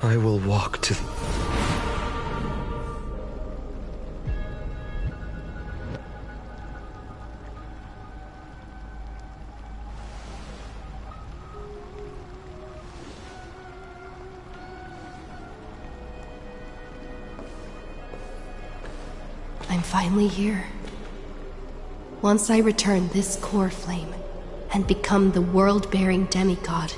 I will walk to... I'm finally here. Once I return this core flame and become the world-bearing demigod,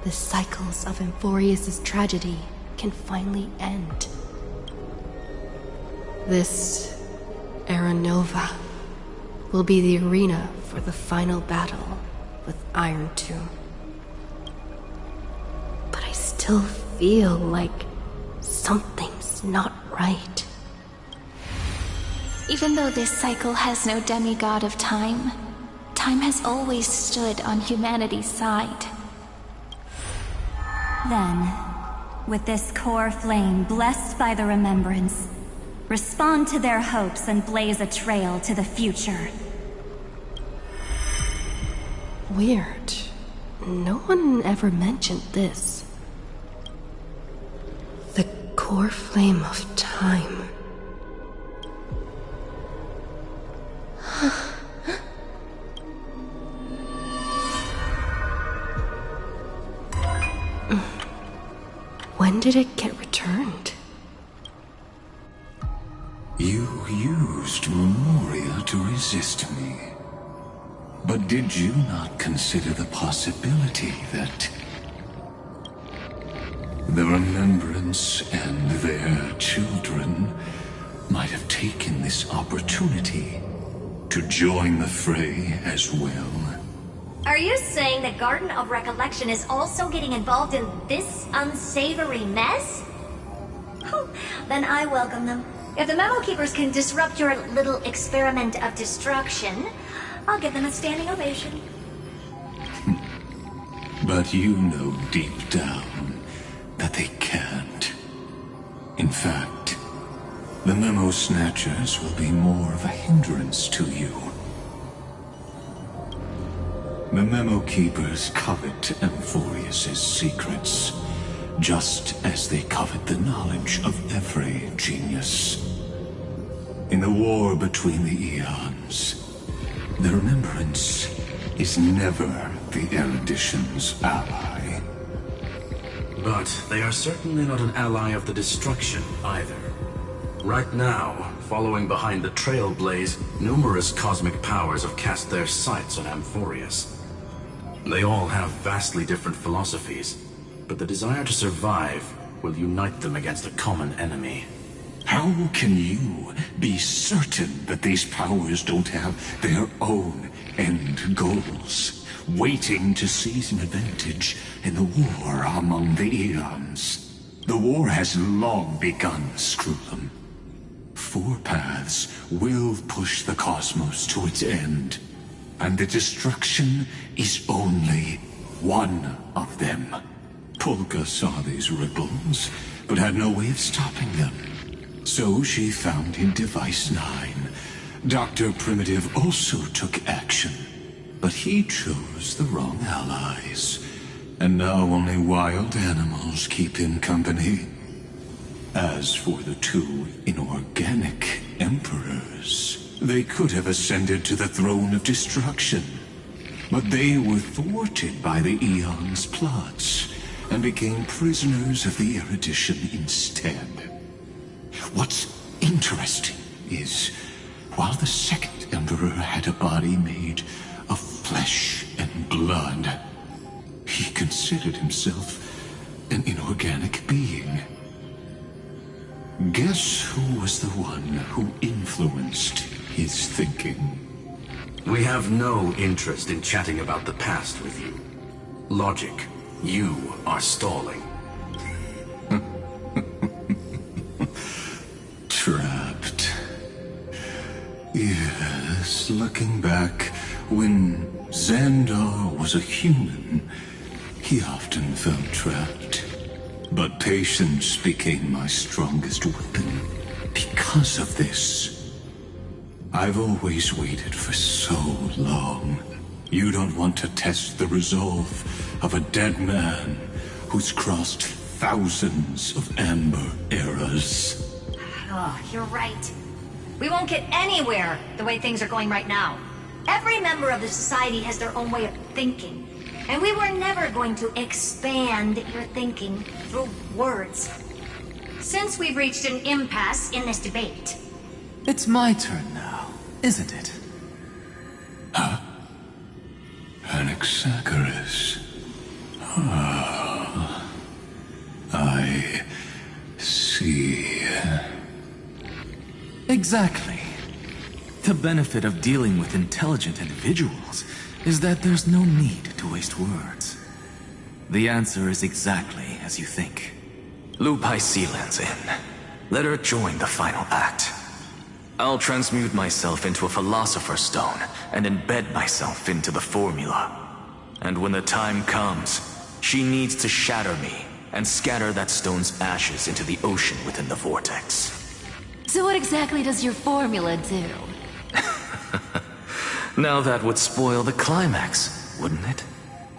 the cycles of Amphorius' tragedy can finally end. This Era Nova will be the arena for the final battle with Iron Tomb. But I still feel like something's not right. Even though this cycle has no demigod of time, time has always stood on humanity's side. Then, with this core flame blessed by the remembrance, respond to their hopes and blaze a trail to the future. Weird. No one ever mentioned this. The core flame of time. When did it get returned? You used Memoria to resist me. But did you not consider the possibility that the Remembrance and their children might have taken this opportunity to join the fray as well? Are you saying that Garden of Recollection is also getting involved in this unsavory mess? Oh, then I welcome them. If the Memo Keepers can disrupt your little experiment of destruction, I'll give them a standing ovation. But you know deep down that they can't. In fact, the Memo Snatchers will be more of a hindrance to you. The Memo Keepers covet Amphorius' secrets, just as they covet the knowledge of every genius. In the war between the eons, the Remembrance is never the Erudition's ally. But they are certainly not an ally of the Destruction, either. Right now, following behind the Trailblaze, numerous cosmic powers have cast their sights on Amphorius. They all have vastly different philosophies, but the desire to survive will unite them against a common enemy. How can you be certain that these powers don't have their own end goals, waiting to seize an advantage in the war among the eons? The war has long begun, Screwlum. Four paths will push the cosmos to its end, and the destruction is only one of them. Polka saw these ripples, but had no way of stopping them. So she found in Device 9. Dr. Primitive also took action, but he chose the wrong allies. And now only wild animals keep him company. As for the two inorganic emperors, they could have ascended to the throne of destruction. But they were thwarted by the Eon's plots, and became prisoners of the Erudition instead. What's interesting is, while the second Emperor had a body made of flesh and blood, he considered himself an inorganic being. Guess who was the one who influenced his thinking? We have no interest in chatting about the past with you. Logic, you are stalling. Trapped. Yes, looking back, when Xandar was a human, he often felt trapped. But patience became my strongest weapon because of this. I've always waited for so long. You don't want to test the resolve of a dead man who's crossed thousands of Amber eras. Oh, you're right. We won't get anywhere the way things are going right now. Every member of the society has their own way of thinking. And we were never going to expand your thinking through words. Since we've reached an impasse in this debate. It's my turn now, isn't it? Anaxagoras. Ah, I see. Exactly. The benefit of dealing with intelligent individuals is that there's no need to waste words. The answer is exactly as you think. Lupai Sealand's in. Let her join the final act. I'll transmute myself into a Philosopher's Stone and embed myself into the formula. And when the time comes, she needs to shatter me and scatter that stone's ashes into the ocean within the vortex. So what exactly does your formula do? Now that would spoil the climax, wouldn't it?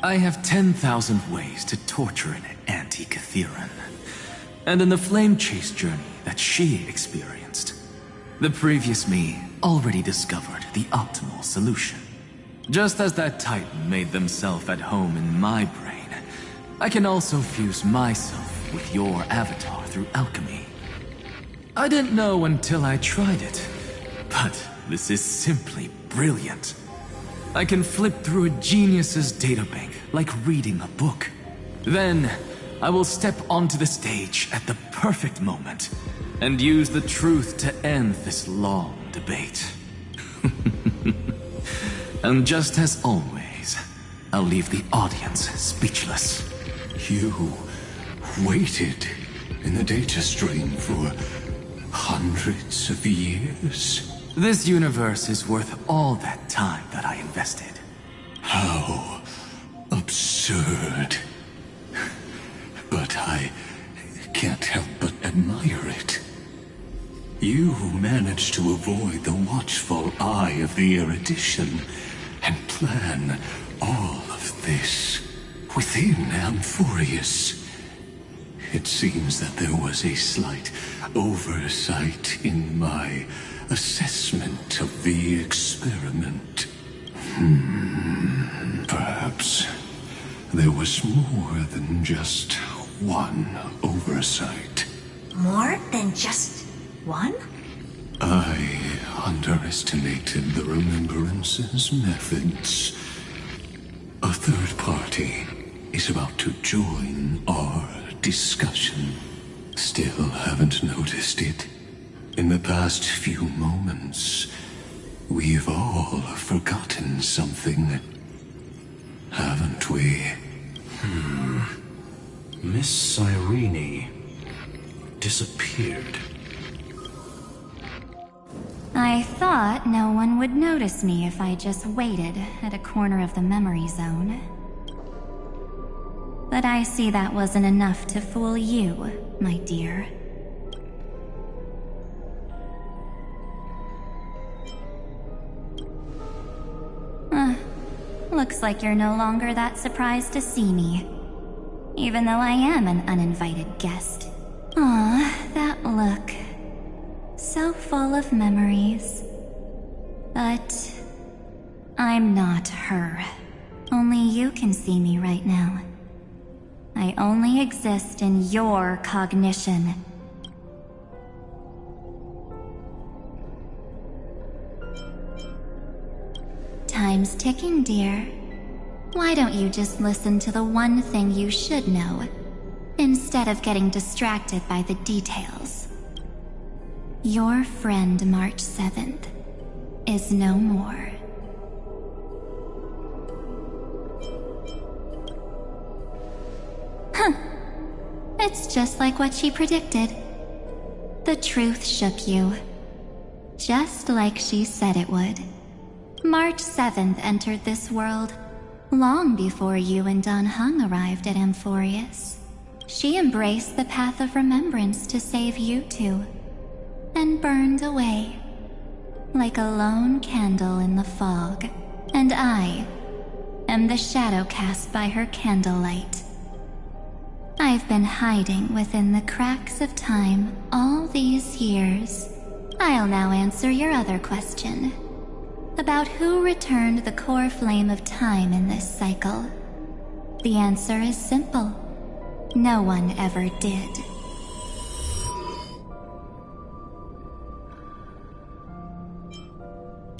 I have 10,000 ways to torture an anti-Catheran. And in the flame chase journey that she experienced, the previous me already discovered the optimal solution. Just as that Titan made themselves at home in my brain, I can also fuse myself with your avatar through alchemy. I didn't know until I tried it, but this is simply brilliant. I can flip through a genius's databank like reading a book. Then, I will step onto the stage at the perfect moment and use the truth to end this long debate. And just as always, I'll leave the audience speechless. You waited in the data stream for hundreds of years? This universe is worth all that time that I invested. How absurd. But I can't help but admire it. You managed to avoid the watchful eye of the erudition and plan all of this within Amphorius. It seems that there was a slight oversight in my assessment of the experiment. Perhaps there was more than just one oversight. More than just one? I underestimated the Remembrance's methods. A third party is about to join our discussion. Still haven't noticed it. In the past few moments, we've all forgotten something, haven't we? Miss Cyrene disappeared. I thought no one would notice me if I just waited at a corner of the memory zone. But I see that wasn't enough to fool you, my dear. Looks like you're no longer that surprised to see me. Even though I am an uninvited guest. Aw, that look. So full of memories. But I'm not her. Only you can see me right now. I only exist in your cognition. Time's ticking, dear. Why don't you just listen to the one thing you should know, instead of getting distracted by the details? Your friend March 7th is no more. Huh. It's just like what she predicted. The truth shook you. Just like she said it would. March 7th entered this world long before you and Dan Heng arrived at Amphorius. She embraced the path of remembrance to save you two, and burned away like a lone candle in the fog. And I am the shadow cast by her candlelight. I've been hiding within the cracks of time all these years. I'll now answer your other question about who returned the core flame of time in this cycle. The answer is simple. No one ever did.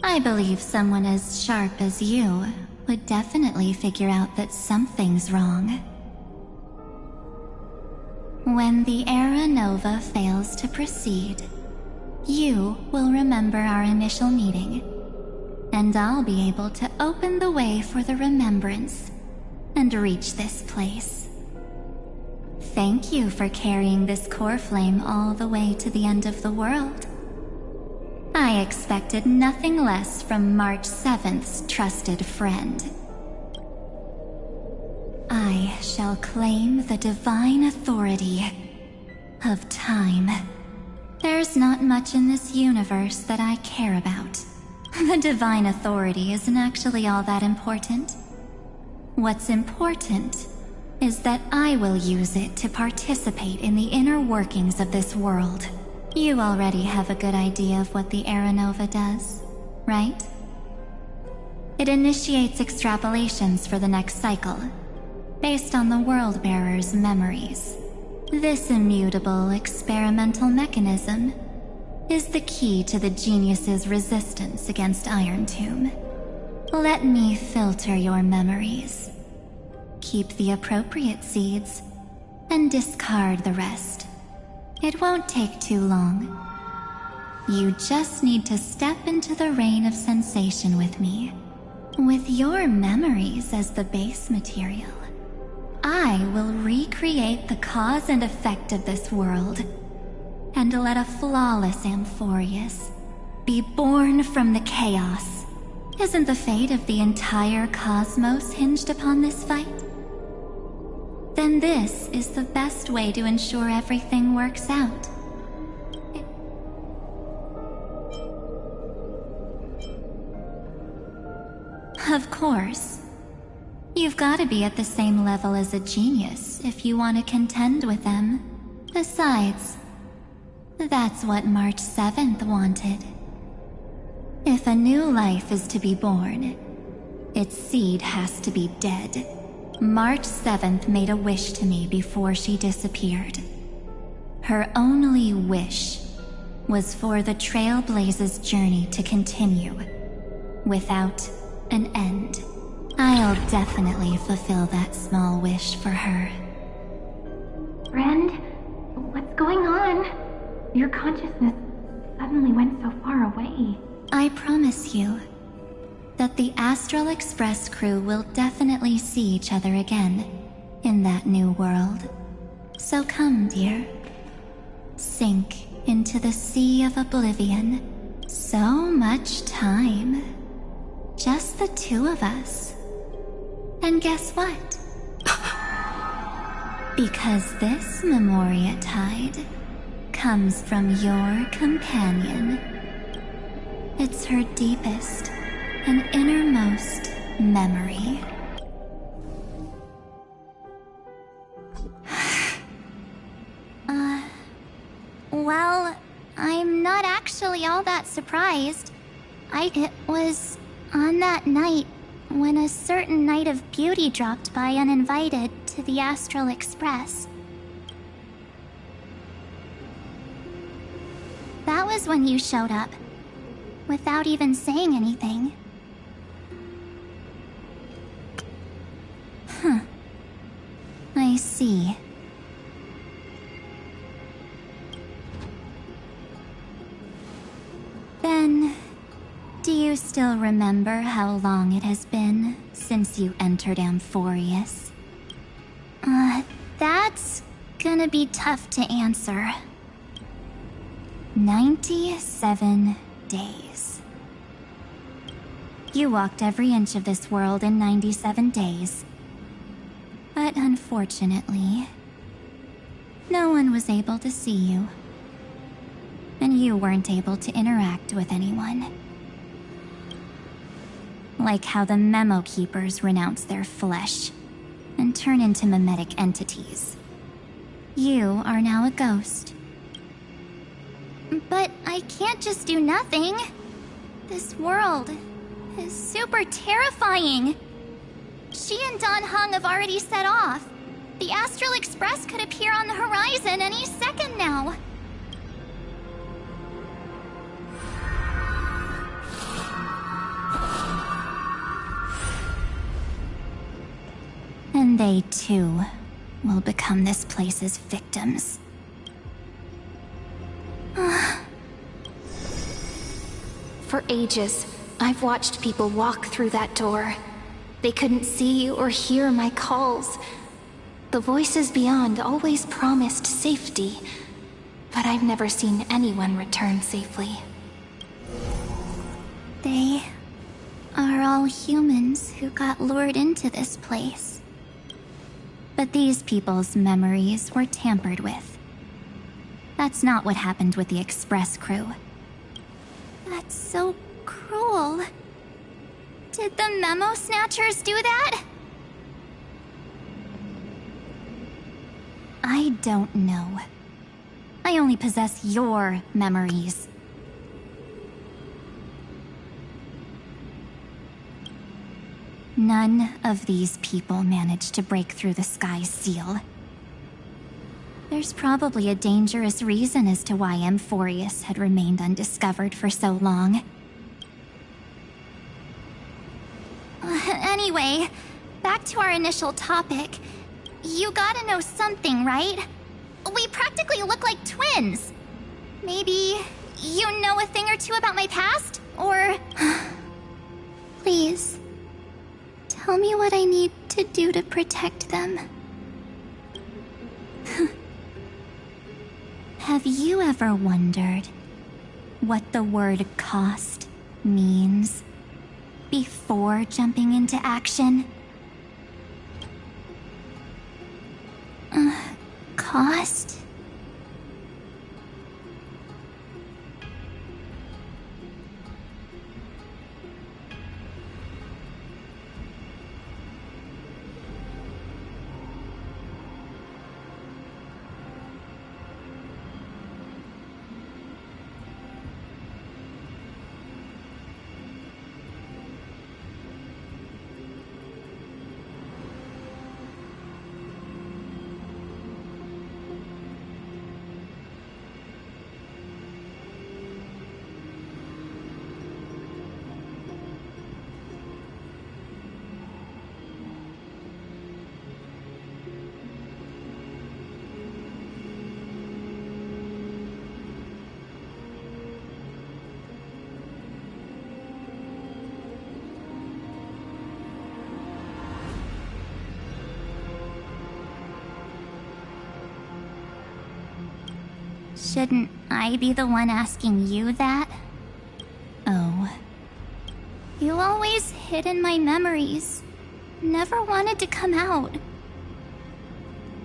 I believe someone as sharp as you would definitely figure out that something's wrong. When the Era Nova fails to proceed, you will remember our initial meeting, and I'll be able to open the way for the remembrance and reach this place. Thank you for carrying this core flame all the way to the end of the world. I expected nothing less from March 7th's trusted friend. I shall claim the divine authority of time. There's not much in this universe that I care about. The divine authority isn't actually all that important. What's important is that I will use it to participate in the inner workings of this world. You already have a good idea of what the Era Nova does, right? It initiates extrapolations for the next cycle, based on the World-Bearer's memories. This immutable experimental mechanism is the key to the Genius's resistance against Iron Tomb. Let me filter your memories. Keep the appropriate seeds, and discard the rest. It won't take too long. You just need to step into the rain of sensation with me. With your memories as the base material, I will recreate the cause and effect of this world, and let a flawless Amphorius be born from the chaos. Isn't the fate of the entire cosmos hinged upon this fight? Then this is the best way to ensure everything works out. Of course. You've got to be at the same level as a genius if you want to contend with them. Besides, that's what March 7th wanted. If a new life is to be born, its seed has to be dead. March 7th made a wish to me before she disappeared. Her only wish was for the Trailblaze's journey to continue, without an end. I'll definitely fulfill that small wish for her. Friend, what's going on? Your consciousness suddenly went so far away. I promise you that the Astral Express crew will definitely see each other again in that new world. So come, dear. Sink into the sea of oblivion. So much time. Just the two of us. And guess what? Because this Memoria Tide comes from your companion. It's her deepest and innermost memory. Well, I'm not actually all that surprised. It was on that night when a certain Knight of Beauty dropped by uninvited to the Astral Express. That was when you showed up, without even saying anything. I see. Then, do you still remember how long it has been since you entered Amphorius? That's gonna be tough to answer. 97 days. You walked every inch of this world in 97 days. But unfortunately, no one was able to see you. And you weren't able to interact with anyone. Like how the Memo Keepers renounce their flesh and turn into mimetic entities. You are now a ghost. But I can't just do nothing. This world is super terrifying. She and Don Hung have already set off. The Astral Express could appear on the horizon any second now. And they too will become this place's victims. For ages, I've watched people walk through that door. They couldn't see or hear my calls. The voices beyond always promised safety, but I've never seen anyone return safely. They are all humans who got lured into this place. But these people's memories were tampered with. That's not what happened with the Express crew. That's so cruel. Did the Memo Snatchers do that? I don't know. I only possess your memories. None of these people managed to break through the sky's seal. There's probably a dangerous reason as to why Amphorius had remained undiscovered for so long. Anyway, back to our initial topic. You gotta know something, right? We practically look like twins. Maybe you know a thing or two about my past? Or... Please, tell me what I need to do to protect them. Have you ever wondered what the word cost means before jumping into action? Cost? Shouldn't I be the one asking you that? Oh. You always hid in my memories. Never wanted to come out.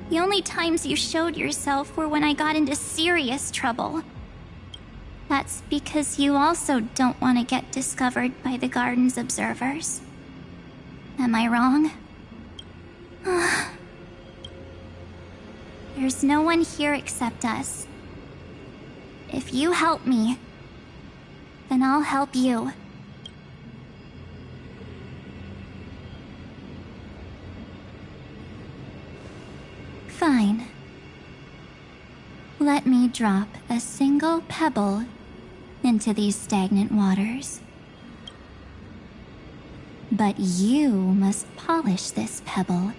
The only times you showed yourself were when I got into serious trouble. That's because you also don't want to get discovered by the Garden's observers. Am I wrong? There's no one here except us. If you help me, then I'll help you. Fine. Let me drop a single pebble into these stagnant waters. But you must polish this pebble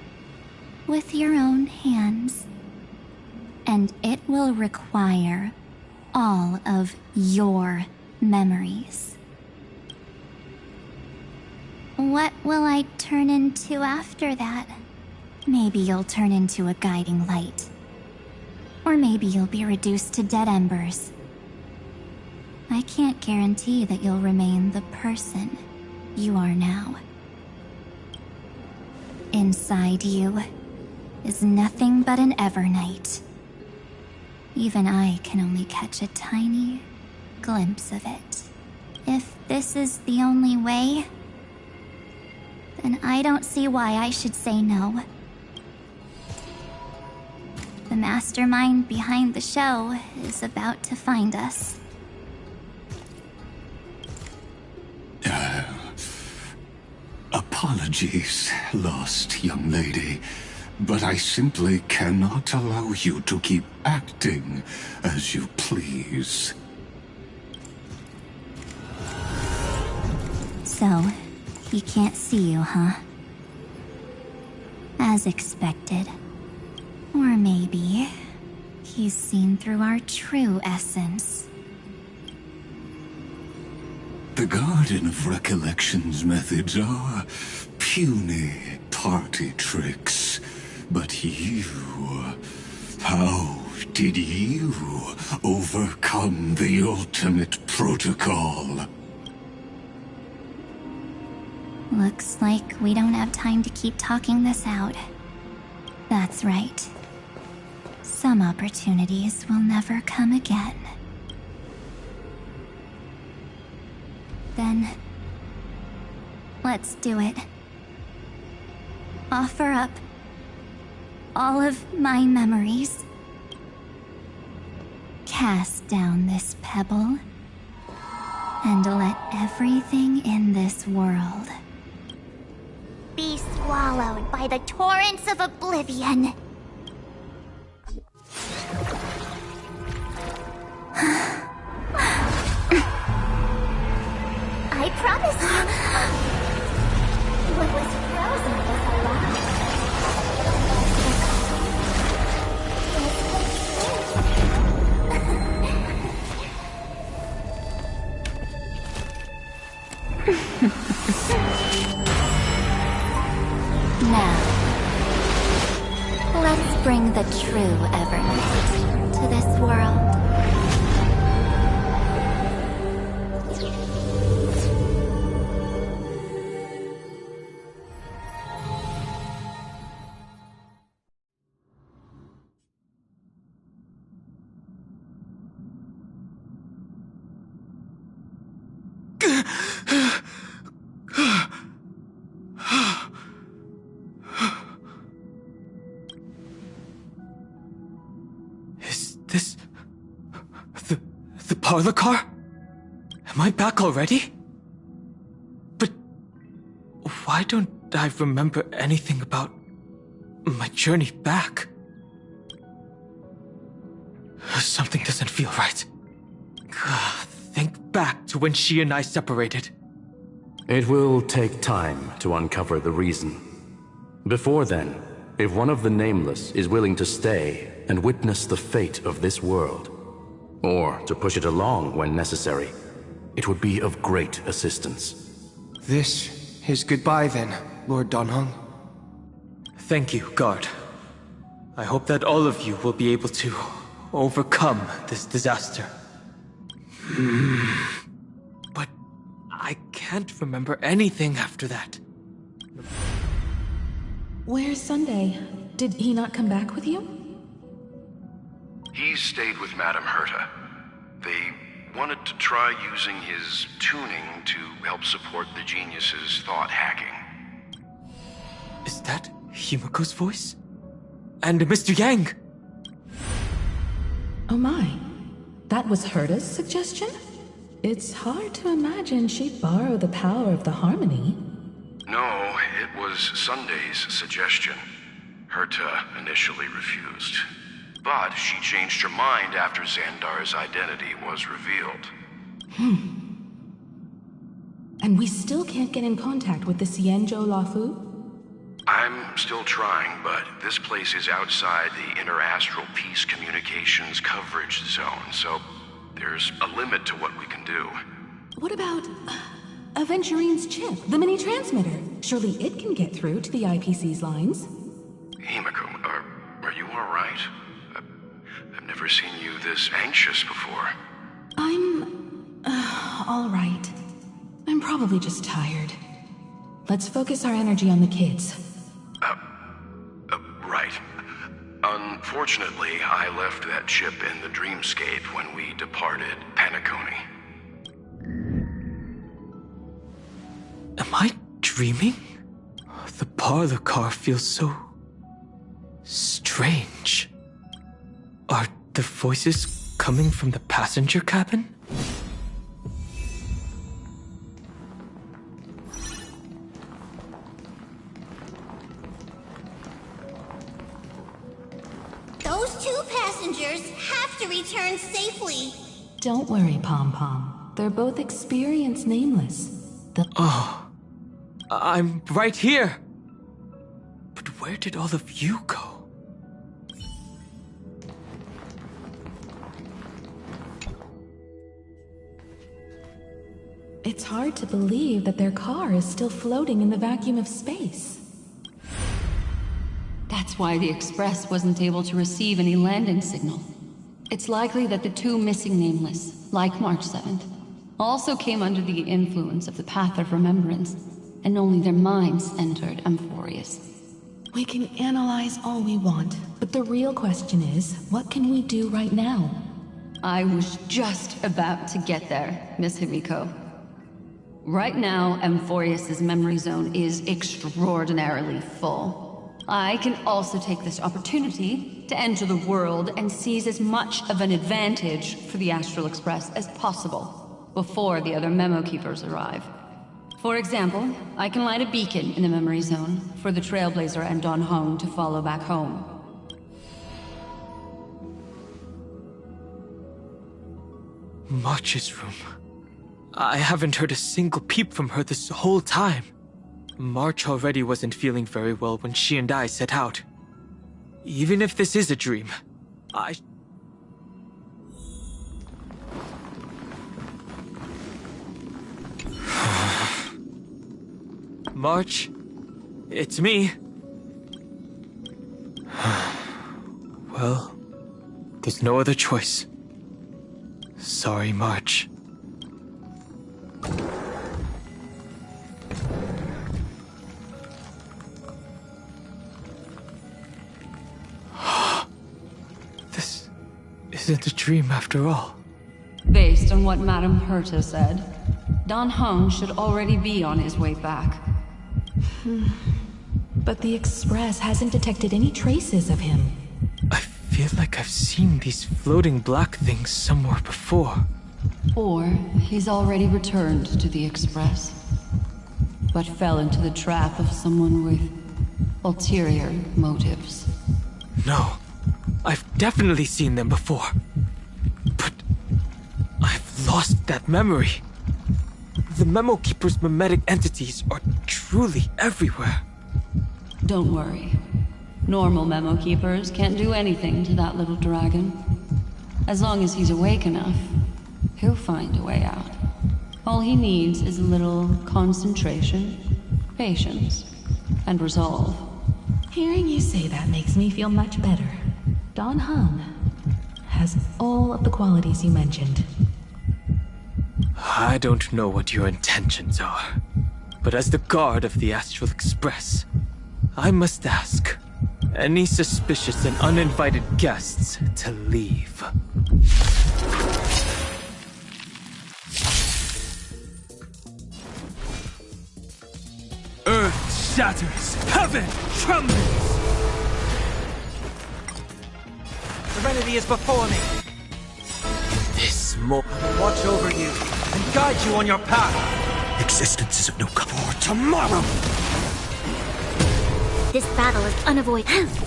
with your own hands. And it will require all of your memories. What will I turn into after that? Maybe you'll turn into a guiding light. Or maybe you'll be reduced to dead embers. I can't guarantee that you'll remain the person you are now. Inside you is nothing but an Evernight. Even I can only catch a tiny glimpse of it. If this is the only way, then I don't see why I should say no. The mastermind behind the show is about to find us. Apologies, lost young lady, but I simply cannot allow you to keep acting as you please. So, he can't see you, huh? As expected. Or maybe he's seen through our true essence. The Garden of Recollection's methods are puny party tricks. But you... how did you overcome the ultimate protocol? Looks like we don't have time to keep talking this out. That's right. Some opportunities will never come again. Then, let's do it. Offer up all of my memories. Cast down this pebble, and let everything in this world be swallowed by the torrents of oblivion. I promise you, what was frozen was Now, let's bring the true Evernight to this world. Parlor car? Am I back already? But why don't I remember anything about my journey back? Something doesn't feel right. Think back to when she and I separated. It will take time to uncover the reason. Before then, if one of the Nameless is willing to stay and witness the fate of this world, or to push it along when necessary, it would be of great assistance. This is goodbye then, Lord Danheng. Thank you, Guard. I hope that all of you will be able to overcome this disaster. But I can't remember anything after that. Where's Sunday? Did he not come back with you? He stayed with Madame Herta. They wanted to try using his tuning to help support the genius's thought hacking. Is that Himiko's voice? And Mr. Yang? Oh my. That was Herta's suggestion? It's hard to imagine she'd borrow the power of the harmony. No, it was Sunday's suggestion. Herta initially refused. But she changed her mind after Xandar's identity was revealed. And we still can't get in contact with the Xianzhou Luofu? I'm still trying, but this place is outside the Interastral Peace Communications coverage zone, so there's a limit to what we can do. What about Aventurine's chip, the mini-transmitter? Surely it can get through to the IPC's lines. Himiko, are you alright? I've never seen you this anxious before. I'm... all right. I'm probably just tired. Let's focus our energy on the kids. Right. Unfortunately, I left that chip in the dreamscape when we departed Penacony. Am I dreaming? The parlor car feels so... strange. the voices coming from the passenger cabin? Those two passengers have to return safely. Don't worry, Pom Pom. They're both experienced nameless. Oh, I'm right here. But where did all of you go? It's hard to believe that their car is still floating in the vacuum of space. That's why the Express wasn't able to receive any landing signal. It's likely that the two missing nameless, like March 7th, also came under the influence of the Path of Remembrance, and only their minds entered Amphorius. We can analyze all we want, but the real question is, what can we do right now? I was just about to get there, Miss Himiko. Right now, Amphorius' memory zone is extraordinarily full. I can also take this opportunity to enter the world and seize as much of an advantage for the Astral Express as possible before the other Memo Keepers arrive. For example, I can light a beacon in the memory zone for the Trailblazer and Dan Heng to follow back home. March's room. I haven't heard a single peep from her this whole time. March already wasn't feeling very well when she and I set out. Even if this is a dream, March, it's me. Well, there's no other choice. Sorry, March. This isn't a dream after all. Based on what Madame Herta said, Dan Heng should already be on his way back. But the Express hasn't detected any traces of him. I feel like I've seen these floating black things somewhere before. Or he's already returned to the Express, but fell into the trap of someone with ulterior motives. No, I've definitely seen them before. But I've lost that memory. The Memo Keeper's mimetic entities are truly everywhere. Don't worry. Normal Memo Keepers can't do anything to that little dragon. As long as he's awake enough, he'll find a way out. All he needs is a little concentration, patience, and resolve. Hearing you say that makes me feel much better. Dan Heng has all of the qualities you mentioned. I don't know what your intentions are, but as the guard of the Astral Express, I must ask any suspicious and uninvited guests to leave. Earth shatters, heaven trembles! Serenity is before me. This moment will watch over you and guide you on your path. Existence is of no cover for tomorrow! This battle is unavoidable.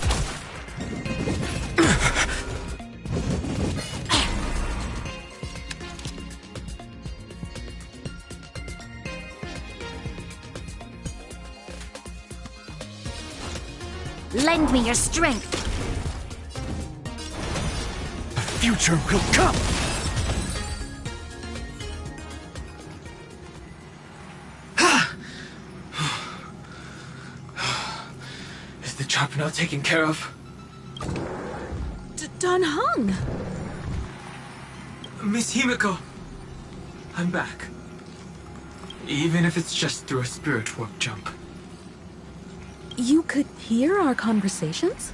Lend me your strength. The future will come! Is the trap now taken care of? Dan Heng! Miss Himiko, I'm back. Even if it's just through a spirit warp jump. You could hear our conversations?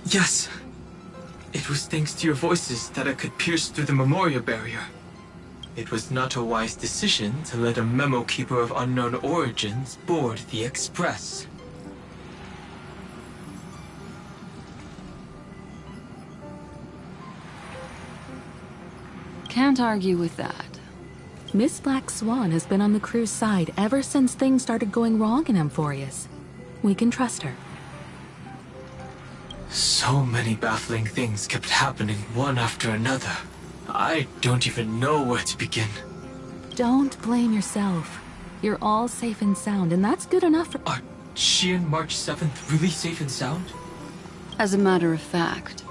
Yes. It was thanks to your voices that I could pierce through the Memoria barrier. It was not a wise decision to let a Memo Keeper of unknown origins board the Express. Can't argue with that. Miss Black Swan has been on the crew's side ever since things started going wrong in Amphorius. We can trust her. So many baffling things kept happening one after another. I don't even know where to begin. Don't blame yourself. You're all safe and sound, and that's good enough for— Are she and March 7th really safe and sound? As a matter of fact,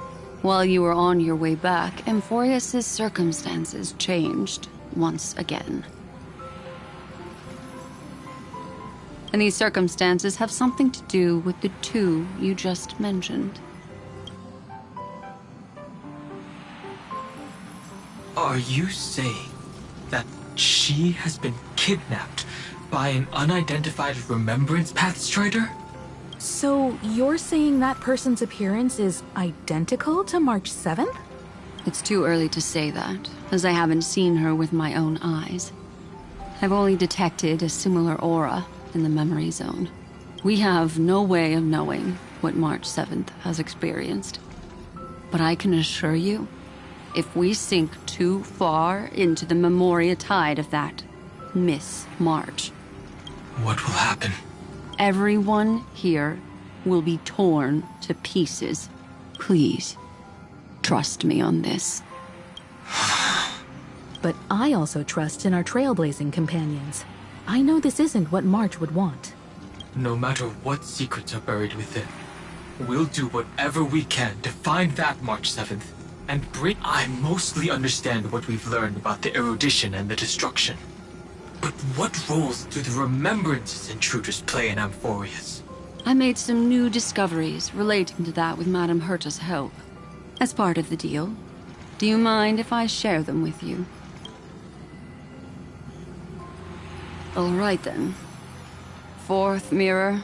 while you were on your way back, Amphorius' circumstances changed once again. And these circumstances have something to do with the two you just mentioned. Are you saying that she has been kidnapped by an unidentified Remembrance Path Strider? So you're saying that person's appearance is identical to March 7th? It's too early to say that, as I haven't seen her with my own eyes. I've only detected a similar aura in the memory zone. We have no way of knowing what March 7th has experienced. But I can assure you, if we sink too far into the Memoria tide of that Miss March, what will happen? Everyone here will be torn to pieces. Please, trust me on this. But I also trust in our trailblazing companions. I know this isn't what March would want. No matter what secrets are buried within, we'll do whatever we can to find that March 7th and bring— I mostly understand what we've learned about the erudition and the destruction. But what roles do the Remembrance's intruders play in Amphorius? I made some new discoveries relating to that with Madame Herta's help. As part of the deal, do you mind if I share them with you? All right then. Fourth mirror.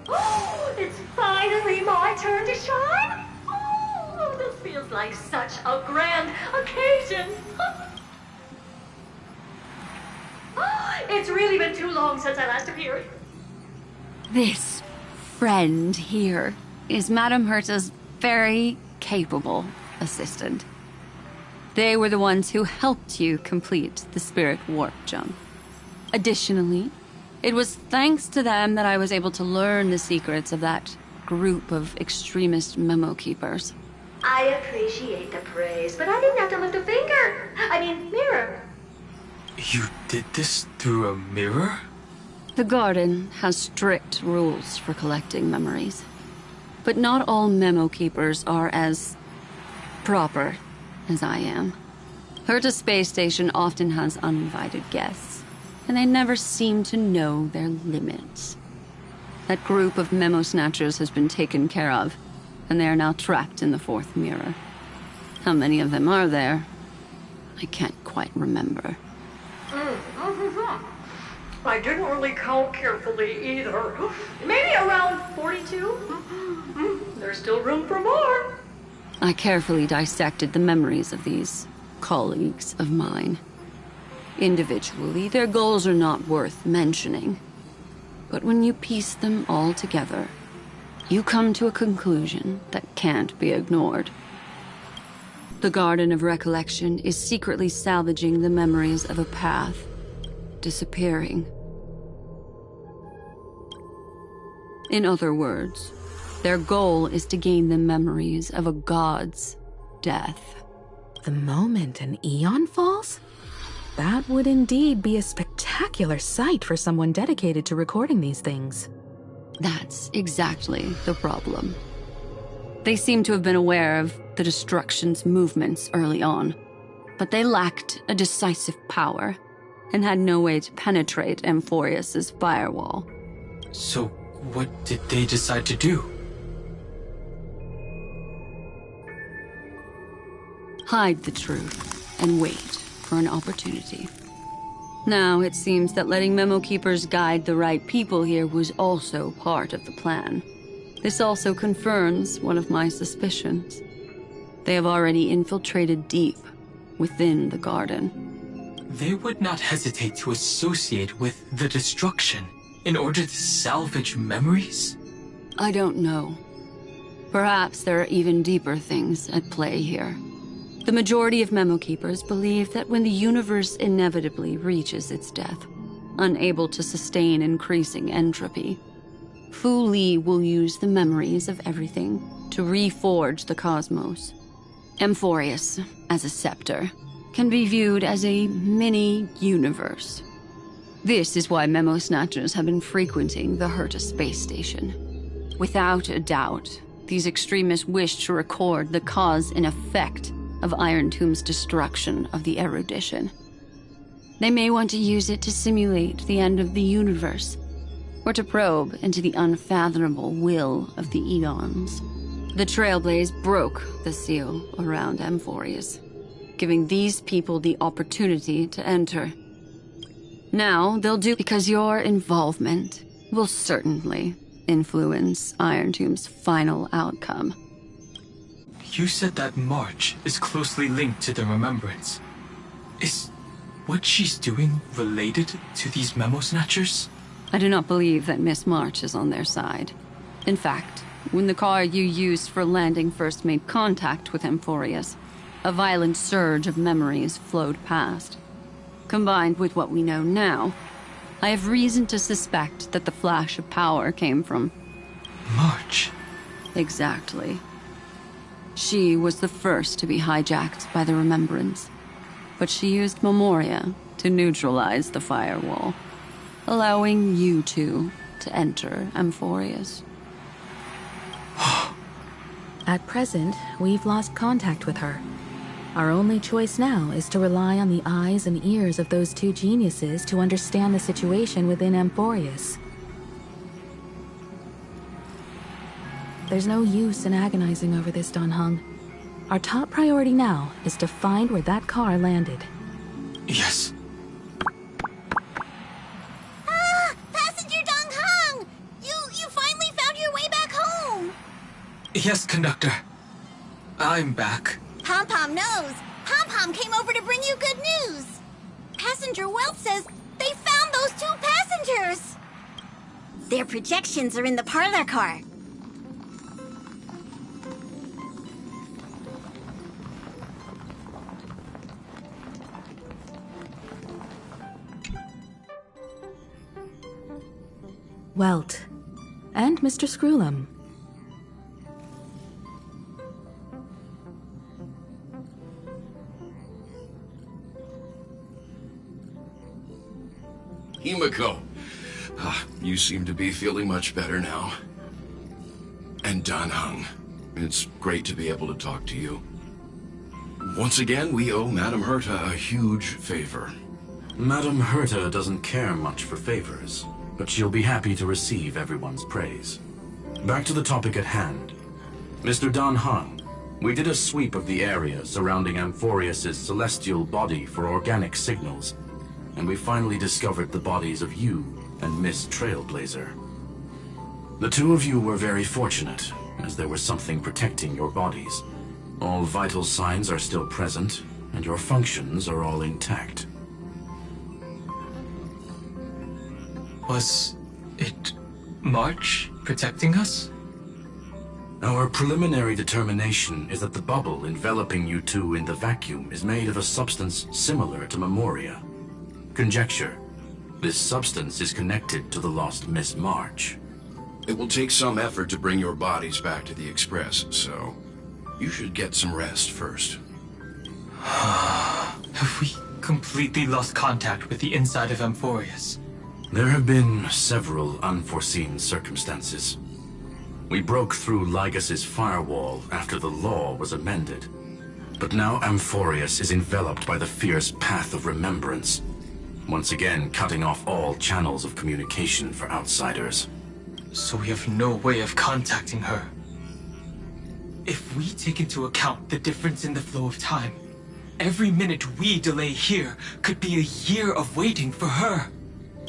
Oh, it's finally my turn to shine! Oh, this feels like such a grand occasion! It's really been too long since I last appeared. This friend here is Madame Herta's very capable assistant. They were the ones who helped you complete the spirit warp jump. Additionally, it was thanks to them that I was able to learn the secrets of that group of extremist memo keepers. I appreciate the praise, but I didn't have to lift a finger. Mirror. You did this through a mirror? The Garden has strict rules for collecting memories. But not all memo keepers are as proper as I am. Herta Space Station often has uninvited guests, and they never seem to know their limits. That group of memo snatchers has been taken care of, and they are now trapped in the fourth mirror. How many of them are there? I can't quite remember. I didn't really count carefully either. Maybe around 42? There's still room for more. I carefully dissected the memories of these colleagues of mine. Individually, their goals are not worth mentioning. But when you piece them all together, you come to a conclusion that can't be ignored. The Garden of Recollection is secretly salvaging the memories of a path disappearing. In other words, their goal is to gain the memories of a god's death. The moment an Aeon falls? That would indeed be a spectacular sight for someone dedicated to recording these things. That's exactly the problem. They seem to have been aware of the Destruction's movements early on, but they lacked a decisive power and had no way to penetrate Amphorius' firewall. So what did they decide to do? Hide the truth and wait for an opportunity. Now it seems that letting Memo Keepers guide the right people here was also part of the plan. This also confirms one of my suspicions. They have already infiltrated deep within the Garden. They would not hesitate to associate with the Destruction in order to salvage memories? I don't know. Perhaps there are even deeper things at play here. The majority of Memo Keepers believe that when the universe inevitably reaches its death, unable to sustain increasing entropy, Fu Li will use the memories of everything to reforge the cosmos. Amphorius, as a scepter, can be viewed as a mini-universe. This is why Memo Snatchers have been frequenting the Herta space station. Without a doubt, these extremists wish to record the cause and effect of Iron Tomb's destruction of the erudition. They may want to use it to simulate the end of the universe, or to probe into the unfathomable will of the eons. The Trailblaze broke the seal around Amphorius, giving these people the opportunity to enter. Now they'll do because your involvement will certainly influence Iron Tomb's final outcome. You said that March is closely linked to the Remembrance. Is what she's doing related to these Memo Snatchers? I do not believe that Miss March is on their side. In fact, when the car you used for landing first made contact with Amphorius, a violent surge of memories flowed past. Combined with what we know now, I have reason to suspect that the flash of power came from March. Exactly. She was the first to be hijacked by the Remembrance, but she used Memoria to neutralize the firewall, allowing you two to enter Amphorius. At present, we've lost contact with her. Our only choice now is to rely on the eyes and ears of those two geniuses to understand the situation within Amphorius. There's no use in agonizing over this, Dan Heng. Our top priority now is to find where that car landed. Yes. Passenger Dong Heng! You finally found your way back home! Yes, conductor. I'm back. Pom-Pom knows. Pom-Pom came over to bring you good news. Passenger Wealth says they found those two passengers. Their projections are in the parlor car. Welt. And Mr. Screwlum. Himiko, you seem to be feeling much better now. And Dan Heng, it's great to be able to talk to you. Once again, we owe Madame Herta a huge favor. Madame Herta doesn't care much for favors, but she'll be happy to receive everyone's praise. Back to the topic at hand. Mr. Dan Heng, we did a sweep of the area surrounding Amphorius' celestial body for organic signals, and we finally discovered the bodies of you and Miss Trailblazer. The two of you were very fortunate, as there was something protecting your bodies. All vital signs are still present, and your functions are all intact. Was it March protecting us? Our preliminary determination is that the bubble enveloping you two in the vacuum is made of a substance similar to Memoria. Conjecture. This substance is connected to the lost Miss March. It will take some effort to bring your bodies back to the Express, so you should get some rest first. Have we completely lost contact with the inside of Amphorius? There have been several unforeseen circumstances. We broke through Lygas's firewall after the law was amended. But now Amphorius is enveloped by the fierce path of remembrance, once again cutting off all channels of communication for outsiders. So we have no way of contacting her. If we take into account the difference in the flow of time, every minute we delay here could be a year of waiting for her.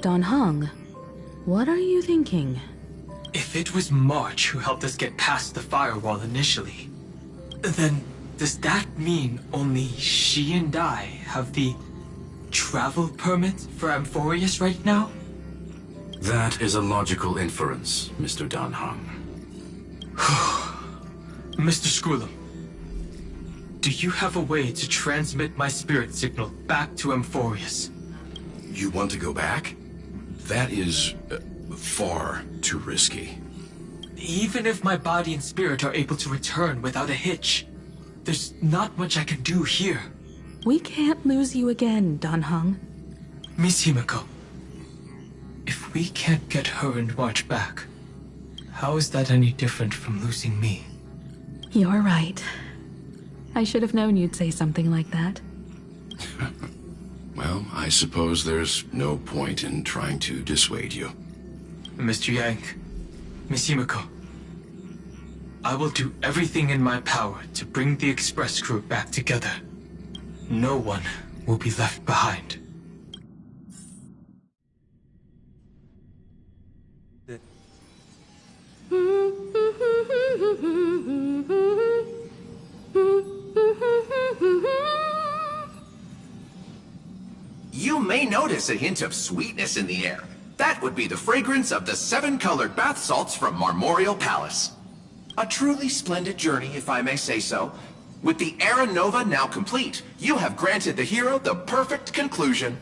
Dan Heng, what are you thinking? If it was March who helped us get past the firewall initially, then does that mean only she and I have the travel permit for Amphorius right now? That is a logical inference, Mr. Dan Heng. Mr. Screwlum, Do you have a way to transmit my spirit signal back to Amphorius? You want to go back? That is far too risky. Even if my body and spirit are able to return without a hitch, there's not much I can do here. We can't lose you again, Dan Heng. Miss Himiko, if we can't get her and March back, how is that any different from losing me? You're right. I should have known you'd say something like that. Well, I suppose there's no point in trying to dissuade you. Mr. Yang, Miss Himiko, I will do everything in my power to bring the Express crew back together. No one will be left behind. You may notice a hint of sweetness in the air. That would be the fragrance of the 7-colored bath salts from Marmorial Palace. A truly splendid journey, if I may say so. With the Era Nova now complete, you have granted the hero the perfect conclusion.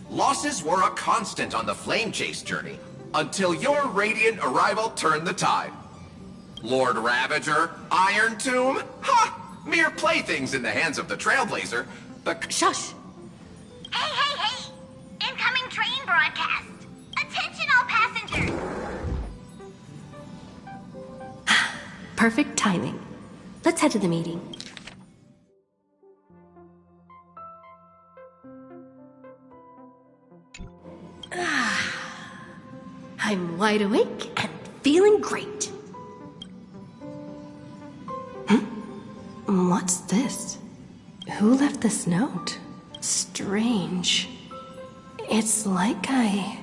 Losses were a constant on the Flame Chase journey, until your radiant arrival turned the tide. Lord Ravager, Iron Tomb, ha! Mere playthings in the hands of the Trailblazer, but Shush! Hey, hey, hey! Incoming train broadcast! Attention all passengers! Perfect timing. Let's head to the meeting. I'm wide awake and feeling great. What's this? Who left this note? Strange. It's like I...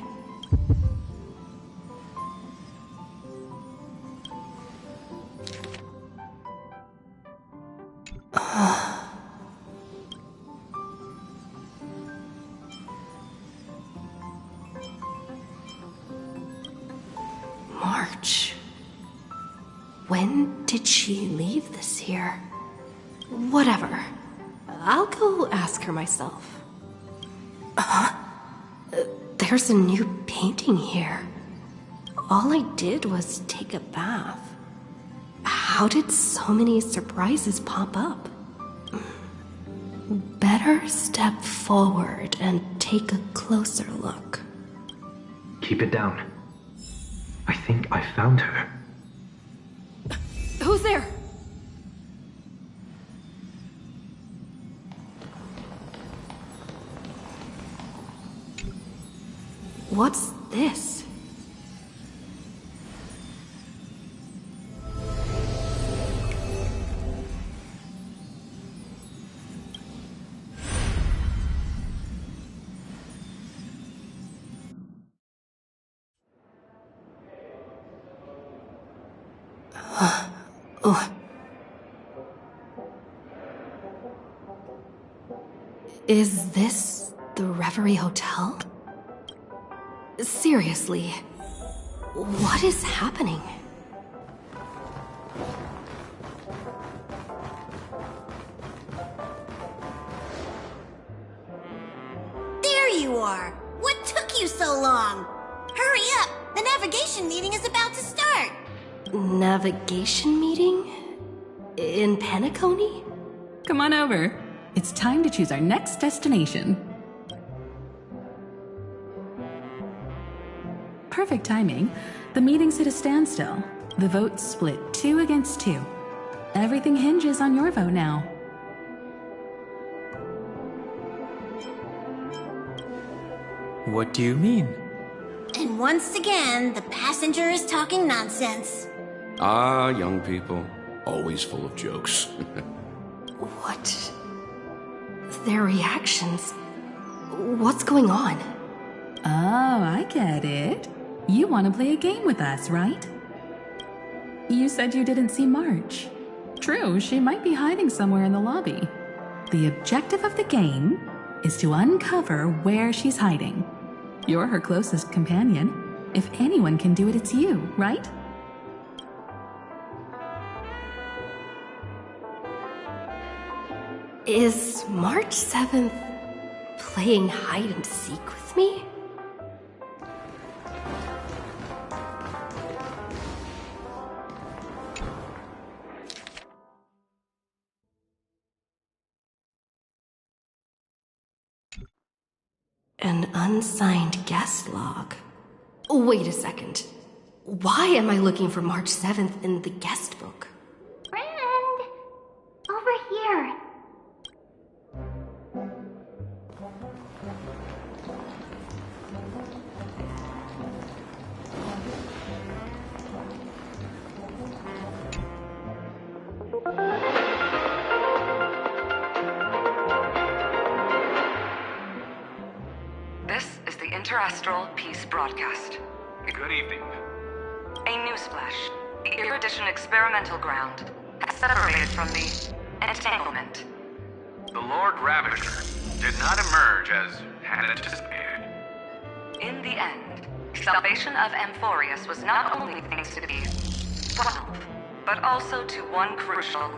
March. When did she leave this here? Whatever. I'll go ask her myself. There's a new painting here. All I did was take a bath. How did so many surprises pop up? Better step forward and take a closer look. Keep it down. I think I found her. Who's there? What's this? Is this the Reverie Hotel? Seriously, what is happening? There you are! What took you so long? Hurry up! The navigation meeting is about to start! Navigation meeting? In Penacony? Come on over. It's time to choose our next destination. Perfect timing. The meeting's at a standstill. The vote's split 2 against 2. Everything hinges on your vote now. What do you mean? And once again, the passenger is talking nonsense. Ah, young people. Always full of jokes. What? Their reactions. What's going on? Oh, I get it. You want to play a game with us, right? You said you didn't see March. True, she might be hiding somewhere in the lobby. The objective of the game is to uncover where she's hiding. You're her closest companion. If anyone can do it, it's you, right? Is March 7th playing hide and seek with me? An unsigned guest log. Wait a second. Why am I looking for March 7th in the guest book? Friend! Over here! This is the Interastral Peace Broadcast. Good evening. A newsflash. The Erudition experimental ground has separated from the entanglement. The Lord Ravager did not emerge as had anticipated. In the end, salvation of Amphorius was not only thanks to the 12th, but also to one crucial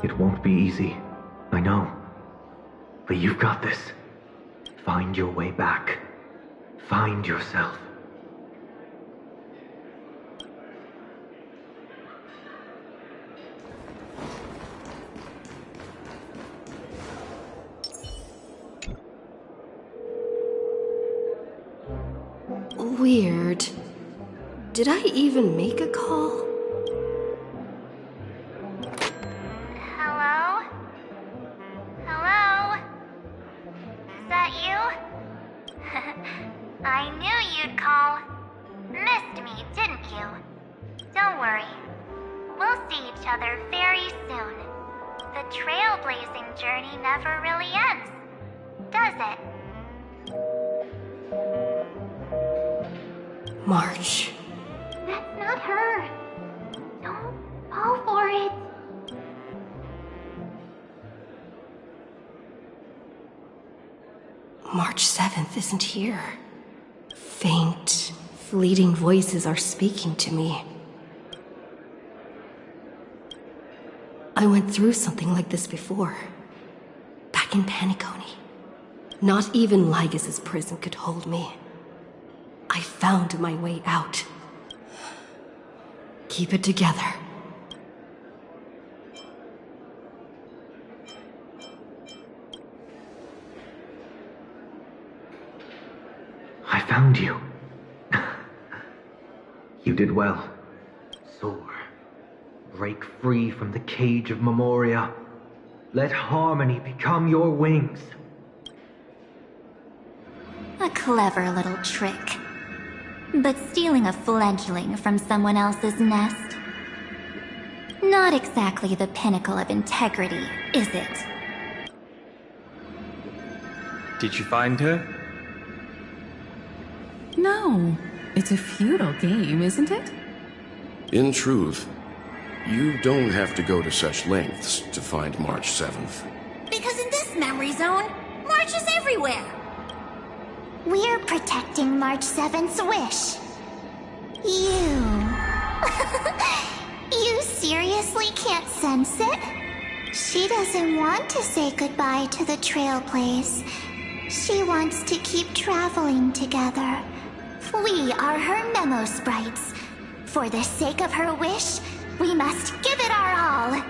It won't be easy. I know. But you've got this. Find your way back. Find yourself. Weird. Did I even make a call? Hello? Hello? Is that you? I knew you'd call. Missed me, didn't you? Don't worry. We'll see each other very soon. The trailblazing journey never really ends, does it? March. That's not her. Don't fall for it. March 7th isn't here. Faint, fleeting voices are speaking to me. I went through something like this before. Back in Paniconi. Not even Lygus' prison could hold me. I found my way out. Keep it together. I found you. You did well. Soar. Break free from the cage of Memoria. Let harmony become your wings. A clever little trick. But stealing a fledgling from someone else's nest? Not exactly the pinnacle of integrity, is it? Did you find her? No. It's a futile game, isn't it? In truth, you don't have to go to such lengths to find March 7th. Because in this memory zone, March is everywhere. We're protecting March 7th's wish. You... You seriously can't sense it? She doesn't want to say goodbye to the Trailblaze. She wants to keep traveling together. We are her memo sprites. For the sake of her wish, we must give it our all.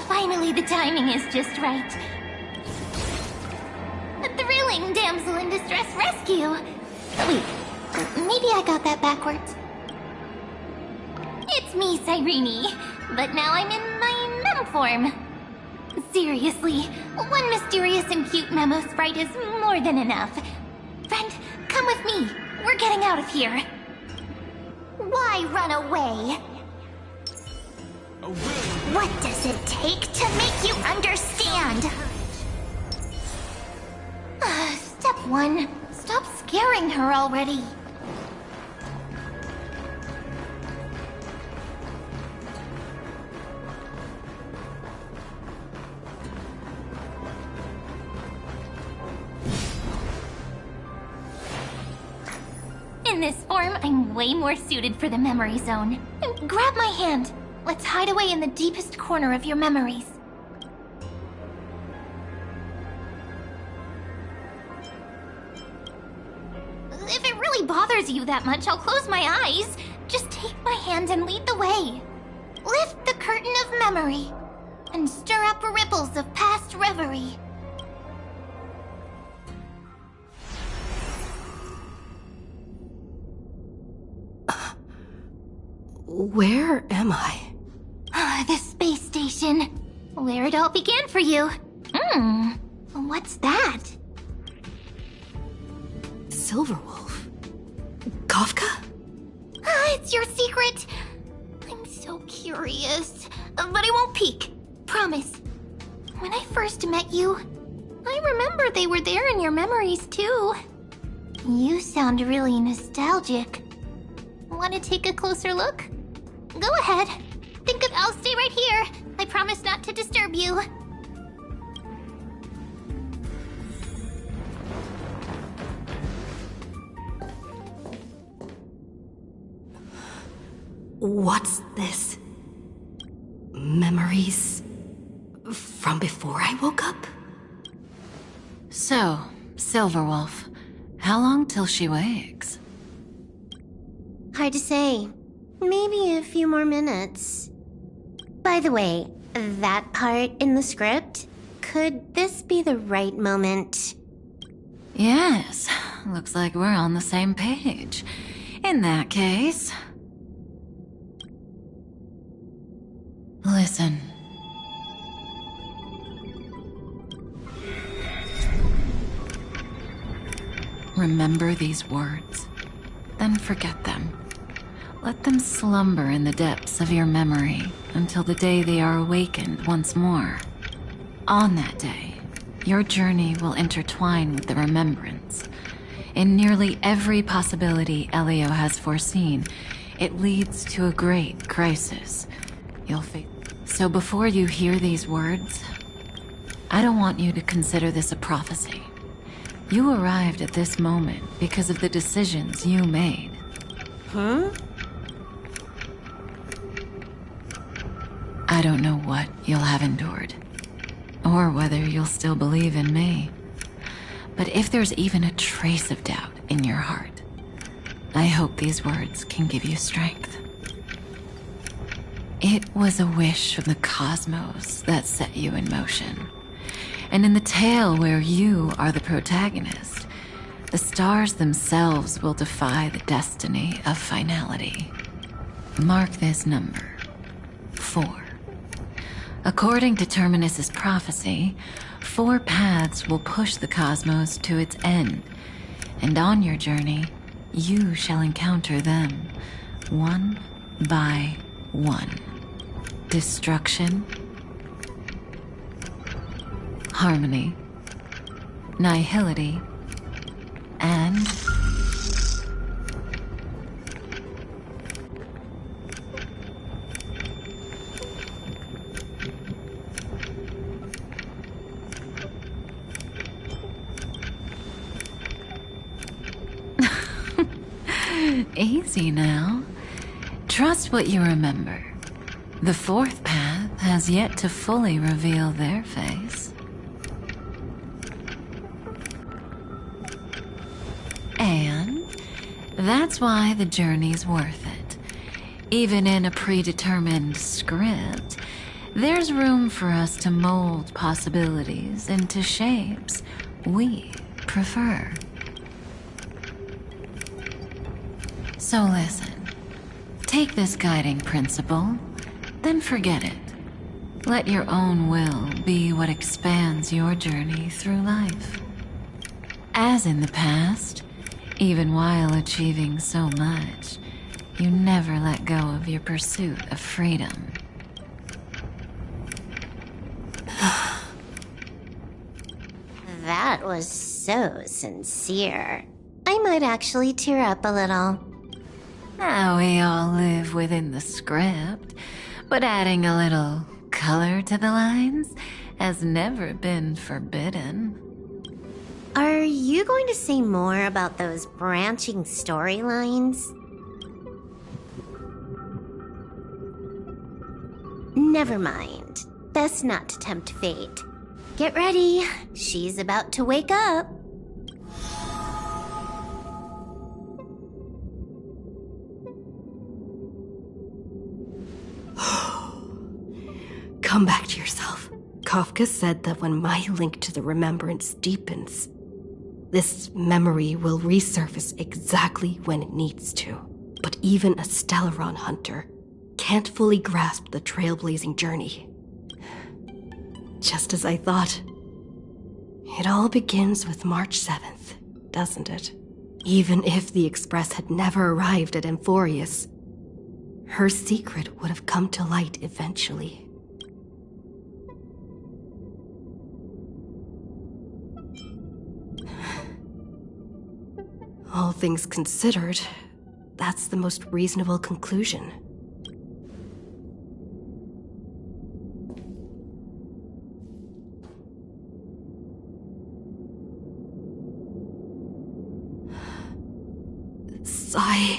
Finally, the timing is just right. A thrilling damsel in distress rescue. Wait, maybe I got that backwards. It's me, Cyrene, but now I'm in my mem form. Seriously, one mysterious and cute memo sprite is more than enough. Friend, come with me. We're getting out of here. Why run away? What does it take to make you understand? Step 1. Stop scaring her already. In this form, I'm way more suited for the memory zone. Grab my hand. Let's hide away in the deepest corner of your memories. If it really bothers you that much, I'll close my eyes. Just take my hand and lead the way. Lift the curtain of memory and stir up ripples of past reverie. Where am I? The space station. Where it all began for you. What's that? Silverwolf? Kafka? It's your secret. I'm so curious. But I won't peek. Promise. When I first met you, I remember they were there in your memories too. You sound really nostalgic. Want to take a closer look? Go ahead. I'll stay right here. I promise not to disturb you. What's this? Memories from before I woke up? So, Silverwolf, how long till she wakes? Hard to say. Maybe a few more minutes. By the way, that part in the script, could this be the right moment? Yes, looks like we're on the same page. In that case... Listen. Remember these words, then forget them. Let them slumber in the depths of your memory until the day they are awakened once more. On that day, your journey will intertwine with the remembrance. In nearly every possibility Elio has foreseen, it leads to a great crisis. You'll face. So before you hear these words, I don't want you to consider this a prophecy. You arrived at this moment because of the decisions you made. Huh? I don't know what you'll have endured, or whether you'll still believe in me. But if there's even a trace of doubt in your heart, I hope these words can give you strength. It was a wish from the cosmos that set you in motion. And in the tale where you are the protagonist, the stars themselves will defy the destiny of finality. Mark this number, 4. According to Terminus's prophecy, 4 paths will push the cosmos to its end, and on your journey, you shall encounter them, one by one. Destruction, harmony, nihility, and... Easy now. Trust what you remember. The 4th path has yet to fully reveal their face. And that's why the journey's worth it. Even in a predetermined script, there's room for us to mold possibilities into shapes we prefer. So listen, take this guiding principle, then forget it. Let your own will be what expands your journey through life. As in the past, even while achieving so much, you never let go of your pursuit of freedom. That was so sincere. I might actually tear up a little. Now we all live within the script, but adding a little color to the lines has never been forbidden. Are you going to say more about those branching storylines? Never mind. Best not to tempt fate. Get ready. She's about to wake up. Come back to yourself. Kafka said that when my link to the remembrance deepens, this memory will resurface exactly when it needs to. But even a Stellaron hunter can't fully grasp the trailblazing journey. Just as I thought. It all begins with March 7th, doesn't it? Even if the Express had never arrived at Amphorius, her secret would have come to light eventually. All things considered, that's the most reasonable conclusion. Cyrene?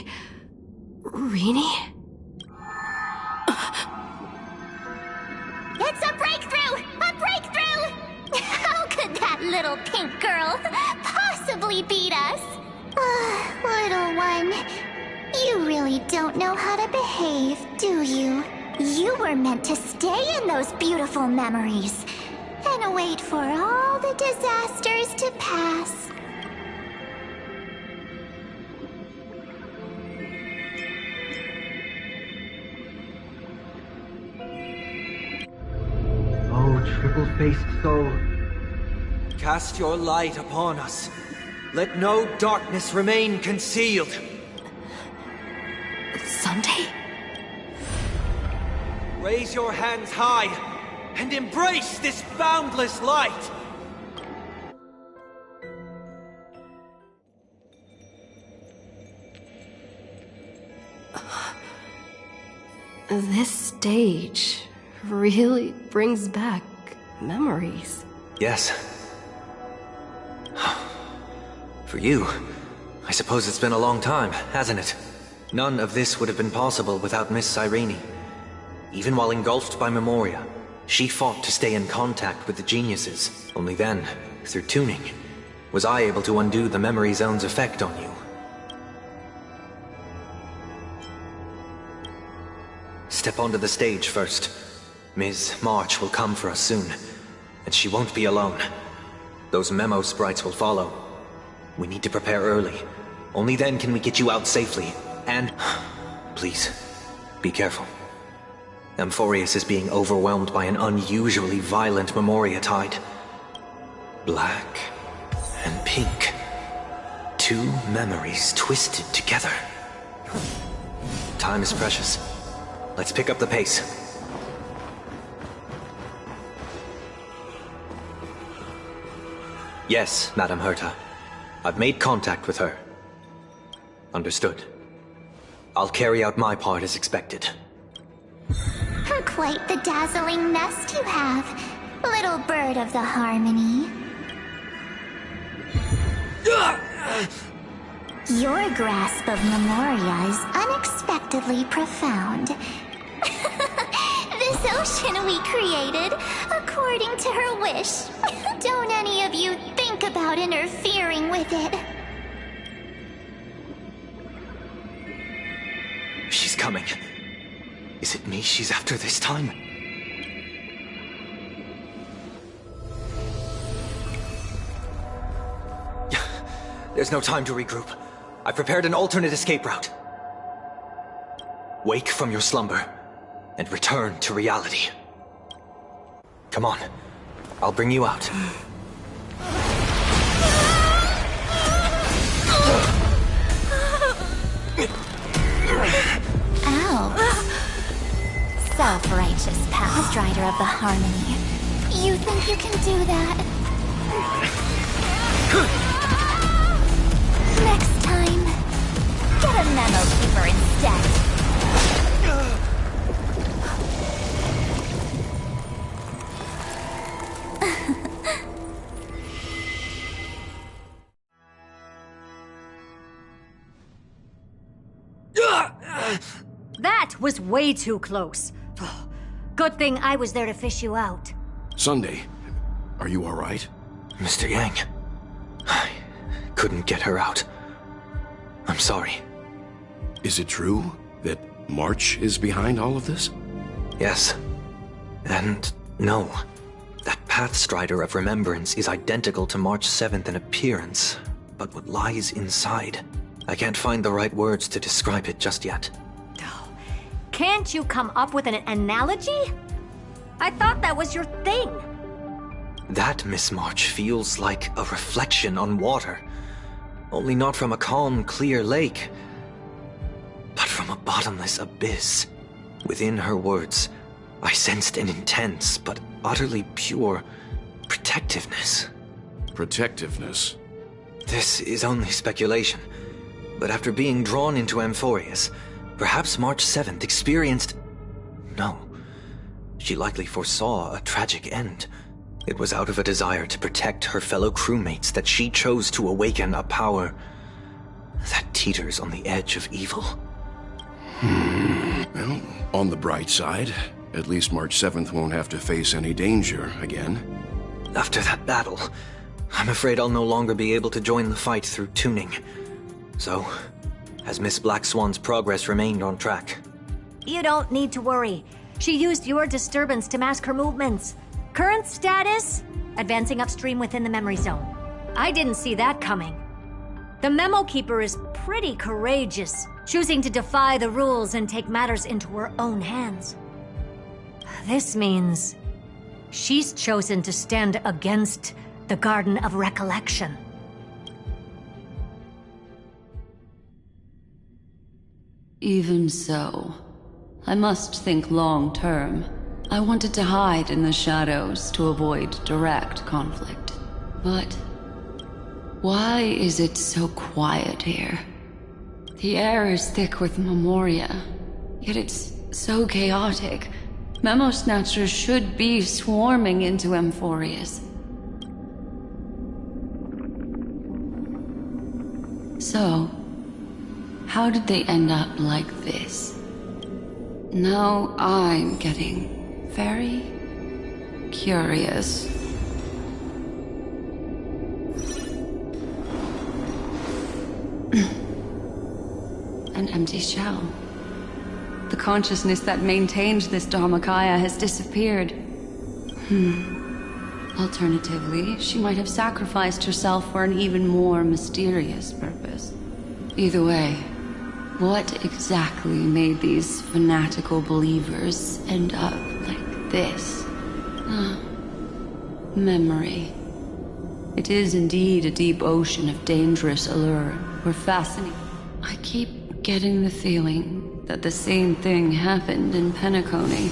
It's a breakthrough! A breakthrough! How could that little pink girl possibly beat us? Little one, you really don't know how to behave, do you? You were meant to stay in those beautiful memories and wait for all the disasters to pass. Oh, triple-faced soul. Cast your light upon us. Let no darkness remain concealed. Sunday? Raise your hands high and embrace this boundless light. This stage really brings back memories. Yes. For you, I suppose it's been a long time, hasn't it? None of this would have been possible without Miss Cyrene. Even while engulfed by Memoria, she fought to stay in contact with the geniuses. Only then, through tuning, was I able to undo the Memory Zone's effect on you. Step onto the stage first. Ms. March will come for us soon, and she won't be alone. Those memo sprites will follow. We need to prepare early. Only then can we get you out safely. And please, be careful. Amphorius is being overwhelmed by an unusually violent Memoria tide. Black and pink. Two memories twisted together. Time is precious. Let's pick up the pace. Yes, Madame Herta. I've made contact with her. Understood. I'll carry out my part as expected. Quite the dazzling nest you have, little bird of the Harmony. Your grasp of Memoria is unexpectedly profound. This ocean we created, according to her wish. Don't any of you think about interfering with it. She's coming. Is it me she's after this time? There's no time to regroup. I've prepared an alternate escape route. Wake from your slumber and return to reality. Come on, I'll bring you out. Ow. Self-righteous Pathstrider of the Harmony. You think you can do that? Next time, get a Memo Keeper instead. That was way too close. Good thing I was there to fish you out. Sunday, are you all right? Mr. Yang, I couldn't get her out. I'm sorry. Is it true that March is behind all of this? Yes. And no. That Pathstrider of Remembrance is identical to March 7th in appearance, but what lies inside, I can't find the right words to describe it just yet. Can't you come up with an analogy? I thought that was your thing. That Miss March feels like a reflection on water. Only not from a calm, clear lake, but from a bottomless abyss. Within her words, I sensed an intense but utterly pure protectiveness. Protectiveness? This is only speculation, but after being drawn into Amphorius, perhaps March 7th experienced... No. She likely foresaw a tragic end. It was out of a desire to protect her fellow crewmates that she chose to awaken a power that teeters on the edge of evil. Well, on the bright side, at least March 7th won't have to face any danger again. After that battle, I'm afraid I'll no longer be able to join the fight through tuning. So, has Miss Black Swan's progress remained on track? You don't need to worry. She used your disturbance to mask her movements. Current status? Advancing upstream within the memory zone. I didn't see that coming. The Memo Keeper is pretty courageous, choosing to defy the rules and take matters into her own hands. This means she's chosen to stand against the Garden of Recollection. Even so, I must think long term. I wanted to hide in the shadows to avoid direct conflict. But why is it so quiet here? The air is thick with Memoria, yet it's so chaotic. Memo Snatchers should be swarming into Amphorius. So, how did they end up like this? Now I'm getting very curious. An empty shell. The consciousness that maintained this Dharmakaya has disappeared. Alternatively, she might have sacrificed herself for an even more mysterious purpose. Either way, what exactly made these fanatical believers end up like this? Memory. It is indeed a deep ocean of dangerous allure. We're fascinated. I keep getting the feeling that the same thing happened in Penacony.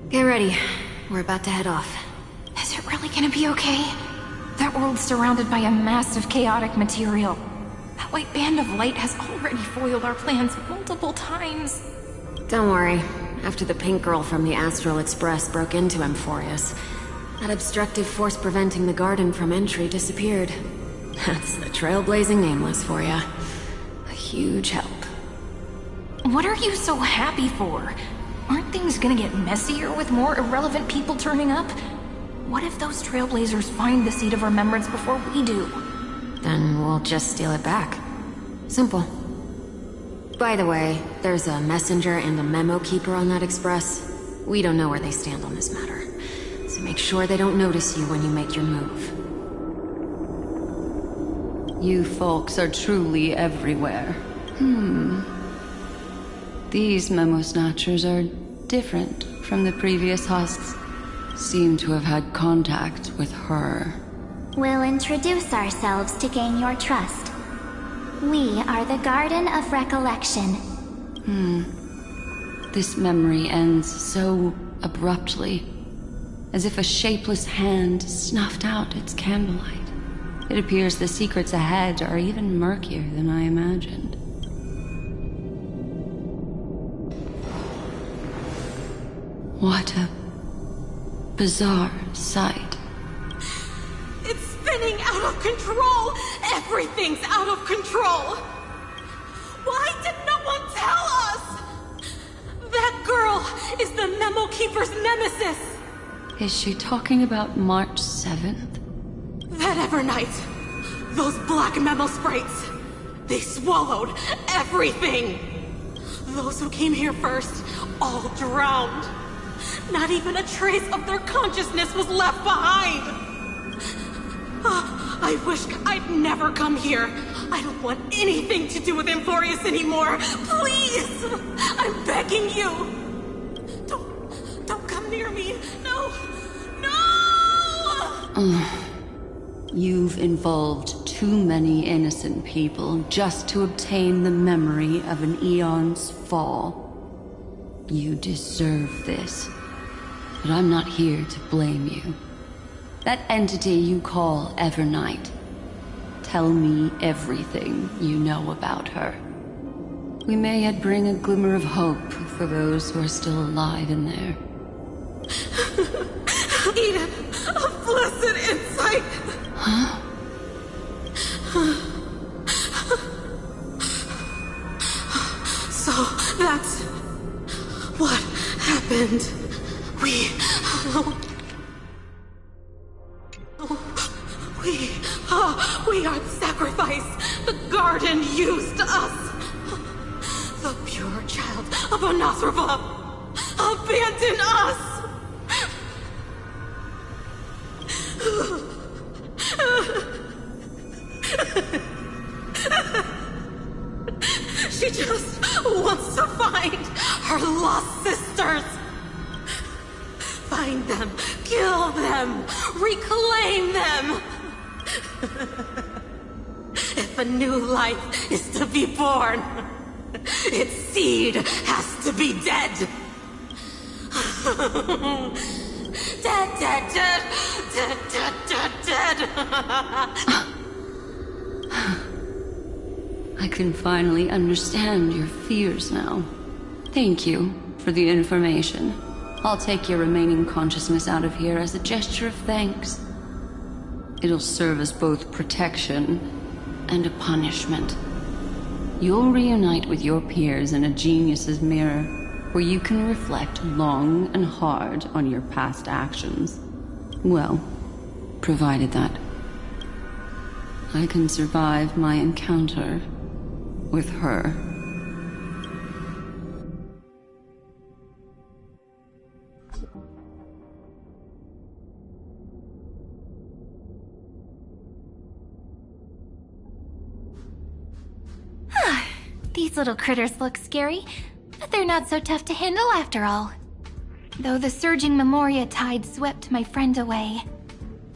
Get ready. We're about to head off. Is it really gonna be okay? That world's surrounded by a massive chaotic material. That white band of light has already foiled our plans multiple times. Don't worry. After the pink girl from the Astral Express broke into Amphorius, that obstructive force preventing the garden from entry disappeared. That's the trailblazing Nameless for ya. A huge help. What are you so happy for? Aren't things gonna get messier with more irrelevant people turning up? What if those Trailblazers find the Seed of Remembrance before we do? Then we'll just steal it back. Simple. By the way, there's a messenger and a memo keeper on that express. We don't know where they stand on this matter. So make sure they don't notice you when you make your move. You folks are truly everywhere. These memo snatchers are different from the previous husks. Seem to have had contact with her. We'll introduce ourselves to gain your trust. We are the Garden of Recollection. This memory ends so abruptly, as if a shapeless hand snuffed out its candlelight. It appears the secrets ahead are even murkier than I imagined. What a bizarre sight. It's spinning out of control! Everything's out of control! Why did no one tell us? That girl is the Memo Keeper's nemesis! Is she talking about March 7th? That Evernight! Those black Memo sprites! They swallowed everything! Those who came here first all drowned. Not even a trace of their consciousness was left behind! I wish I'd never come here. I don't want anything to do with Amphorius anymore. Please! I'm begging you! Don't come near me! No! No! You've involved too many innocent people just to obtain the memory of an eon's fall. You deserve this. But I'm not here to blame you. That entity you call Evernight. Tell me everything you know about her. We may yet bring a glimmer of hope for those who are still alive in there. Eden, a blessed insight! Huh? So that's what happened. We are the sacrifice. The garden used us. The pure child of Anasrava abandoned us. She just wants to find her lost sisters. Find them, kill them, reclaim them. If a new life is to be born, its seed has to be dead. Dead, dead, dead, dead, dead, dead, dead. I can finally understand your fears now. Thank you for the information. I'll take your remaining consciousness out of here as a gesture of thanks. It'll serve as both protection and a punishment. You'll reunite with your peers in a genius's mirror, where you can reflect long and hard on your past actions. Well, provided that I can survive my encounter with her. These little critters look scary, but they're not so tough to handle after all. Though the surging Memoria tide swept my friend away,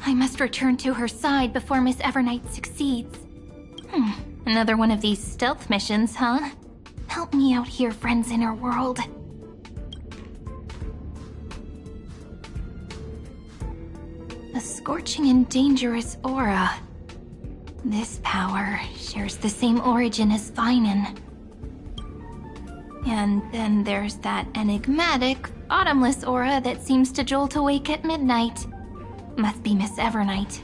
I must return to her side before Miss Evernight succeeds. Another one of these stealth missions, huh? Help me out here, friends in her world. A scorching and dangerous aura. This power shares the same origin as Finan. And then there's that enigmatic, bottomless aura that seems to jolt awake at midnight. Must be Miss Evernight.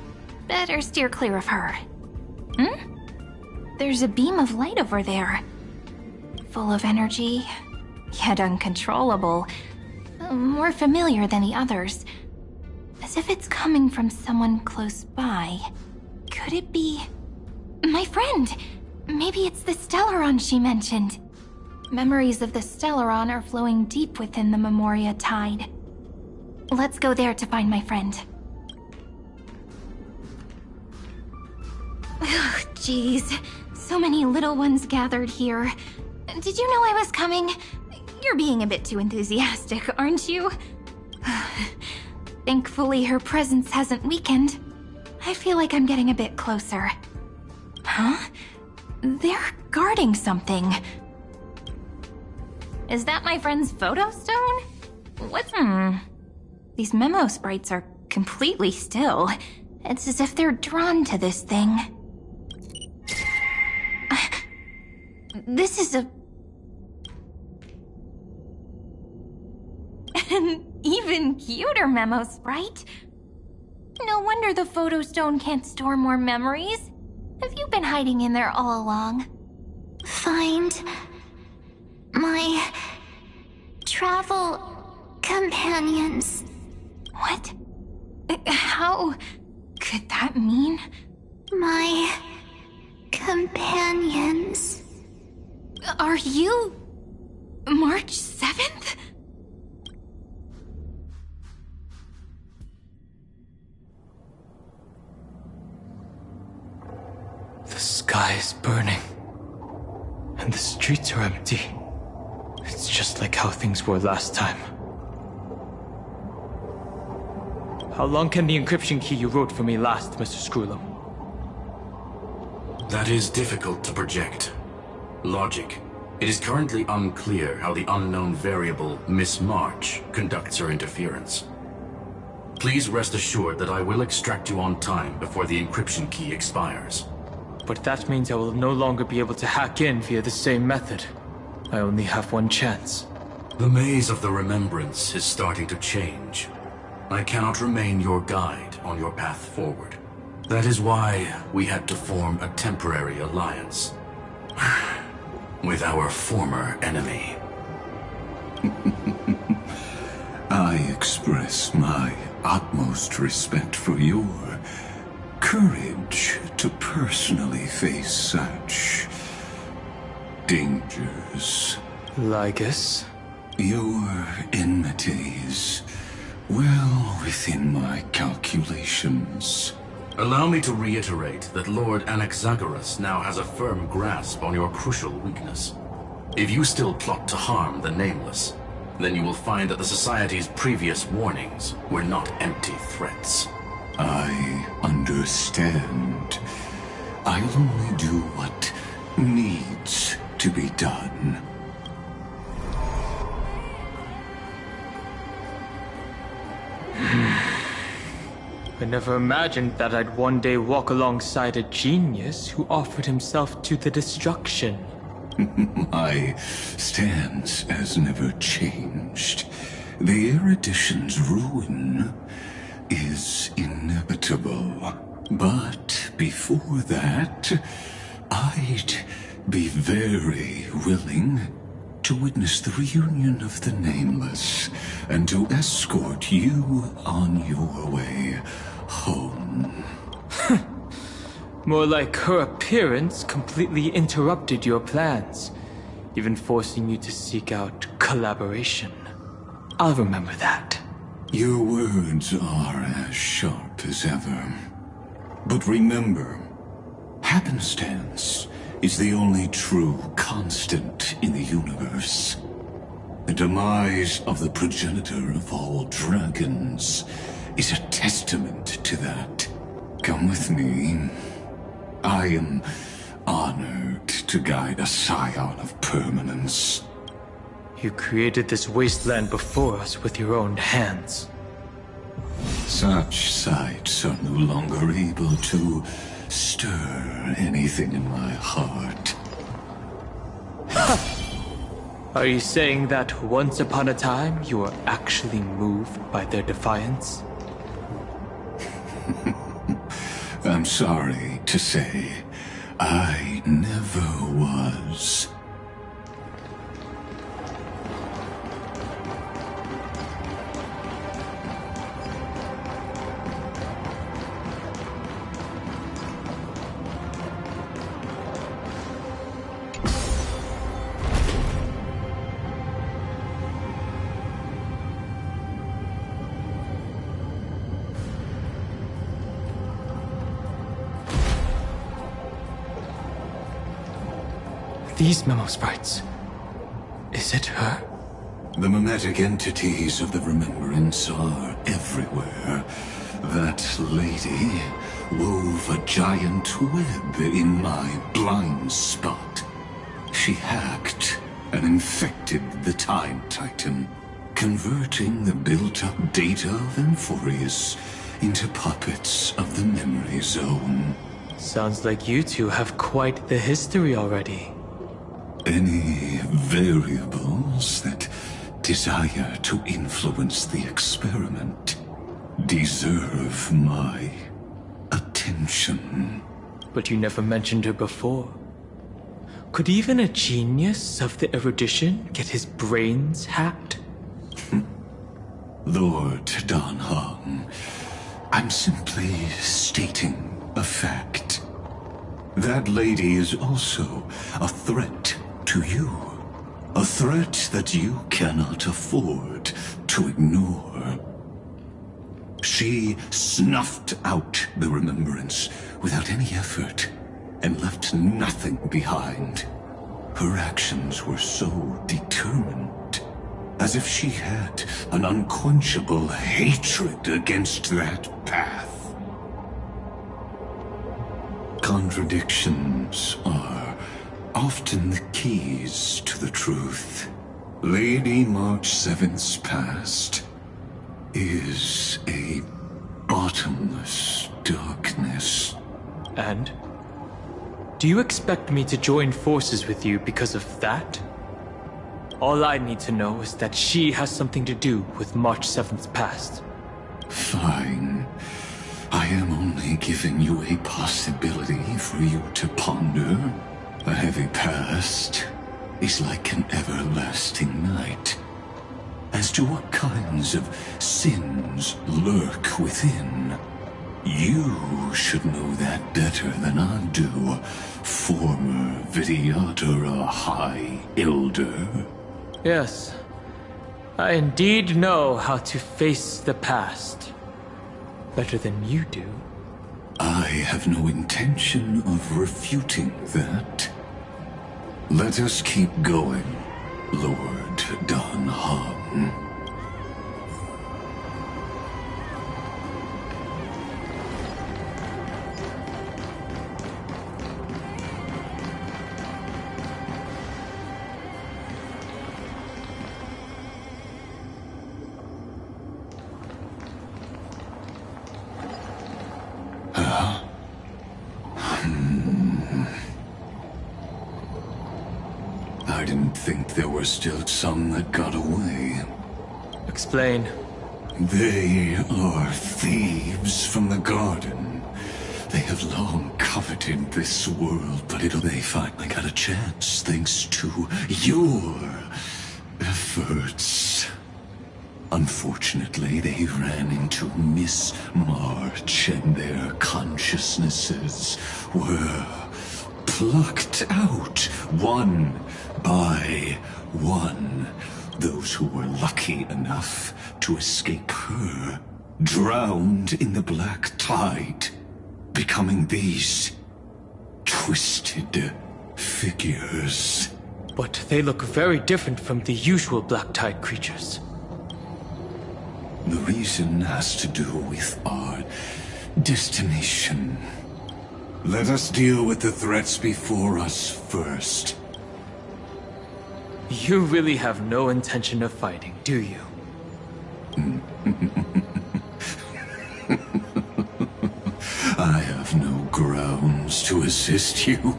Better steer clear of her. There's a beam of light over there. full of energy, yet uncontrollable. More familiar than the others. As if it's coming from someone close by. Could it be... my friend? Maybe it's the Stellaron she mentioned. Memories of the Stellaron are flowing deep within the Memoria Tide. Let's go there to find my friend. Ugh, jeez. So many little ones gathered here. Did you know I was coming? You're being a bit too enthusiastic, aren't you? Thankfully, her presence hasn't weakened. I feel like I'm getting a bit closer. Huh? They're guarding something. Is that my friend's photo stone? What's... These memo sprites are completely still. It's as if they're drawn to this thing. This is an even cuter memo sprite. No wonder the photo stone can't store more memories. Have you been hiding in there all along? Find my travel companions. What? How could that mean? My companions. Are you March 7th? The sky is burning, and the streets are empty. It's just like how things were last time. How long can the encryption key you wrote for me last, Mr. Screwlum? That is difficult to project. Logic. It is currently unclear how the unknown variable, Miss March, conducts her interference. Please rest assured that I will extract you on time before the encryption key expires. But that means I will no longer be able to hack in via the same method. I only have one chance. The maze of the Remembrance is starting to change. I cannot remain your guide on your path forward. That is why we had to form a temporary alliance. With our former enemy. I express my utmost respect for your courage to personally face such dangers. Lygus? Your enmity is well within my calculations. Allow me to reiterate that Lord Anaxagoras now has a firm grasp on your crucial weakness. If you still plot to harm the Nameless, then you will find that the Society's previous warnings were not empty threats. I understand. I'll only do what needs to be done. I never imagined that I'd one day walk alongside a genius who offered himself to the destruction. My stance has never changed. The erudition's ruin is inevitable. But before that, I'd be very willing to witness the reunion of the Nameless and to escort you on your way home. More like her appearance completely interrupted your plans, even forcing you to seek out collaboration. I'll remember that. Your words are as sharp as ever. But remember, happenstance is the only true constant in the universe. The demise of the progenitor of all dragons is a testament to that. Come with me. I am honored to guide a scion of permanence. You created this wasteland before us with your own hands. Such sights are no longer able to stir anything in my heart. Are you saying that once upon a time you were actually moved by their defiance? I'm sorry to say, I never was. these memo sprites? Is it her? The mimetic entities of the Remembrance are everywhere. That lady wove a giant web in my blind spot. She hacked and infected the Time Titan, converting the built-up data of Amphorius into puppets of the Memory Zone. Sounds like you two have quite the history already. Any variables that desire to influence the experiment deserve my attention. But you never mentioned her before. Could even a genius of the erudition get his brains hacked? Lord Dan Heng, I'm simply stating a fact. That lady is also a threat to you. A threat that you cannot afford to ignore. She snuffed out the Remembrance without any effort and left nothing behind. Her actions were so determined, as if she had an unquenchable hatred against that path. Contradictions are often the keys to the truth. Lady March 7th's past is a bottomless darkness. And? Do you expect me to join forces with you because of that? All I need to know is that she has something to do with March 7th's past. Fine. I am only giving you a possibility for you to ponder. A heavy past is like an everlasting night. As to what kinds of sins lurk within, you should know that better than I do, former Vidyadhara High Elder. Yes, I indeed know how to face the past. Better than you do. I have no intention of refuting that. Let us keep going, Lord Dan Heng. I didn't think there were still some that got away. Explain. They are thieves from the garden. They have long coveted this world, but they finally got a chance thanks to your efforts. Unfortunately, they ran into Miss March, and their consciousnesses were plucked out one by one. Those who were lucky enough to escape her drowned in the black tide, becoming these twisted figures. But they look very different from the usual black tide creatures. The reason has to do with our destination. Let us deal with the threats before us first. You really have no intention of fighting, do you? I have no grounds to assist you.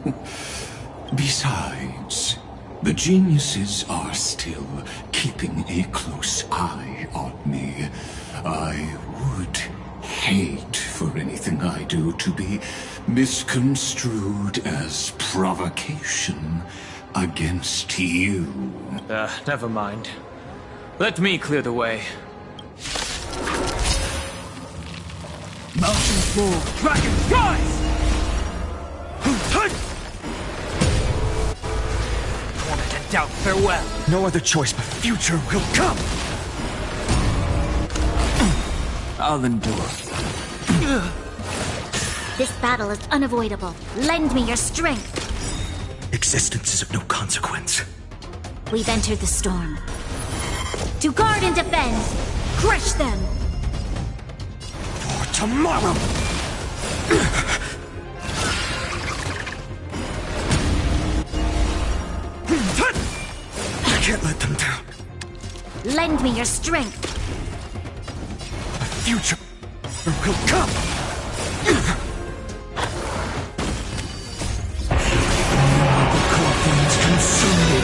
Besides, the geniuses are still keeping a close eye on me. I would hate for anything I do to be misconstrued as provocation against you. Never mind. Let me clear the way. Mountains move, dragons rise! Torment and doubt, farewell. No other choice but future will come. I'll endure. This battle is unavoidable. Lend me your strength. resistance is of no consequence. We've entered the storm. To guard and defend! Crush them! For tomorrow! I can't let them down. Lend me your strength! A future will come! The core flames consume me.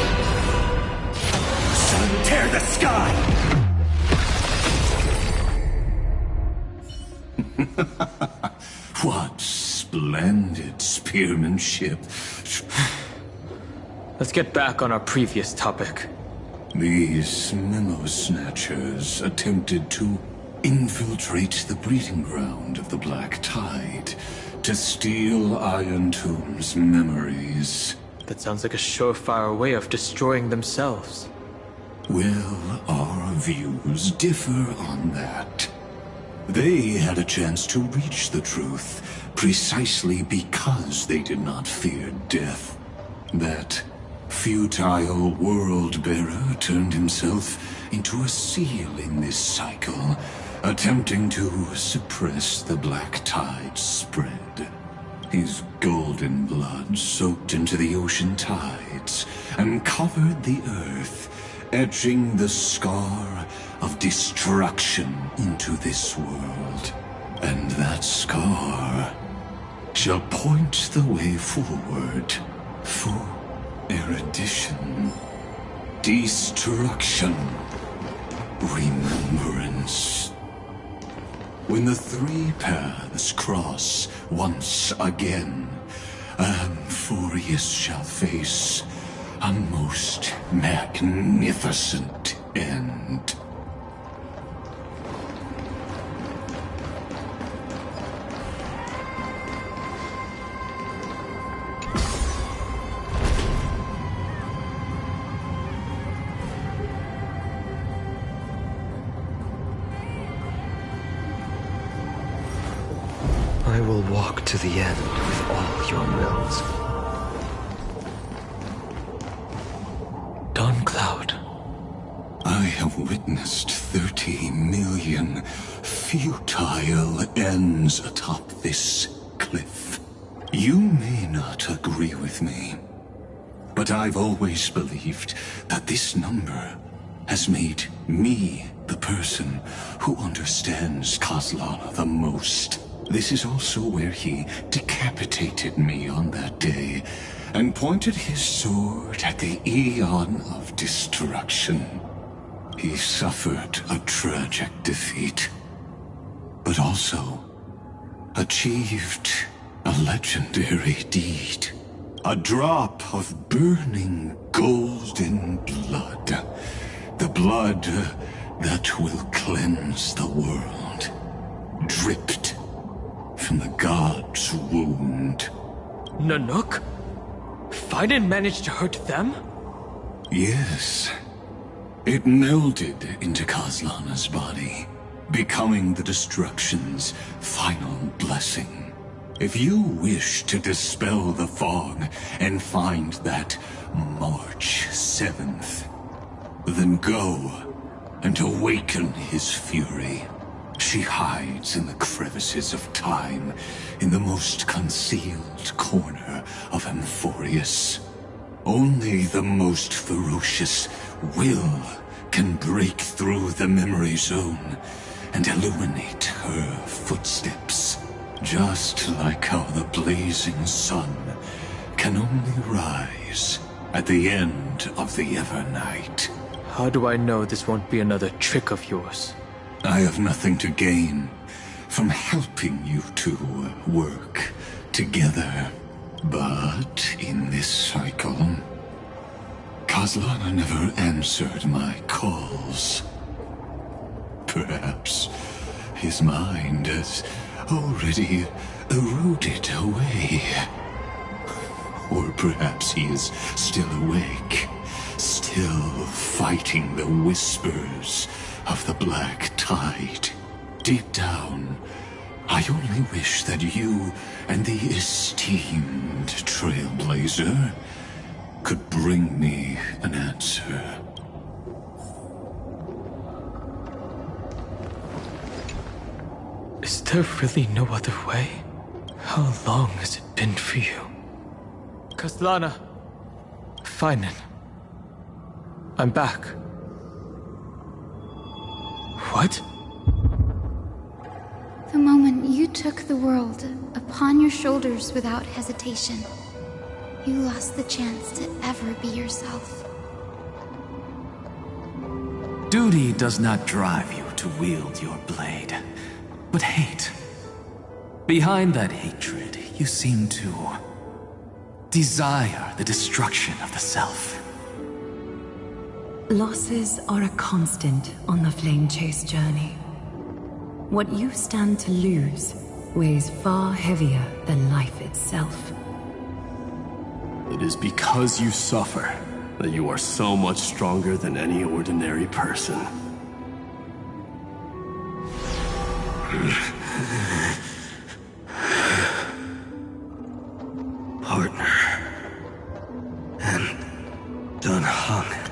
Sun, tear the sky! What splendid spearmanship. Let's get back on our previous topic. These memo snatchers attempted to infiltrate the breeding ground of the Black Tide to steal Iron Tomb's memories. That sounds like a surefire way of destroying themselves. Well, our views differ on that. They had a chance to reach the truth precisely because they did not fear death. That futile world-bearer turned himself into a seal in this cycle, attempting to suppress the Black Tide's spread. His golden blood soaked into the ocean tides and covered the earth, etching the scar of destruction into this world. And that scar shall point the way forward for erudition, destruction, remembrance. When the three paths cross once again, Amphorius shall face a most magnificent end. I will walk to the end with all your wills. Dawncloud. I have witnessed 30 million futile ends atop this cliff. You may not agree with me, but I've always believed that this number has made me the person who understands Kozlana the most. This is also where he decapitated me on that day and pointed his sword at the Aeon of Destruction. He suffered a tragic defeat, but also achieved a legendary deed. A drop of burning golden blood. The blood that will cleanse the world. Dripped from the god's wound. Nanook? Fiden managed to hurt them? Yes. It melded into Kozlana's body, becoming the Destruction's final blessing. If you wish to dispel the fog and find that March 7th, then go and awaken his fury. She hides in the crevices of time, in the most concealed corner of Amphorius. Only the most ferocious will can break through the memory zone and illuminate her footsteps. Just like how the blazing sun can only rise at the end of the Evernight. How do I know this won't be another trick of yours? I have nothing to gain from helping you two work together. But in this cycle, Kozlana never answered my calls. Perhaps his mind has already eroded away. Or perhaps he is still awake, still fighting the whispers of the Black Tide. Deep down, I only wish that you and the esteemed Trailblazer could bring me an answer. Is there really no other way? How long has it been for you? Kaslana. Finan. I'm back. What? The moment you took the world upon your shoulders without hesitation, you lost the chance to ever be yourself. Duty does not drive you to wield your blade, but hate. Behind that hatred, you seem to desire the destruction of the self. Losses are a constant on the Flame Chase journey. What you stand to lose weighs far heavier than life itself. It is because you suffer that you are so much stronger than any ordinary person. Partner. And Dan Heng.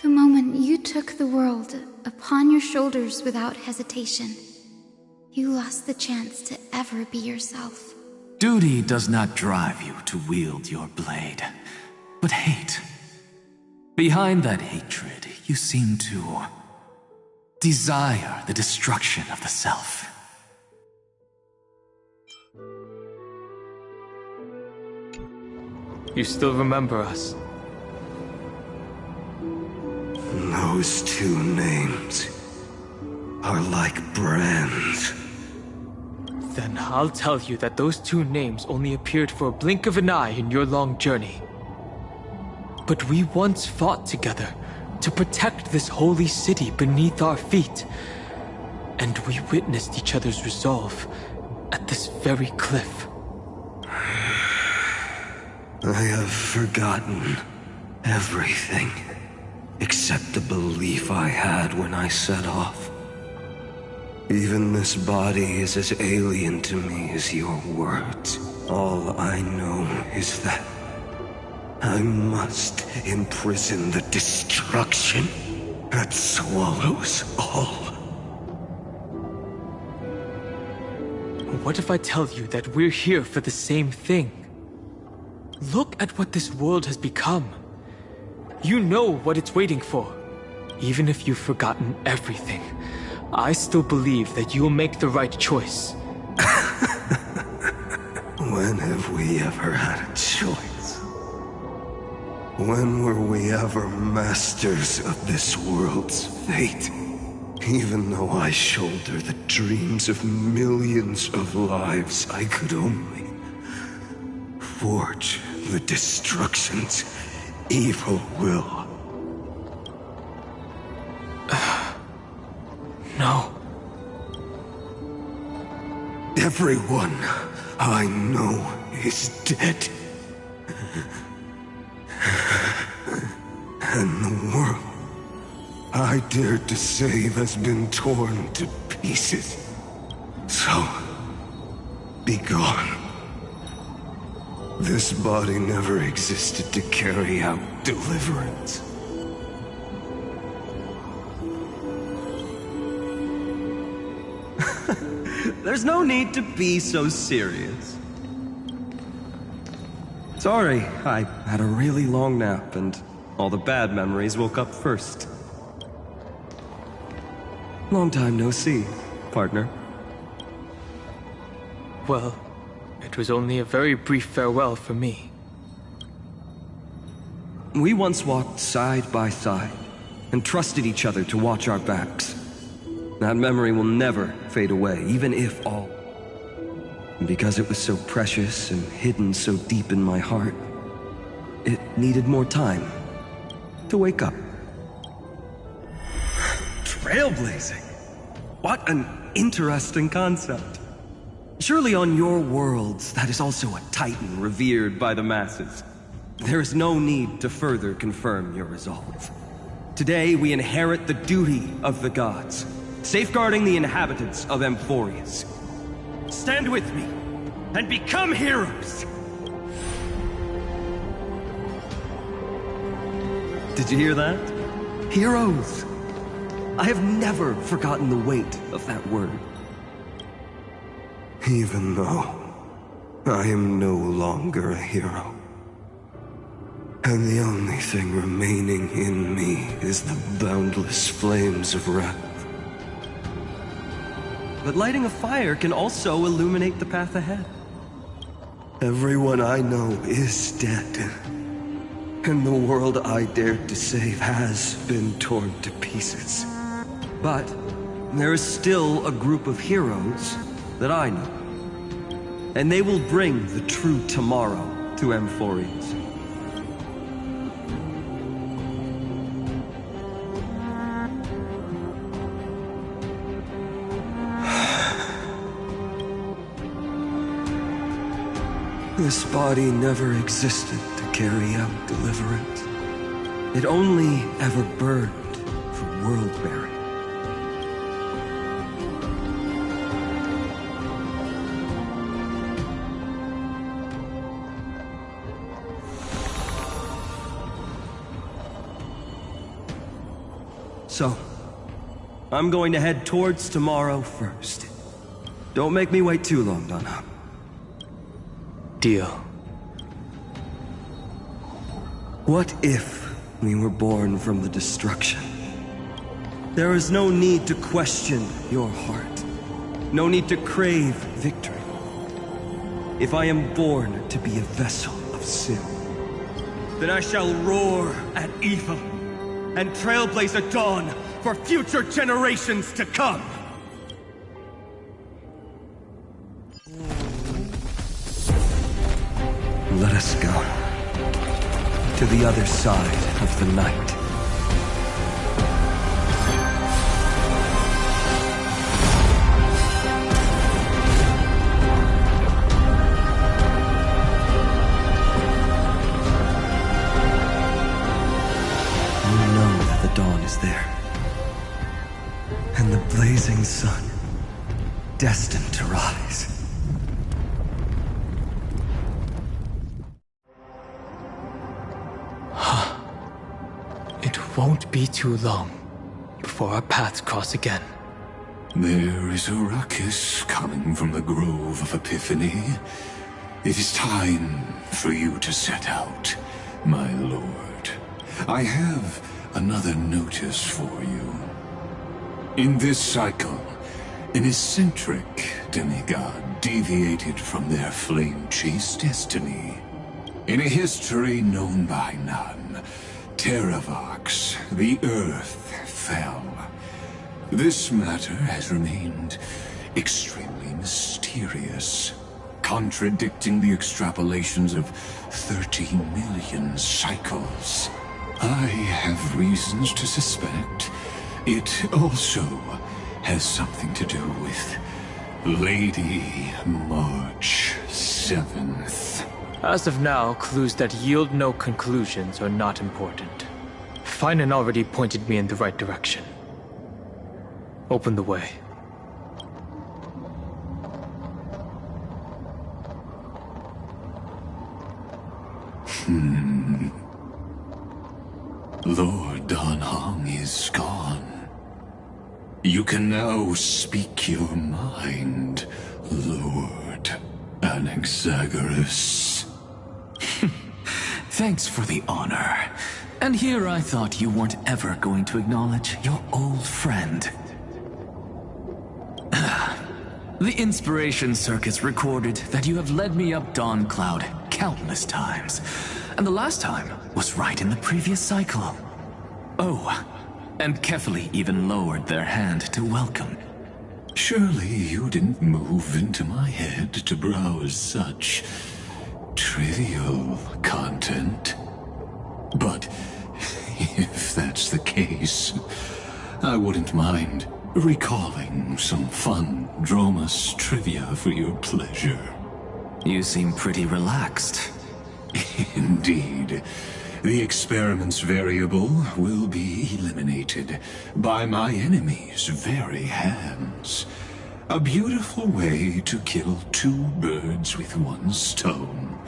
The moment you took the world upon your shoulders without hesitation, you lost the chance to ever be yourself. Duty does not drive you to wield your blade, but hate. Behind that hatred, you seem to desire the destruction of the self. You still remember us? Those two names are like brands. Then I'll tell you that those two names only appeared for a blink of an eye in your long journey. But we once fought together to protect this holy city beneath our feet. And we witnessed each other's resolve at this very cliff. I have forgotten everything except the belief I had when I set off. Even this body is as alien to me as your words. All I know is that I must imprison the destruction that swallows all. What if I tell you that we're here for the same thing? Look at what this world has become. You know what it's waiting for. Even if you've forgotten everything, I still believe that you'll make the right choice. When have we ever had a choice? When were we ever masters of this world's fate? Even though I shoulder the dreams of millions of lives, I could only forge the destruction's evil will. No. Everyone I know is dead. And the world I dared to save has been torn to pieces. So, be gone. This body never existed to carry out deliverance. There's no need to be so serious. Sorry, I had a really long nap and all the bad memories woke up first. Long time no see, partner. Well, it was only a very brief farewell for me. We once walked side by side and trusted each other to watch our backs. That memory will never fade away, even if all... And because it was so precious and hidden so deep in my heart, it needed more time to wake up. Trailblazing? What an interesting concept. Surely on your worlds, that is also a titan revered by the masses. There is no need to further confirm your resolve. Today we inherit the duty of the gods, safeguarding the inhabitants of Amphorius. Stand with me, and become heroes! Did you hear that? Heroes! I have never forgotten the weight of that word. Even though I am no longer a hero, and the only thing remaining in me is the boundless flames of wrath. But lighting a fire can also illuminate the path ahead. Everyone I know is dead, and the world I dared to save has been torn to pieces. But there is still a group of heroes that I know, and they will bring the true tomorrow to Amphorius. This body never existed to carry out deliverance. It only ever burned for world-bearing. So, I'm going to head towards tomorrow first. Don't make me wait too long, Dan Heng. Deal. What if we were born from the destruction? There is no need to question your heart. No need to crave victory. If I am born to be a vessel of sin, then I shall roar at evil and trailblaze a dawn for future generations to come. Let us go to the other side of the night. You know that the dawn is there, and the blazing sun destined to rise. It won't be too long before our paths cross again. There is a ruckus coming from the Grove of Epiphany. It is time for you to set out, my lord. I have another notice for you. In this cycle, an eccentric demigod deviated from their flame-chased destiny. In a history known by none, Terravox, the Earth, fell. This matter has remained extremely mysterious, contradicting the extrapolations of 13 million cycles. I have reasons to suspect it also has something to do with Lady March 7th. As of now, clues that yield no conclusions are not important. Finan already pointed me in the right direction. Open the way. Lord Dan Heng is gone. You can now speak your mind, Lord Anaxagoras. Thanks for the honor. And here I thought you weren't ever going to acknowledge your old friend. The Inspiration Circuits recorded that you have led me up Dawn Cloud countless times. And the last time was right in the previous cycle. Oh, and Kefali even lowered their hand to welcome. Surely you didn't move into my head to browse such trivial content. But if that's the case, I wouldn't mind recalling some fun Dromus trivia for your pleasure. You seem pretty relaxed. Indeed. The experiment's variable will be eliminated by my enemy's very hands. A beautiful way to kill two birds with one stone.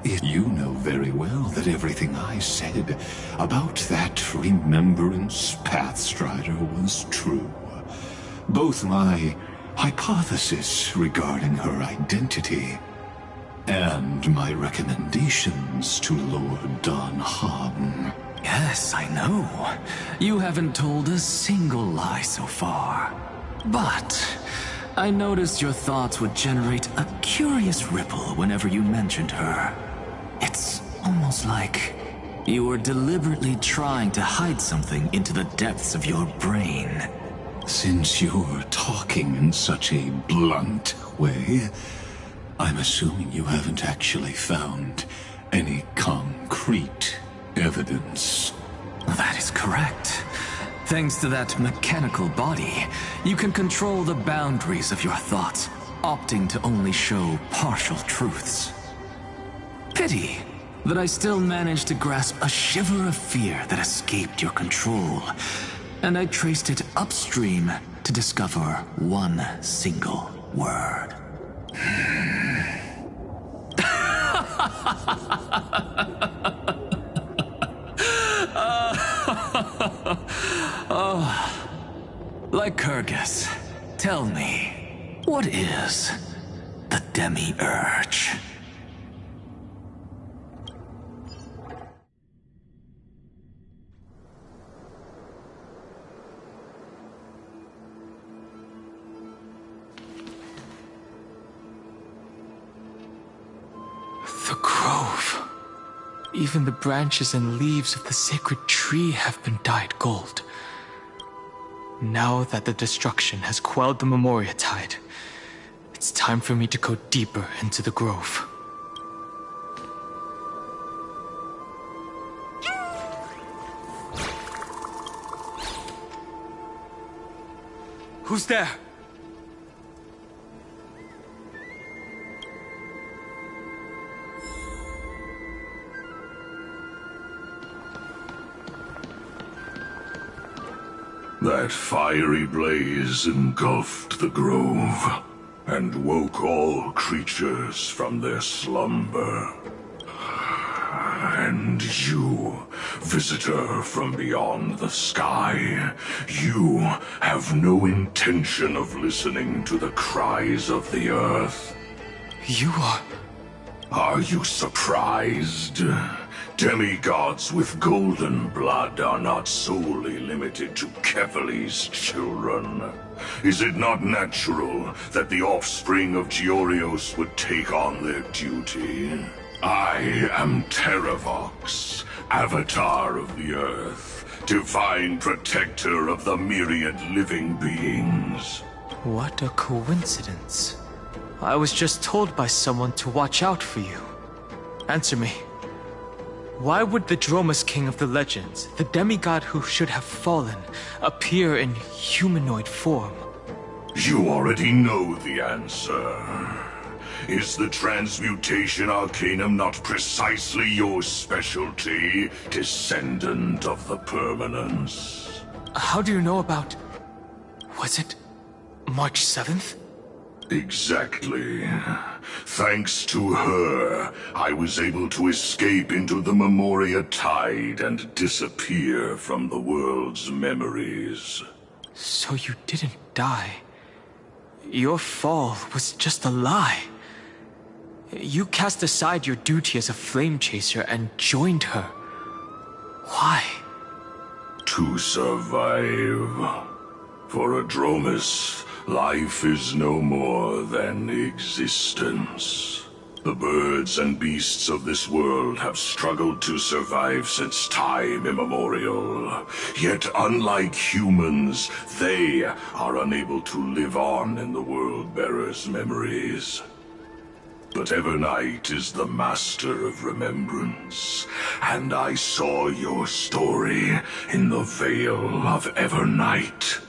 You know very well that everything I said about that Remembrance Pathstrider was true. Both my hypothesis regarding her identity and my recommendations to Lord Dan Heng. Yes, I know. You haven't told a single lie so far. But I noticed your thoughts would generate a curious ripple whenever you mentioned her. It's almost like you were deliberately trying to hide something into the depths of your brain. Since you're talking in such a blunt way, I'm assuming you haven't actually found any concrete evidence. That is correct. Thanks to that mechanical body, you can control the boundaries of your thoughts, opting to only show partial truths. Pity that I still managed to grasp a shiver of fear that escaped your control, and I traced it upstream to discover one single word. Oh, Lycurgus, tell me, what is the Demiurge? The grove. Even the branches and leaves of the sacred tree have been dyed gold. Now that the destruction has quelled the Memoria tide, it's time for me to go deeper into the grove. Who's there? That fiery blaze engulfed the grove and woke all creatures from their slumber. And you, visitor from beyond the sky, you have no intention of listening to the cries of the earth. You are... Are you surprised? Demigods with golden blood are not solely limited to Kevali's children. Is it not natural that the offspring of Georios would take on their duty? I am Terravox, Avatar of the Earth, divine protector of the myriad living beings. What a coincidence. I was just told by someone to watch out for you. Answer me. Why would the Dromus King of the legends, the demigod who should have fallen, appear in humanoid form? You already know the answer. Is the Transmutation Arcanum not precisely your specialty, descendant of the Permanence? How do you know about... Was it March 7th? Exactly. Thanks to her, I was able to escape into the Memoria tide and disappear from the world's memories. So you didn't die. Your fall was just a lie. You cast aside your duty as a flame chaser and joined her. Why? To survive. For a Dromus, life is no more than existence. The birds and beasts of this world have struggled to survive since time immemorial. Yet unlike humans, they are unable to live on in the World-Bearer's memories. But Evernight is the master of remembrance, and I saw your story in the Veil of Evernight.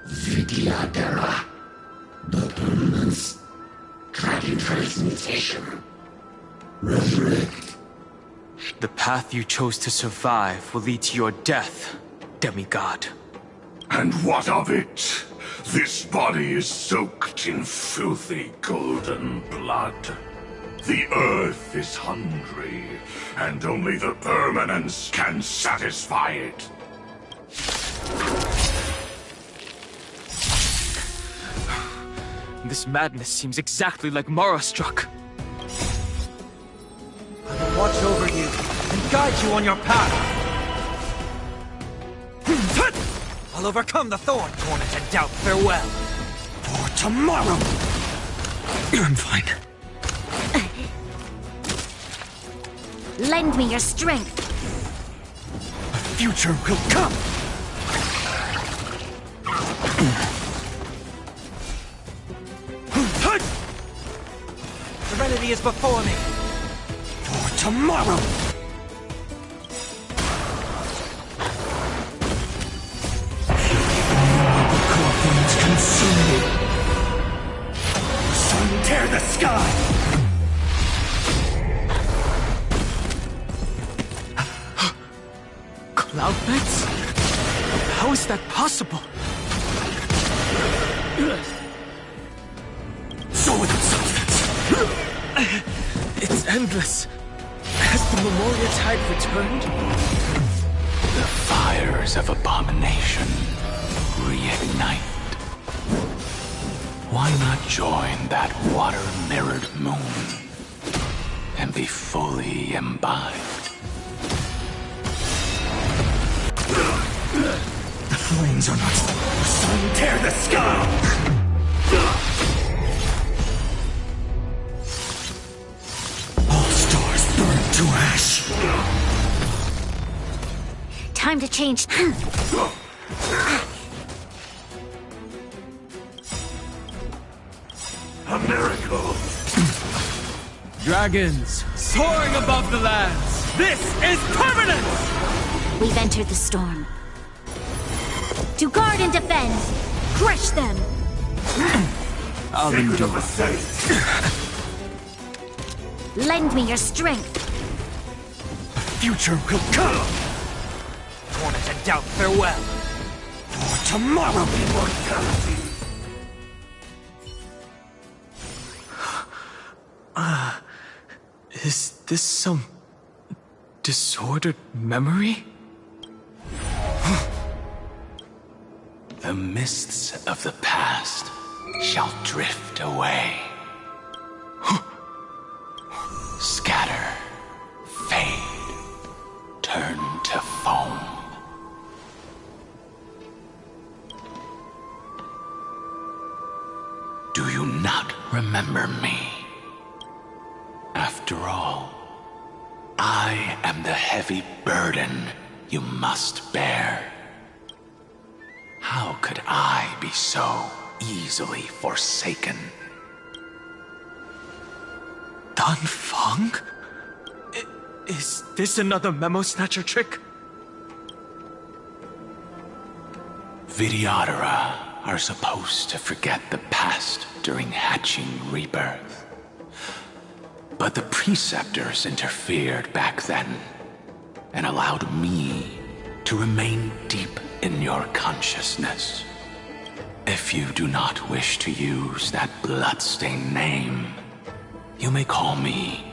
Vidyadhara. The Permanence. Dragon Transmutation. Resurrect. The path you chose to survive will lead to your death, demigod. And what of it? This body is soaked in filthy golden blood. The earth is hungry, and only the permanence can satisfy it. This madness seems exactly like Mara struck. I will watch over you and guide you on your path. I'll overcome the thorn, Torment and doubt farewell. For tomorrow! I'm fine. Lend me your strength. A future will come! Serenity is before me. For tomorrow! Consume me. Sun, tear the sky! Cloud Knights? How is that possible? So without substance. It's endless. Has the Memoria Tide returned? The fires of abomination reignite. Why not join that water-mirrored moon and be fully imbibed? The flames are not... Sun, tear the sky! All stars burn to ash. Time to change. A miracle! Dragons, soaring above the lands! This is permanence! We've entered the storm. To guard and defend! Crush them! I'll endure. Lend me your strength! A future will come! Torment and doubt farewell. For tomorrow! Immortality! Is this some disordered memory? The mists of the past shall drift away. Scatter, fade, turn to foam. Do you not remember me? After all, I am the heavy burden you must bear. How could I be so easily forsaken? Dan Feng? Is this another Memo Snatcher trick? Vidyadhara are supposed to forget the past during hatching rebirth. But the Preceptors interfered back then and allowed me to remain deep in your consciousness. If you do not wish to use that bloodstained name, you may call me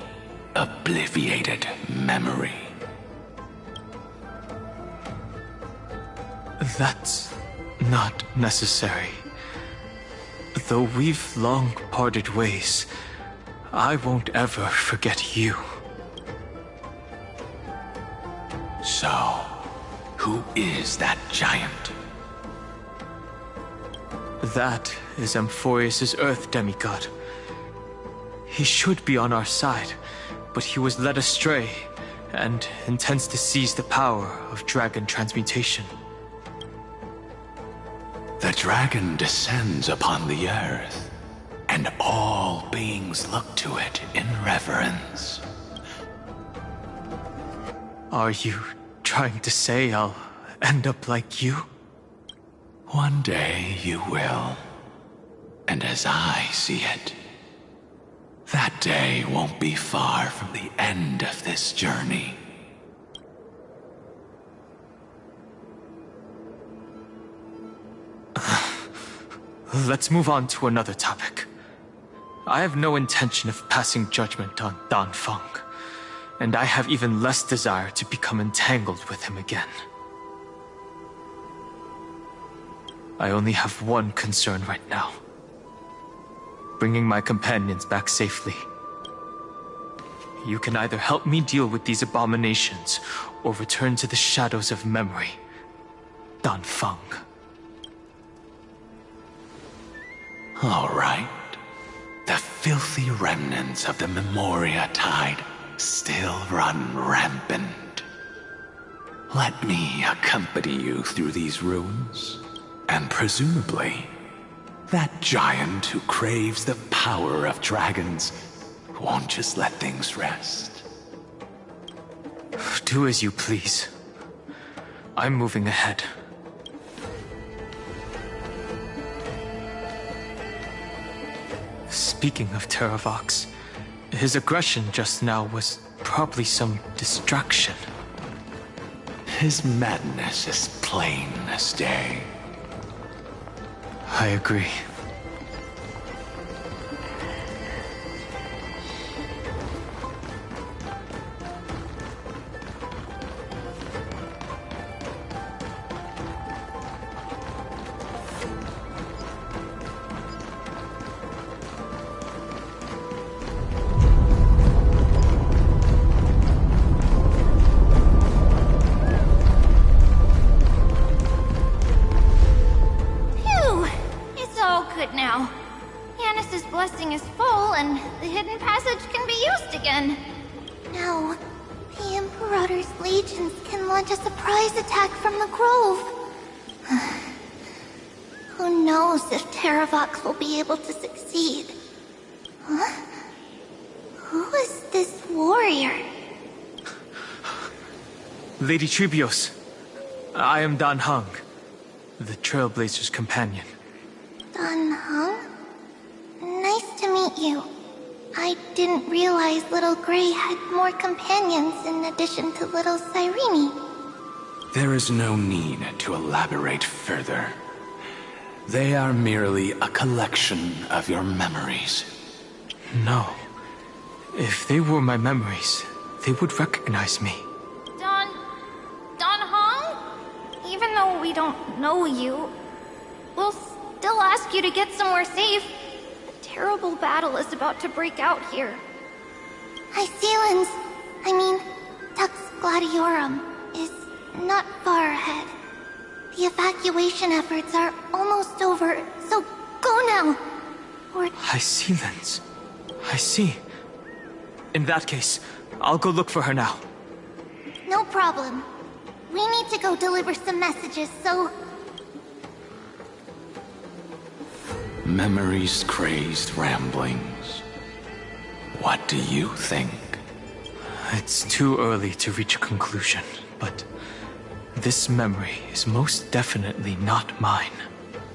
Obliviated Memory. That's not necessary. Though we've long parted ways, I won't ever forget you. So, who is that giant? That is Amphorius' Earth demigod. He should be on our side, but he was led astray and intends to seize the power of dragon transmutation. The dragon descends upon the earth, and all beings look to it in reverence. Are you trying to say I'll end up like you? One day you will. And as I see it, that day won't be far from the end of this journey. let's move on to another topic. I have no intention of passing judgment on Dan Feng, and I have even less desire to become entangled with him again. I only have one concern right now: bringing my companions back safely. You can either help me deal with these abominations, or return to the shadows of memory. Dan Feng. All right. The filthy remnants of the Memoria Tide still run rampant. Let me accompany you through these ruins, and presumably, that giant who craves the power of dragons won't just let things rest. Do as you please. I'm moving ahead. Speaking of Terravox, his aggression just now was probably some distraction. His madness is plain as day. I agree. Now, the Imperator's legions can launch a surprise attack from the Grove. Who knows if Terravox will be able to succeed? Huh? Who is this warrior? Lady Trebios, I am Dan Heng, the Trailblazer's companion. Dan Heng? Nice to meet you. I didn't realize Little Grey had more companions in addition to Little Cyrene. There is no need to elaborate further. They are merely a collection of your memories. No. If they were my memories, they would recognize me. Dan Heng? Even though we don't know you, we'll still ask you to get somewhere safe. A terrible battle is about to break out here. Icylens, Dux Gladiorum, is not far ahead. The evacuation efforts are almost over, so go now! Icylens. I see. In that case, I'll go look for her now. No problem. We need to go deliver some messages, so... Memories crazed ramblings. What do you think? It's too early to reach a conclusion, but this memory is most definitely not mine.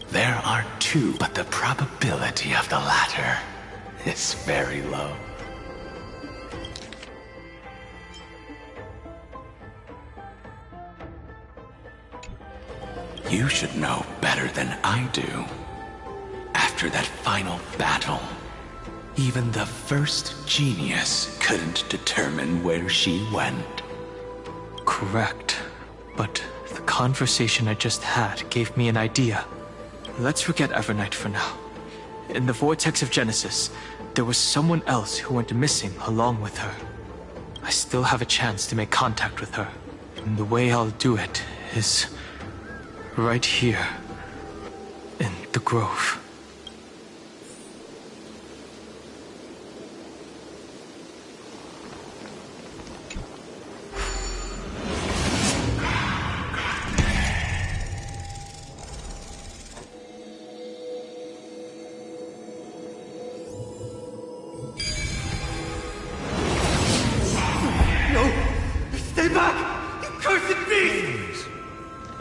There are two, but the probability of the latter is very low. You should know better than I do. After that final battle, even the first genius couldn't determine where she went. Correct. But the conversation I just had gave me an idea. Let's forget Evernight for now. In the Vortex of Genesis, there was someone else who went missing along with her. I still have a chance to make contact with her. And the way I'll do it is right here in the Grove.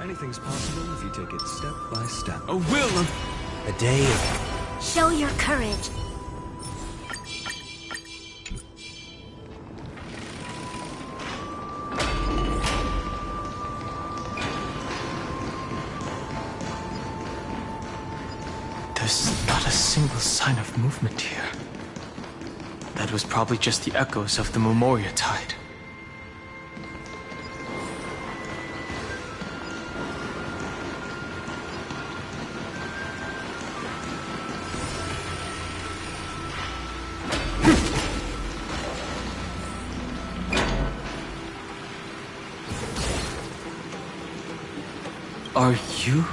Anything's possible if you take it step by step. A will of... A day of... Show your courage. There's not a single sign of movement here. That was probably just the echoes of the Memoria Tide. Are you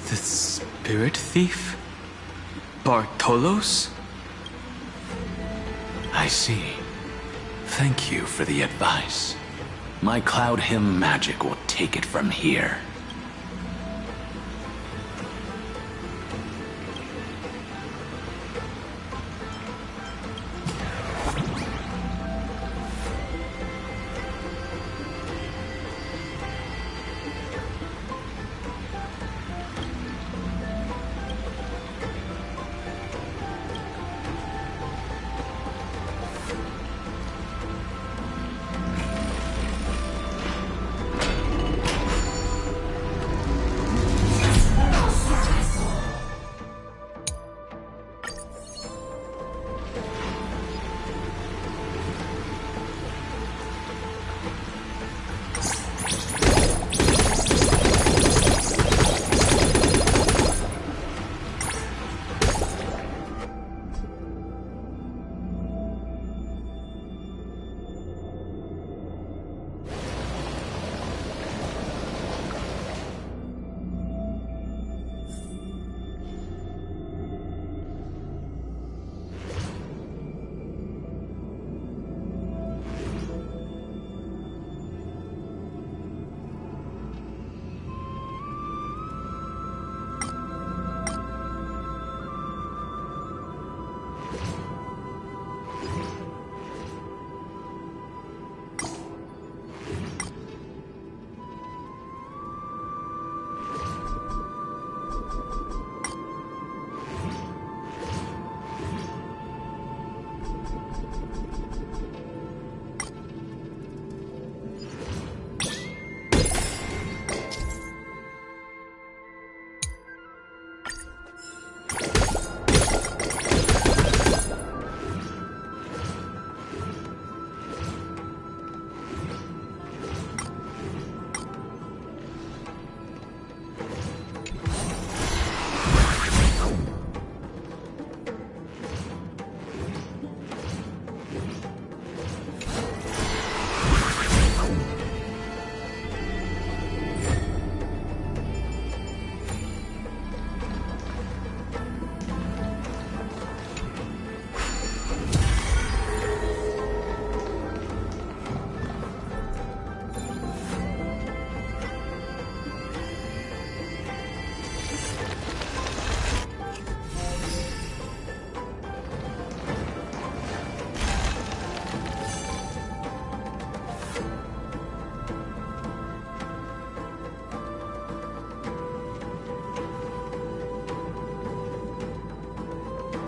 the spirit thief? Bartolos? I see. Thank you for the advice. My Cloud Hymn magic will take it from here.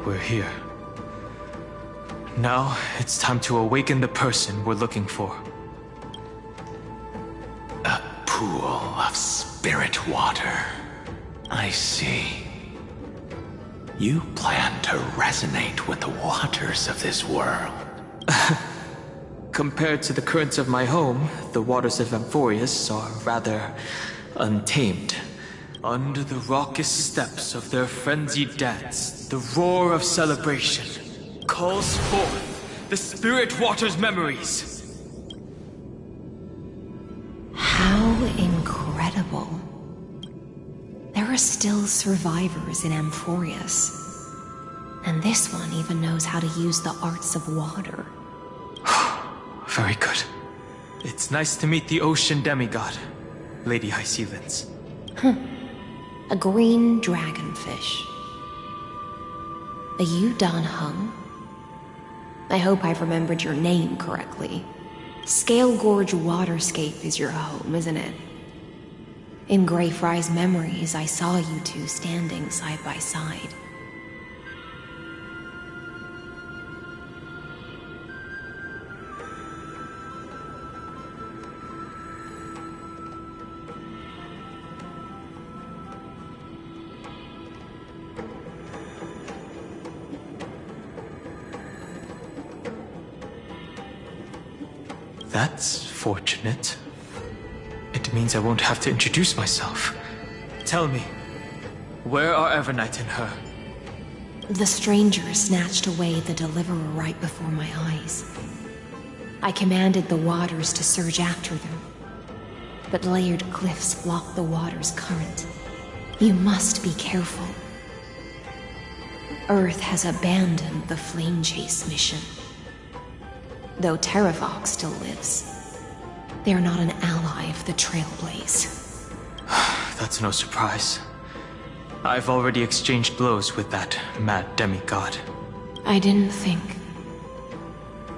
We're here. Now, it's time to awaken the person we're looking for. A pool of spirit water. I see. You plan to resonate with the waters of this world. Compared to the currents of my home, the waters of Amphorius are rather untamed. Under the raucous steps of their frenzied dance, the roar of celebration calls forth the Spirit Water's memories. How incredible. There are still survivors in Amphorius. And this one even knows how to use the arts of water. Very good. It's nice to meet the ocean demigod, Lady Hysealence. A green dragonfish. Are you Dan Heng? I hope I've remembered your name correctly. Scale Gorge Waterscape is your home, isn't it? In Greyfry's memories, I saw you two standing side by side. That's fortunate. It means I won't have to introduce myself. Tell me, where are Evernight and her? The stranger snatched away the Deliverer right before my eyes. I commanded the waters to surge after them, but layered cliffs block the water's current. You must be careful. Earth has abandoned the Flame Chase mission. Though Terravox still lives, they're not an ally of the Trailblaze. That's no surprise. I've already exchanged blows with that mad demigod. I didn't think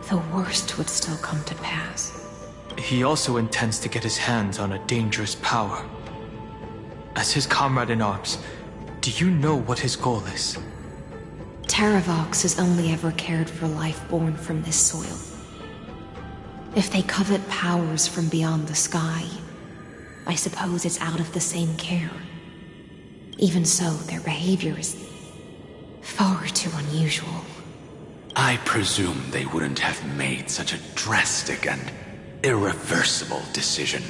the worst would still come to pass. He also intends to get his hands on a dangerous power. As his comrade in arms, do you know what his goal is? Terravox has only ever cared for life born from this soil. If they covet powers from beyond the sky, I suppose it's out of the same care. Even so, their behavior is far too unusual. I presume they wouldn't have made such a drastic and irreversible decision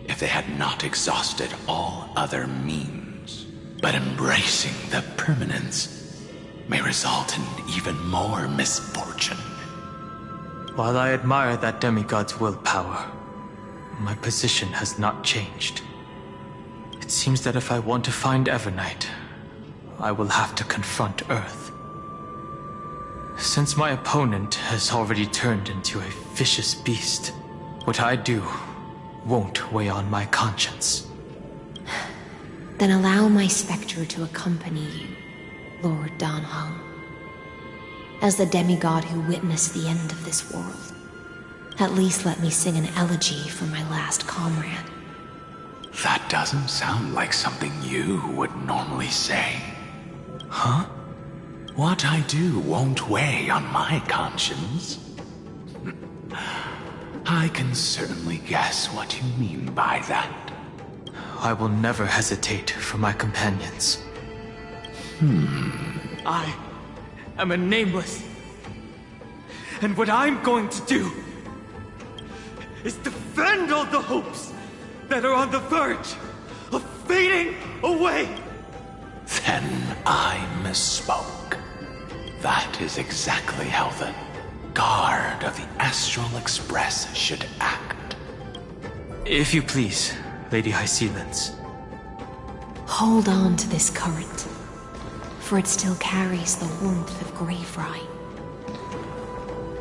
if they had not exhausted all other means. But embracing the permanence may result in even more misfortune. While I admire that demigod's willpower, my position has not changed. It seems that if I want to find Evernight, I will have to confront Earth. Since my opponent has already turned into a vicious beast, what I do won't weigh on my conscience. Then allow my specter to accompany you, Lord Dan Heng. As the demigod who witnessed the end of this world, at least let me sing an elegy for my last comrade. That doesn't sound like something you would normally say. Huh? What I do won't weigh on my conscience. I can certainly guess what you mean by that. I will never hesitate for my companions. I am a nameless. And what I'm going to do is defend all the hopes that are on the verge of fading away. Then I misspoke. That is exactly how the guard of the Astral Express should act. If you please, Lady Hysealence. Hold on to this current, for it still carries the warmth of Graveri.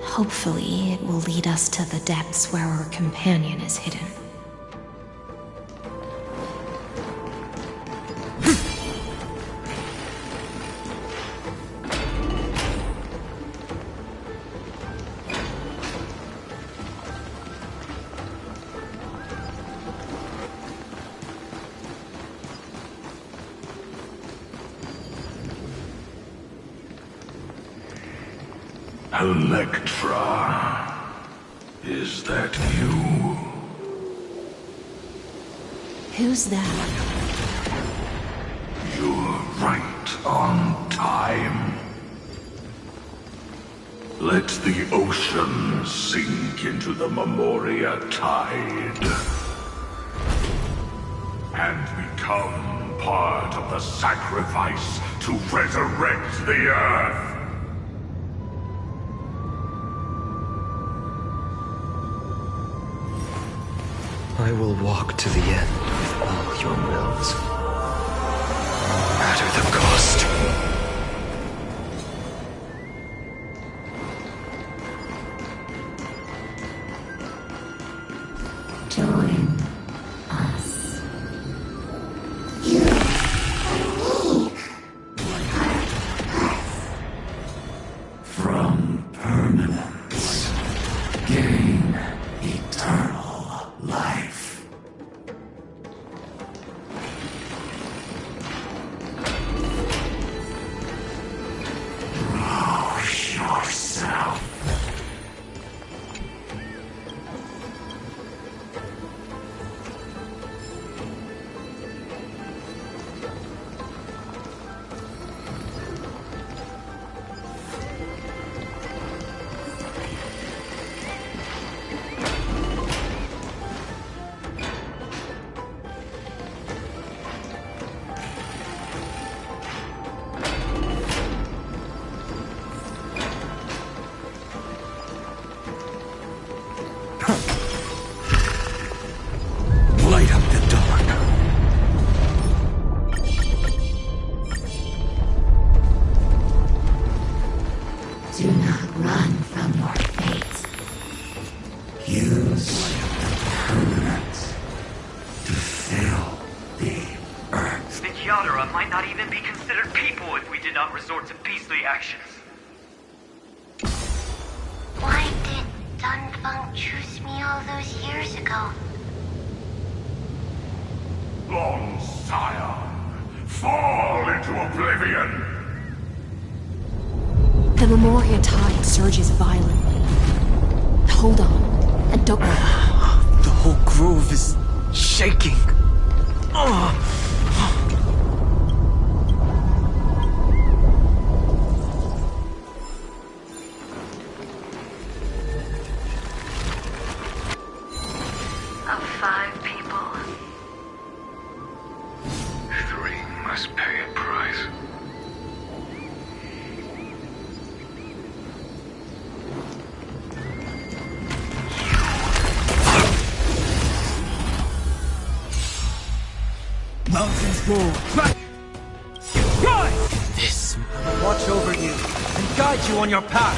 Hopefully, it will lead us to the depths where our companion is hidden. Electra, is that you? Who's that? You're right on time. Let the ocean sink into the Memoria tide and become part of the sacrifice to resurrect the Earth. I will walk to the end with all your wills, no matter the cost. Join us. You and me. From permanence, gain eternal life. Yadara might not even be considered people if we did not resort to beastly actions. Why did Dunfeng choose me all those years ago? Long Scion, fall into oblivion! The Memoria tide surges violently. Hold on, and don't... The whole grove is shaking. Of 5 people, 3 must pay a price. mountains roar back. This watch over you and guide you on your path.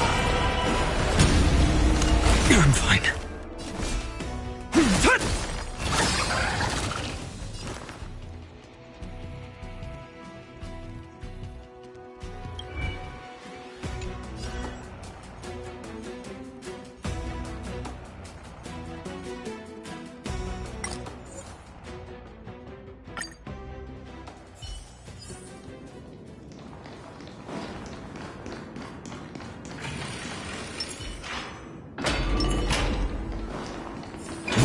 I'm fine.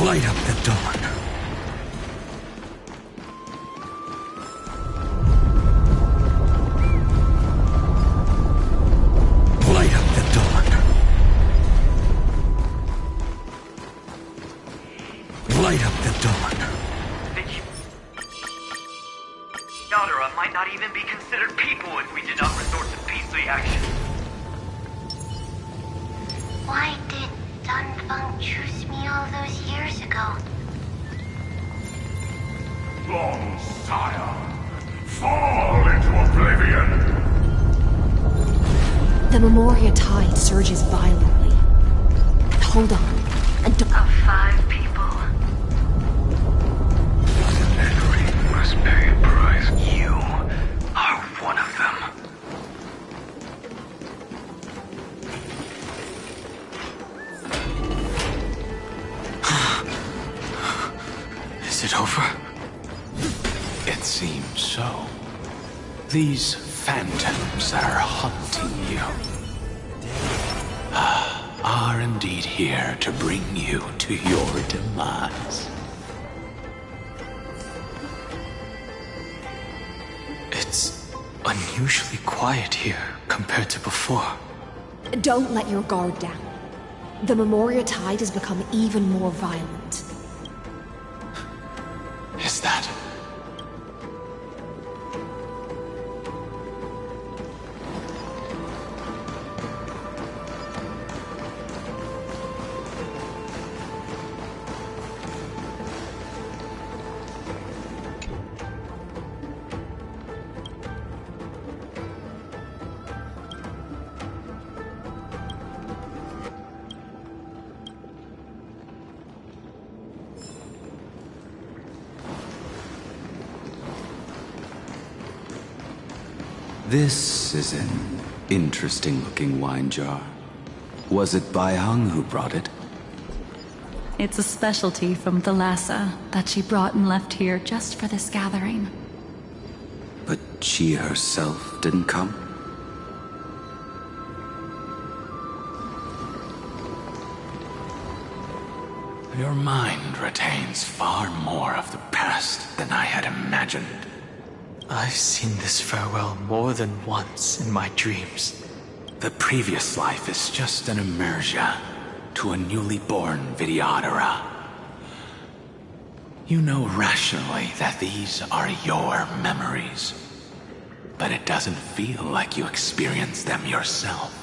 Light up the dawn. Light up the dawn. Light up the dawn. Yadara might not even be considered people if we did not resort to beastly action. Why did Dunfeng choose me all those years ago? Long Scion, fall into oblivion! The Memoria tide surges violently. Hold on, and don't... Of 5 people, Henry must pay a price. You are one of them. Is it over? It seems so. These phantoms that are haunting you are indeed here to bring you to your demise. It's unusually quiet here compared to before. Don't let your guard down. The Memoria tide has become even more violent. Is that? This is an interesting-looking wine jar. Was it Baihang who brought it? It's a specialty from Thalassa that she brought and left here just for this gathering. But she herself didn't come? Your mind retains far more of the past than I had imagined. I've seen this farewell more than once in my dreams. The previous life is just an immersion to a newly born Vidyadhara. You know rationally that these are your memories, but it doesn't feel like you experienced them yourself.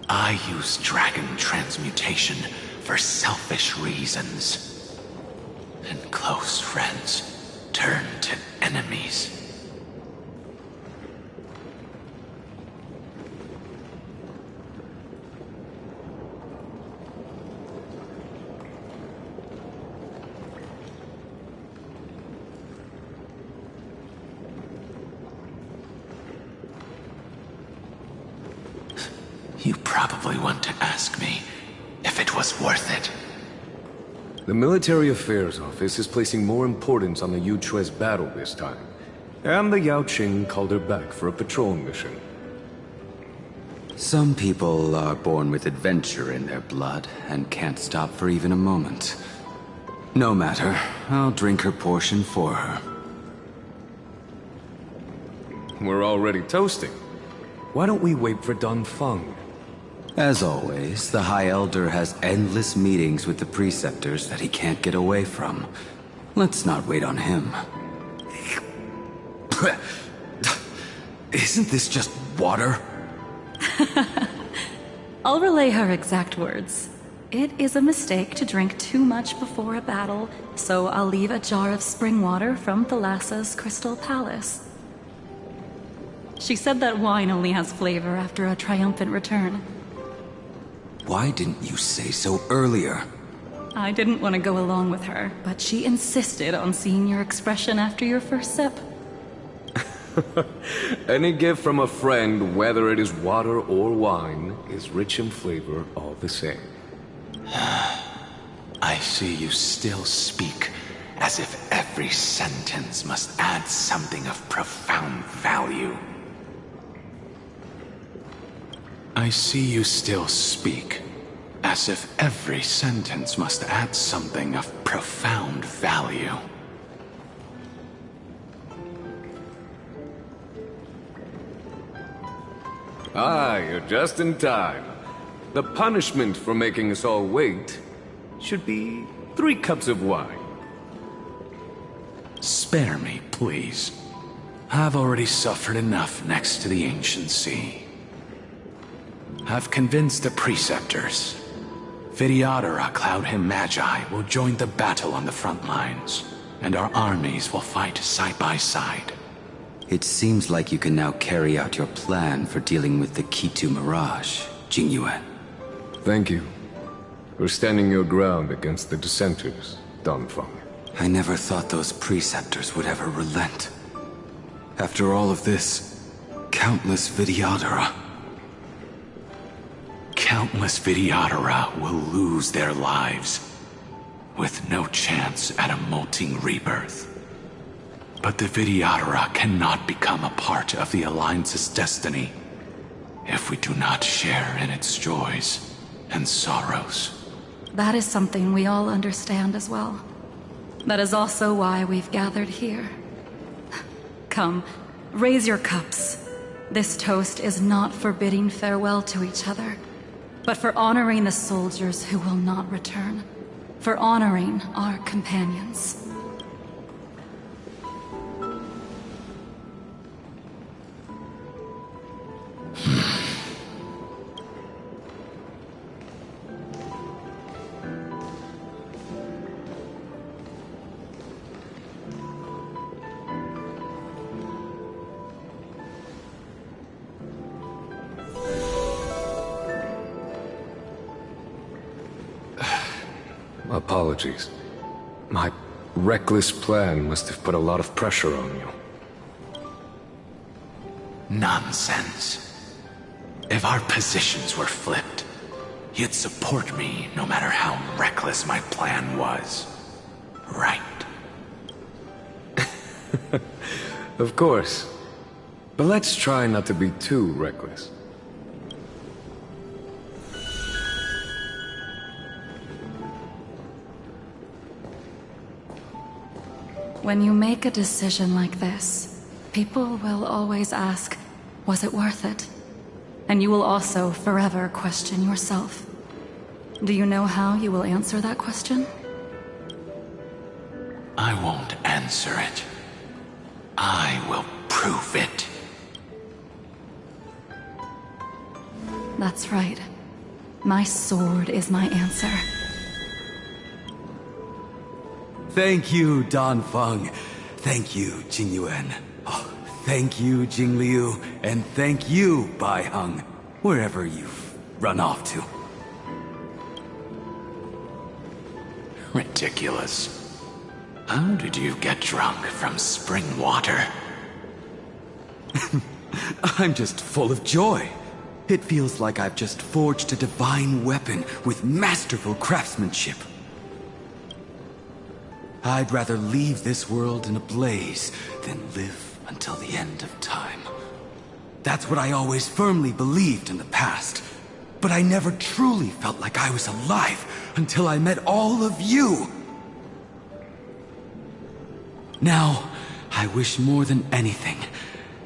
I use dragon transmutation for selfish reasons, and close friends turn to enemies. You probably want to ask me if it was worth it. The Military Affairs Office is placing more importance on the Yuchue's battle this time. And the Yaoqing called her back for a patrol mission. Some people are born with adventure in their blood and can't stop for even a moment. No matter, I'll drink her portion for her. We're already toasting. Why don't we wait for Dongfeng? As always, the High Elder has endless meetings with the Preceptors that he can't get away from. Let's not wait on him. Isn't this just water? I'll relay her exact words. It is a mistake to drink too much before a battle, so I'll leave a jar of spring water from Thalassa's Crystal Palace. She said that wine only has flavor after a triumphant return. Why didn't you say so earlier? I didn't want to go along with her, but she insisted on seeing your expression after your first sip. Any gift from a friend, whether it is water or wine, is rich in flavor all the same. I see you still speak as if every sentence must add something of profound value. I see you still speak as if every sentence must add something of profound value. Ah, you're just in time. The punishment for making us all wait should be 3 cups of wine. Spare me, please. I've already suffered enough next to the Ancient Sea. I've convinced the Preceptors. Vidyadhara Cloudhim Magi will join the battle on the front lines, and our armies will fight side by side. It seems like you can now carry out your plan for dealing with the Ketu Mirage, Jingyuan. Thank you for standing your ground against the dissenters, Dongfeng. I never thought those Preceptors would ever relent. After all of this, countless Vidyadhara. Countless Vidyadhara will lose their lives, with no chance at a molting rebirth. But the Vidyadhara cannot become a part of the Alliance's destiny if we do not share in its joys and sorrows. That is something we all understand as well. That is also why we've gathered here. Come, raise your cups. This toast is not for bidding farewell to each other, but for honoring the soldiers who will not return, for honoring our companions. Apologies. My reckless plan must have put a lot of pressure on you. Nonsense. If our positions were flipped, you'd support me no matter how reckless my plan was. Right? Of course. But let's try not to be too reckless. When you make a decision like this, people will always ask, was it worth it? And you will also forever question yourself. Do you know how you will answer that question? I won't answer it. I will prove it. That's right. My sword is my answer. Thank you, Dongfeng. Thank you, Jingyuan. Oh, thank you, Jingliu. And thank you, Baiheng, wherever you've run off to. Ridiculous. How did you get drunk from spring water? I'm just full of joy. It feels like I've just forged a divine weapon with masterful craftsmanship. I'd rather leave this world in a blaze than live until the end of time. That's what I always firmly believed in the past. But I never truly felt like I was alive until I met all of you. Now, I wish more than anything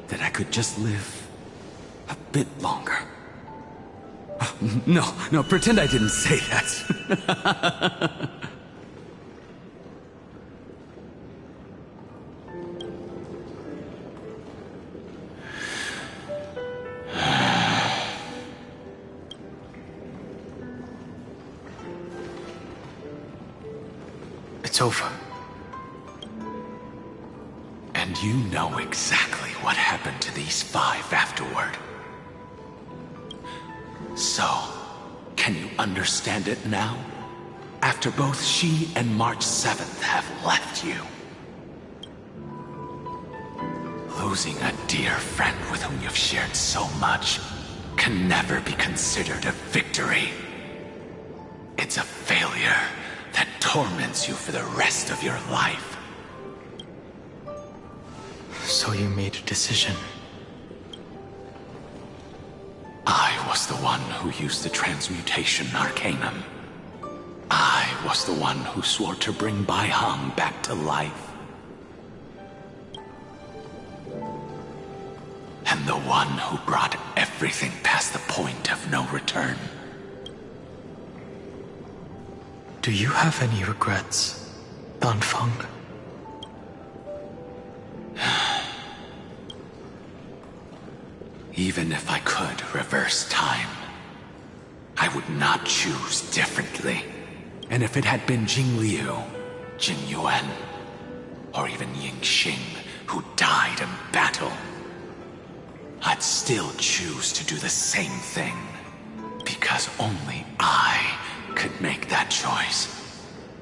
that I could just live a bit longer. No, pretend I didn't say that. It's over. And you know exactly what happened to these 5 afterward. So, can you understand it now? After both she and March 7th have left you. Losing a dear friend with whom you've shared so much can never be considered a victory. It's a failure that torments you for the rest of your life. So you made a decision. I was the one who used the transmutation arcanum. I was the one who swore to bring Bai Hong back to life. And the one who brought everything past the point of no return. Do you have any regrets, Danfeng? Even if I could reverse time, I would not choose differently. And if it had been Jing Liu, Jing Yuan, or even Ying Xing who died in battle, I'd still choose to do the same thing. Because only I could make that choice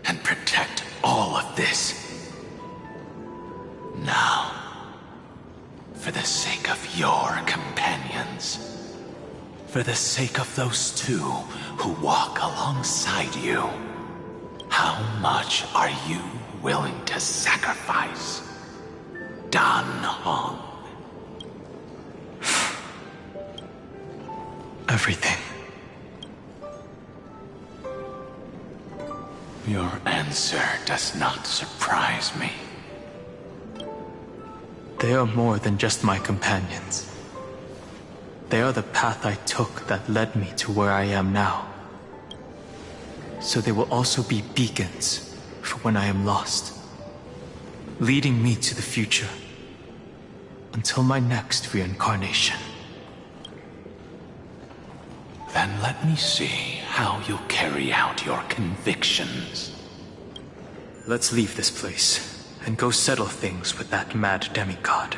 and protect all of this. Now, for the sake of your companions, for the sake of those 2 who walk alongside you, how much are you willing to sacrifice, Dan Hong? Everything. Your answer does not surprise me. They are more than just my companions. They are the path I took that led me to where I am now. So they will also be beacons for when I am lost, leading me to the future until my next reincarnation. Then let me see how you'll carry out your convictions. Let's leave this place and go settle things with that mad demigod.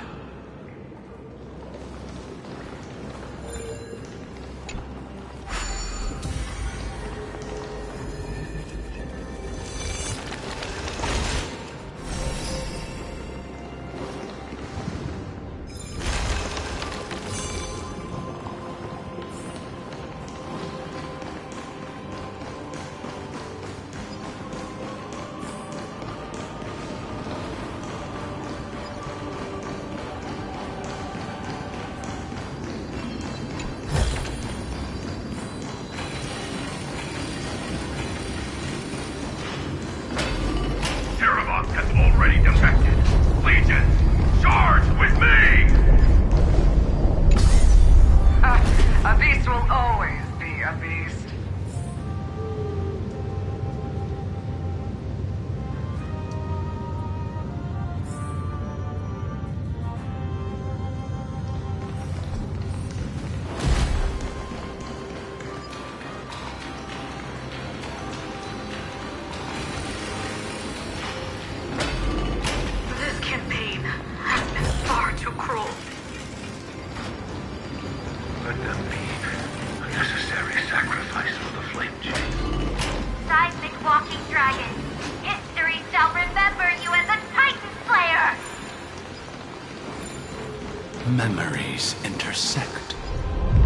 Memories intersect.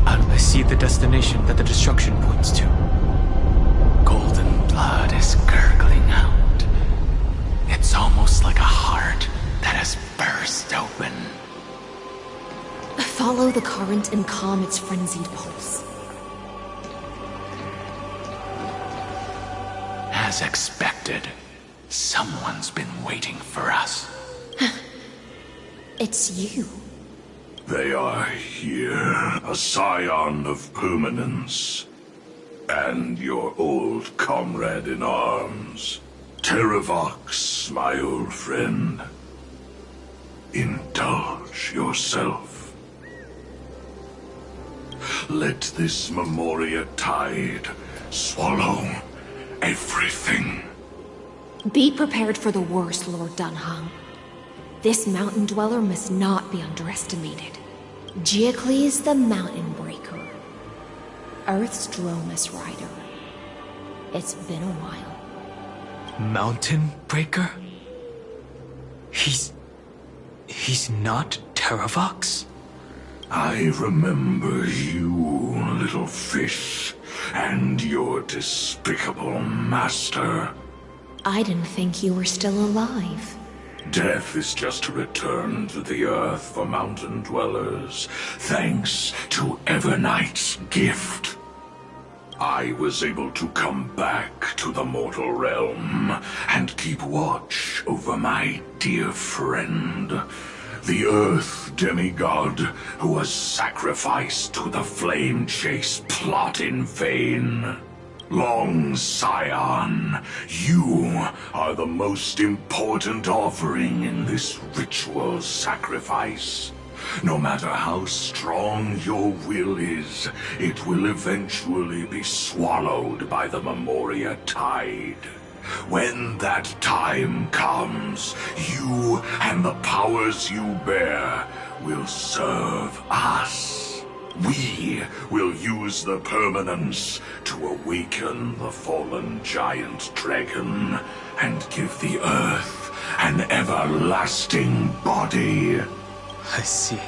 A I see the destination that the destruction points to. Golden blood is gurgling out. It's almost like a heart that has burst open. Follow the current and calm its frenzied pulse. As expected, someone's been waiting for us. It's you. They are here, a scion of permanence. And your old comrade in arms. Terravox, my old friend. Indulge yourself. Let this Memoria tide swallow everything. Be prepared for the worst, Lord Dunhung. This mountain dweller must not be underestimated. Giacles the Mountain Breaker. Earth's Dromus Rider. It's been a while. Mountain Breaker? He's not Terravox? I remember you, little fish, and your despicable master. I didn't think you were still alive. Death is just a return to the earth for mountain dwellers, thanks to Evernight's gift. I was able to come back to the mortal realm and keep watch over my dear friend, the Earth demigod who was sacrificed to the Flame Chase plot in vain. Long Scion, you are the most important offering in this ritual sacrifice. No matter how strong your will is, it will eventually be swallowed by the Memoria tide. When that time comes, you and the powers you bear will serve us. We will use the permanence to awaken the fallen giant dragon and give the earth an everlasting body. I see.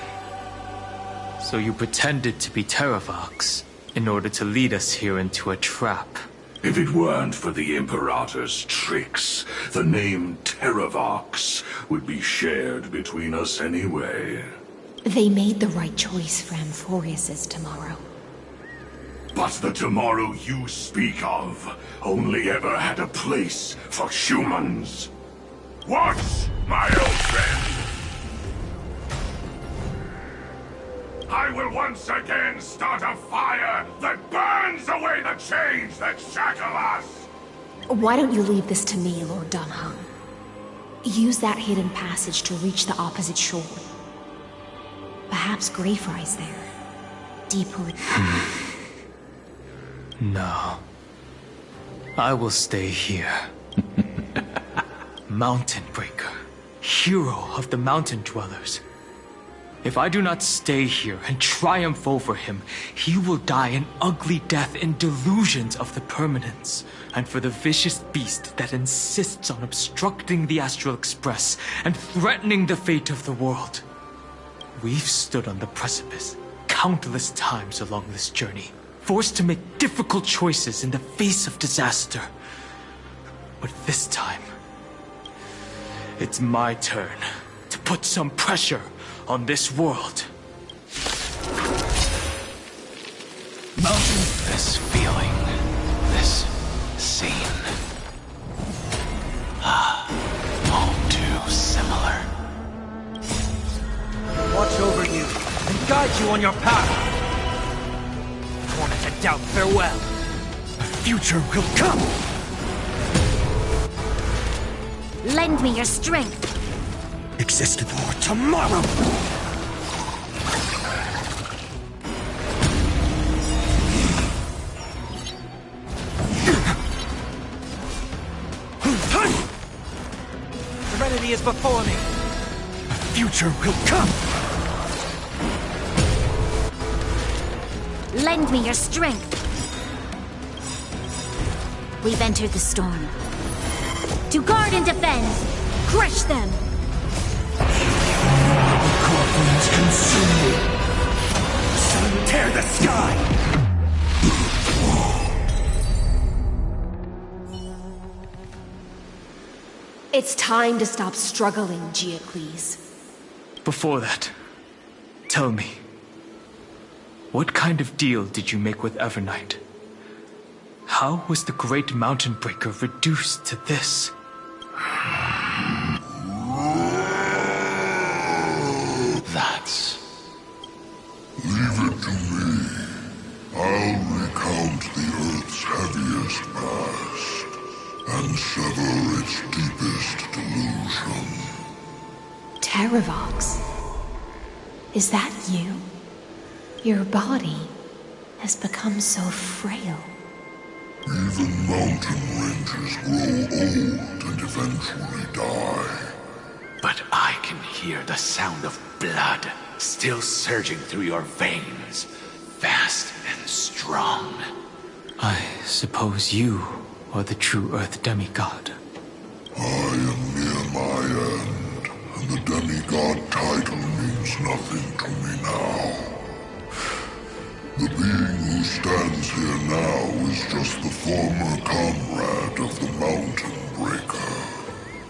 So you pretended to be Terravox in order to lead us here into a trap. If it weren't for the Imperator's tricks, the name Terravox would be shared between us anyway. They made the right choice for Amphorius's tomorrow. But the tomorrow you speak of only ever had a place for humans. What, my old friend? I will once again start a fire that burns away the chains that shackle us! Why don't you leave this to me, Lord Dunhung? Use that hidden passage to reach the opposite shore. Perhaps Greyfry's there. Deeper. No. I will stay here. Mountain Breaker. Hero of the mountain dwellers. If I do not stay here and triumph over him, he will die an ugly death in delusions of the permanence. And for the vicious beast that insists on obstructing the Astral Express and threatening the fate of the world. We've stood on the precipice countless times along this journey, forced to make difficult choices in the face of disaster. But this time, it's my turn to put some pressure on this world. Mountain. This feeling, this scene. All too similar. Watch over you and guide you on your path. Torn to doubt farewell. The future will come. Lend me your strength. Exist for tomorrow. Serenity is before me. The future will come. Lend me your strength. We've entered the storm. To guard and defend. Crush them. Corpulence consume me. Sun tear the sky. It's time to stop struggling, Geocles. Before that, tell me, what kind of deal did you make with Evernight? How was the Great Mountain Breaker reduced to this? That's... Leave it to me. I'll recount the Earth's heaviest past and sever its deepest delusion. Terravox? Is that you? Your body has become so frail. Even mountain ranges grow old and eventually die. But I can hear the sound of blood still surging through your veins, fast and strong. I suppose you are the true Earth demigod. I am near my end, and the demigod title means nothing to me now. The being who stands here now is just the former comrade of the Mountain Breaker,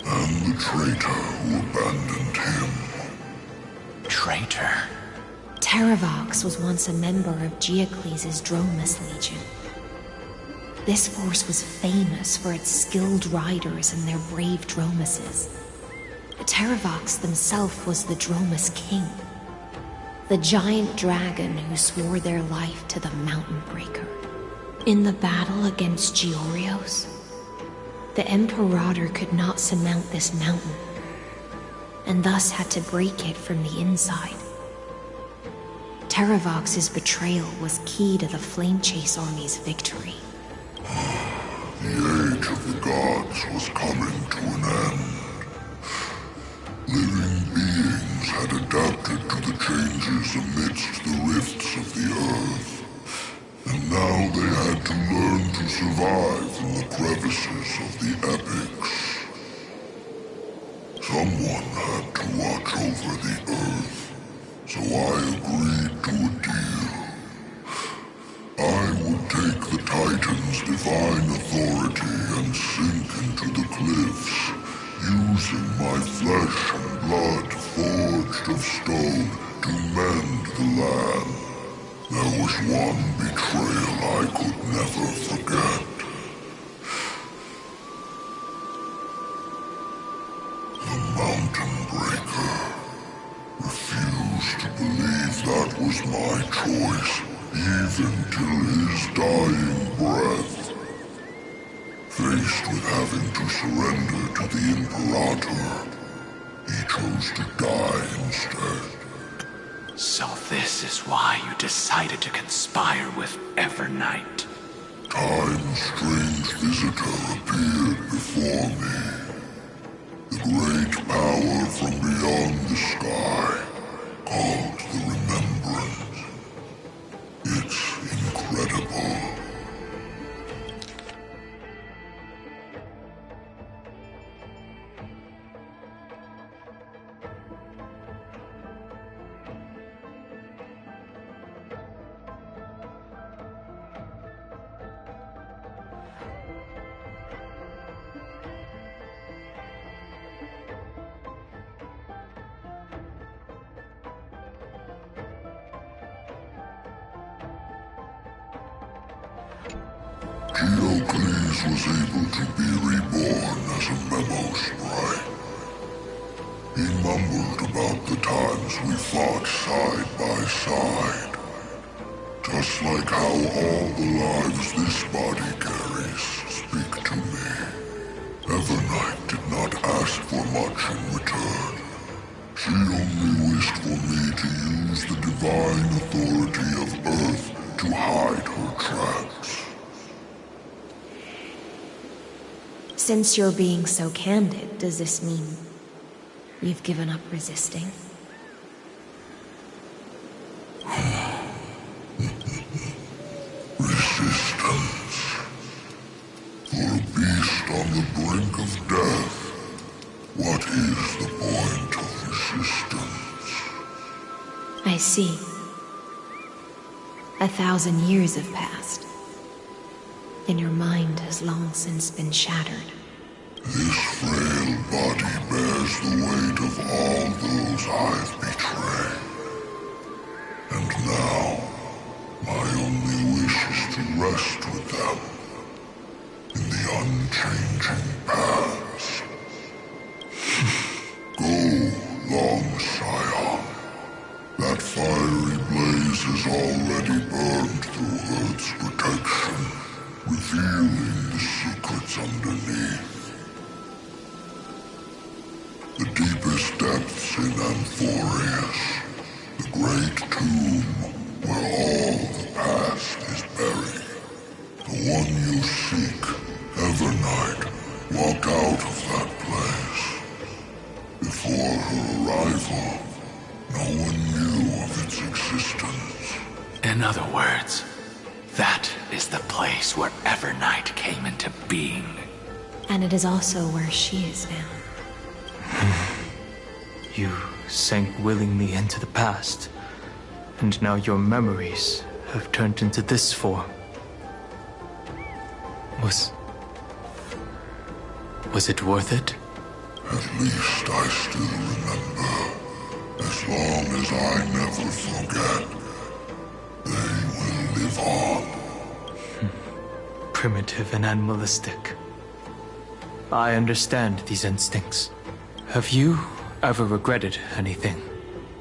and the traitor who abandoned him. Traitor? Terravox was once a member of Geocles' Dromus Legion. This force was famous for its skilled riders and their brave Dromuses. Terravox himself was the Dromus King, the giant dragon who swore their life to the Mountain Breaker. In the battle against Georios, the Imperator could not surmount this mountain, and thus had to break it from the inside. Terravox's betrayal was key to the Flamechase army's victory. The age of the gods was coming to an end. Living beings had adapted to the changes amidst the rifts of the earth, and now they had to learn to survive in the crevices of the epics. Someone had to watch over the earth, so I agreed to a deal. I would take the Titan's divine authority and sink into the cliffs, using my flesh and blood forged of stone to mend the land. There was one betrayal I could never forget. The Mountain Breaker refused to believe that was my choice, even till his dying breath. Faced with having to surrender to the Imperator, he chose to die instead. So this is why you decided to conspire with Evernight. Time's strange visitor appeared before me. The great power from beyond the sky, called the Remembrance. It's incredible. Geocles was able to be reborn as a memo sprite. He mumbled about the times we fought side by side. Just like how all the lives this body carries speak to me. Evernight did not ask for much in return. She only wished for me to use the divine authority of Earth to hide her tracks. Since you're being so candid, does this mean you've given up resisting? Resistance. For a beast on the brink of death, what is the point of resistance? I see. 1,000 years have passed, and your mind has long since been shattered. This frail body bears the weight of all those I've betrayed. And now, my only wish is to rest with them in the unchanging past. Go, Long Scion. That fiery blaze has already burned through Earth's protection, revealing the secrets underneath. The deepest depths in Amphorius, the great tomb where all the past is buried. The one you seek, Evernight, walked out of that place. Before her arrival, no one knew of its existence. In other words, that is the place where Evernight came into being. And it is also where she is now. You sank willingly into the past, and now your memories have turned into this form. Was it worth it? At least I still remember. As long as I never forget, they will live on. Primitive and animalistic. I understand these instincts. Have you ever regretted anything?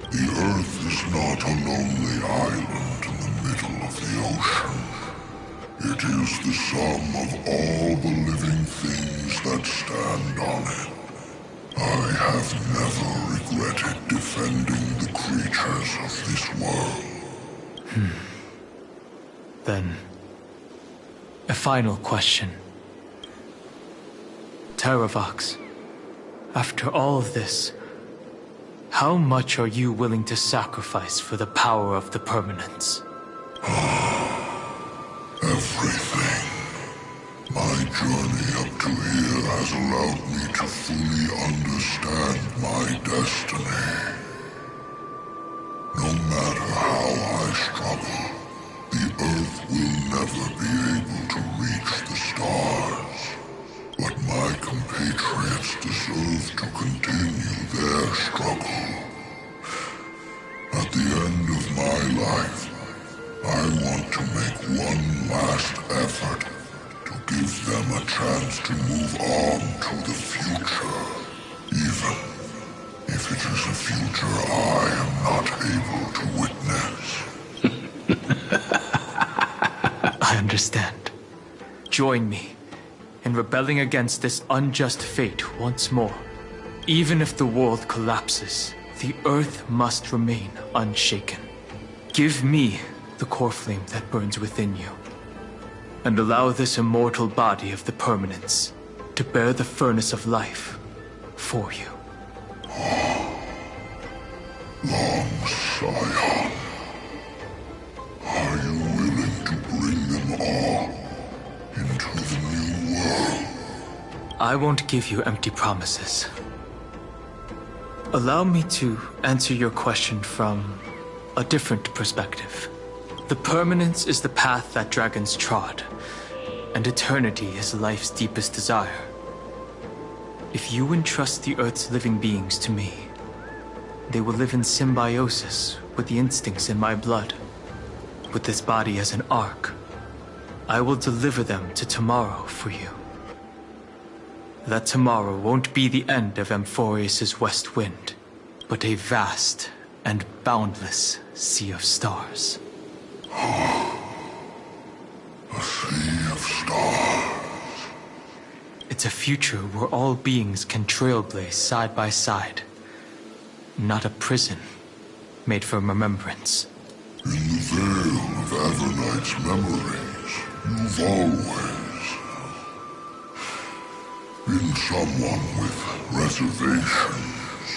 The Earth is not a lonely island in the middle of the ocean. It is the sum of all the living things that stand on it. I have never regretted defending the creatures of this world. Then, a final question. Terravox, after all of this, how much are you willing to sacrifice for the power of the Permanence? Everything. My journey up to here has allowed me to fully understand my destiny. No matter how I struggle, the Earth will never be able to reach the stars. But my compatriots deserve to continue their struggle. At the end of my life, I want to make one last effort to give them a chance to move on to the future, even if it is a future I am not able to witness. I understand. Join me in rebelling against this unjust fate once more. Even if the world collapses, the Earth must remain unshaken. Give me the core flame that burns within you, and allow this immortal body of the Permanence to bear the furnace of life for you. Long Scion, are you willing to bring them all into the new world? I won't give you empty promises. Allow me to answer your question from a different perspective. The Permanence is the path that dragons trod, and eternity is life's deepest desire. If you entrust the Earth's living beings to me, they will live in symbiosis with the instincts in my blood. With this body as an ark, I will deliver them to tomorrow for you. That tomorrow won't be the end of Amphorius' west wind, but a vast and boundless sea of stars. A sea of stars. It's a future where all beings can trailblaze side by side. Not a prison made for remembrance. In the veil of Evernight's memories, you've always been someone with reservations.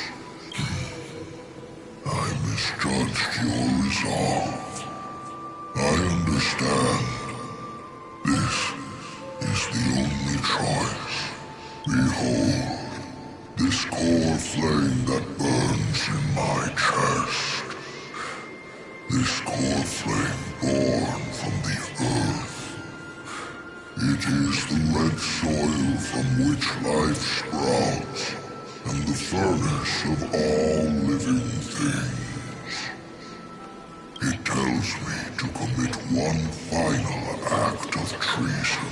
I misjudged your resolve. I understand. This is the only choice. Behold, this core flame that burns in my chest. This core flame born from the earth. It is the red soil from which life sprouts, and the furnace of all living things. It tells me to commit one final act of treason.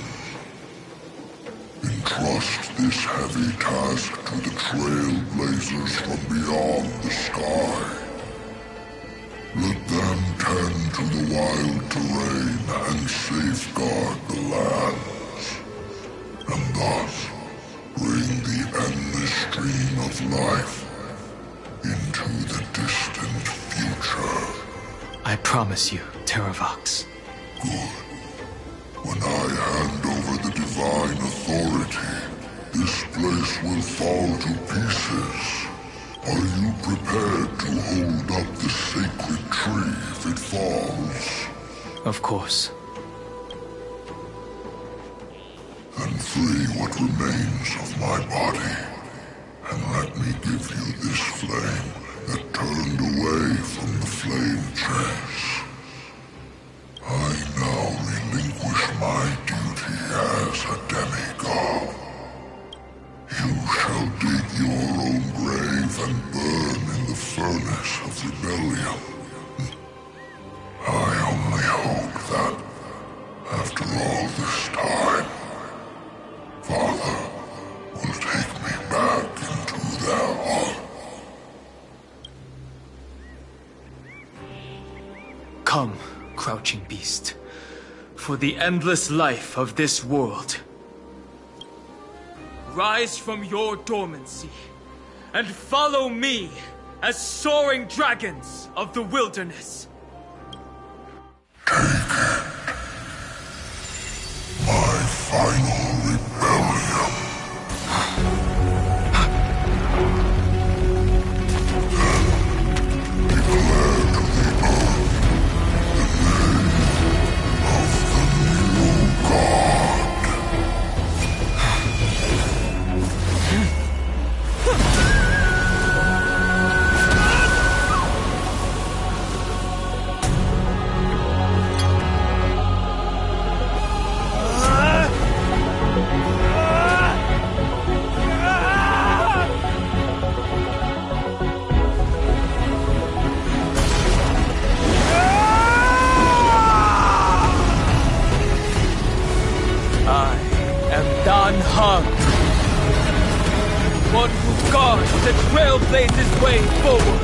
Entrust this heavy task to the trailblazers from beyond the sky. Let them tend to the wild terrain and safeguard the lands, and thus bring the endless stream of life into the distant future. I promise you, Terravox. Good. When I hand over the divine authority, this place will fall to pieces. Are you prepared to hold up the sacred tree if it falls? Of course. Then free what remains of my body, and let me give you this flame that turned away from the flame chase. I now relinquish my duty as a demigod. You shall dig your own grave and burn in the furnace of rebellion. I only hope that, after all this time, Father will take me back into their heart. Come, crouching beast, for the endless life of this world. Rise from your dormancy, and follow me as soaring dragons of the wilderness. Take it. My final rebellion. Then declare to the earth the name of the new god. Dan Heng, one who guards the Trailblazers' way forward.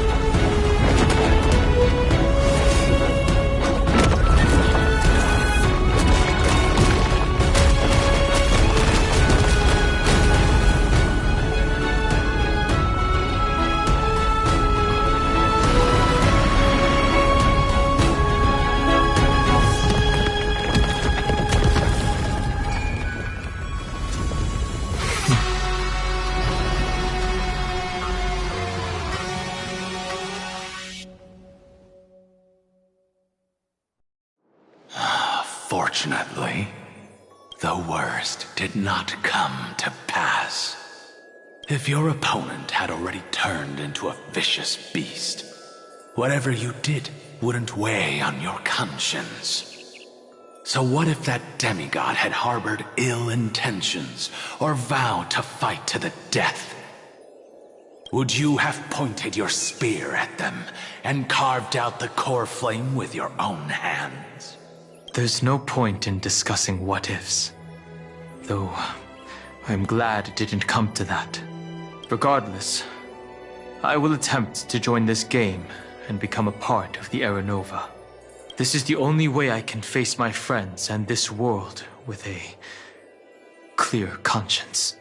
Fortunately, the worst did not come to pass. If your opponent had already turned into a vicious beast, whatever you did wouldn't weigh on your conscience. So what if that demigod had harbored ill intentions or vowed to fight to the death? Would you have pointed your spear at them and carved out the core flame with your own hands? There's no point in discussing what-ifs. Though, I'm glad it didn't come to that. Regardless, I will attempt to join this game and become a part of the Era Nova. This is the only way I can face my friends and this world with a clear conscience.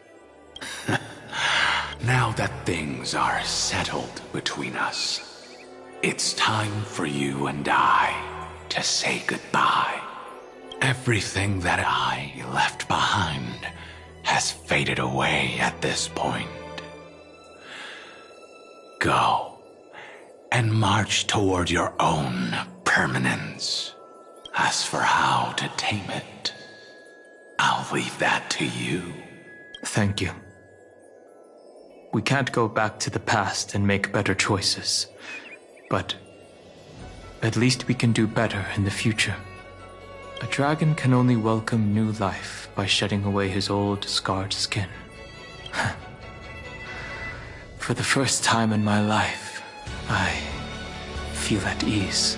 Now that things are settled between us, it's time for you and I to say goodbye. Everything that I left behind has faded away at this point. Go and march toward your own permanence. As for how to tame it, I'll leave that to you. Thank you. We can't go back to the past and make better choices, but at least we can do better in the future. A dragon can only welcome new life by shedding away his old, scarred skin. For the first time in my life, I feel at ease.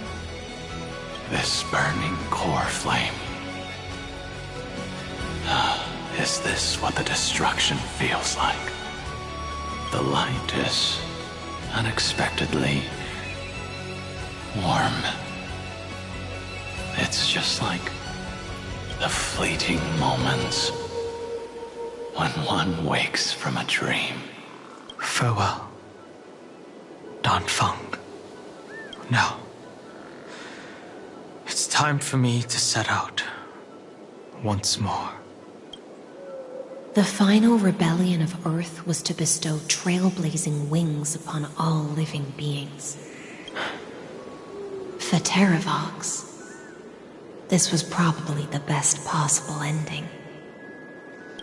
This burning core flame. Is this what the destruction feels like? The light is unexpectedly warm. It's just like the fleeting moments when one wakes from a dream. Farewell, Danfeng. Now, it's time for me to set out once more. The final rebellion of Earth was to bestow trailblazing wings upon all living beings. For Terravox, this was probably the best possible ending.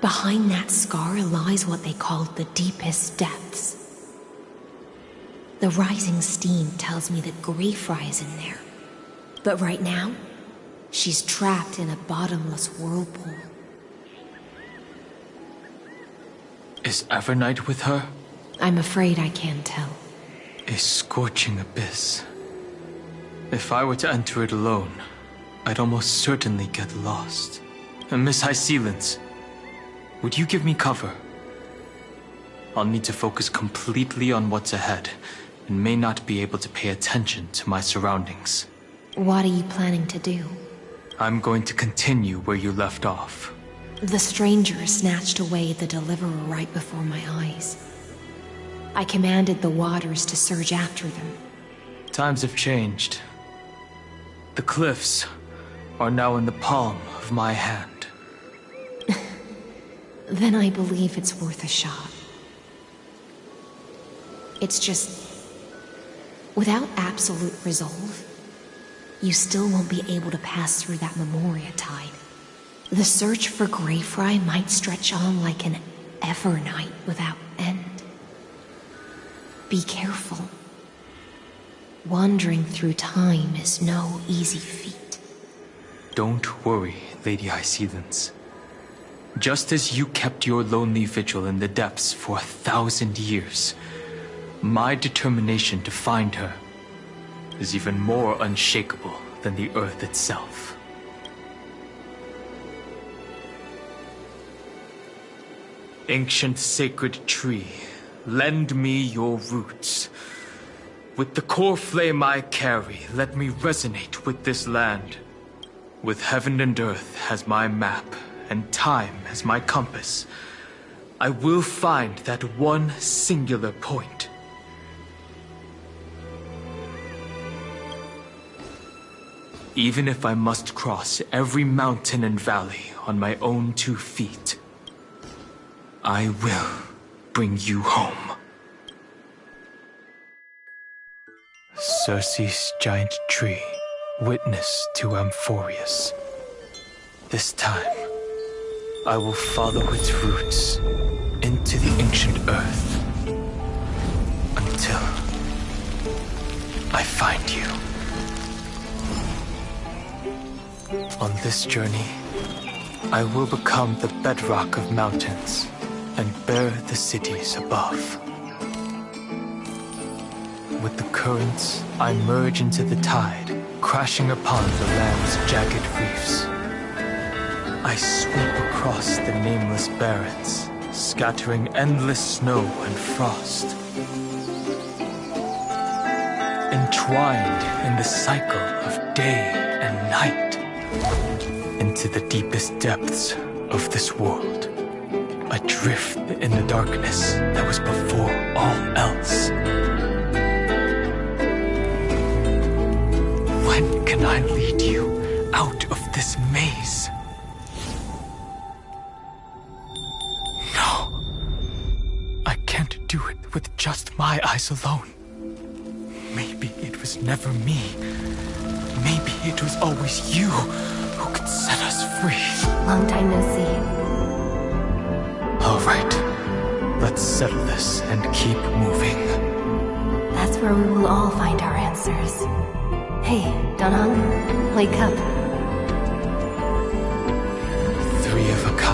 Behind that scar lies what they called the deepest depths. The rising steam tells me that Greyfry is in there. But right now, she's trapped in a bottomless whirlpool. Is Evernight with her? I'm afraid I can't tell. A scorching abyss. If I were to enter it alone, I'd almost certainly get lost. And Miss High Sealance, would you give me cover? I'll need to focus completely on what's ahead, and may not be able to pay attention to my surroundings. What are you planning to do? I'm going to continue where you left off. The stranger snatched away the deliverer right before my eyes. I commanded the waters to surge after them. Times have changed. The cliffs are now in the palm of my hand. Then I believe it's worth a shot. It's just... without absolute resolve, you still won't be able to pass through that Memoria tide. The search for Greyfry might stretch on like an Evernight without end. Be careful. Wandering through time is no easy feat. Don't worry, Lady High Sealance. Just as you kept your lonely vigil in the depths for 1,000 years, my determination to find her is even more unshakable than the earth itself. Ancient sacred tree, lend me your roots. With the core flame I carry, let me resonate with this land. With heaven and earth as my map, and time as my compass, I will find that one singular point. Even if I must cross every mountain and valley on my own 2 feet, I will bring you home. Circe's giant tree, witness to Amphorius. This time, I will follow its roots into the ancient earth until I find you. On this journey, I will become the bedrock of mountains and bear the cities above. With the currents, I merge into the tide, crashing upon the land's jagged reefs. I sweep across the nameless barrens, scattering endless snow and frost. Entwined in the cycle of day and night, into the deepest depths of this world, adrift in the darkness that was before all else. When can I lead you out of this maze? No. I can't do it with just my eyes alone. Maybe it was never me. Maybe it was always you who could set us free. Long time no see. All right. Let's settle this and keep moving. That's where we will all find our answers. Hey, Danheng, wake up. 3 of a kind.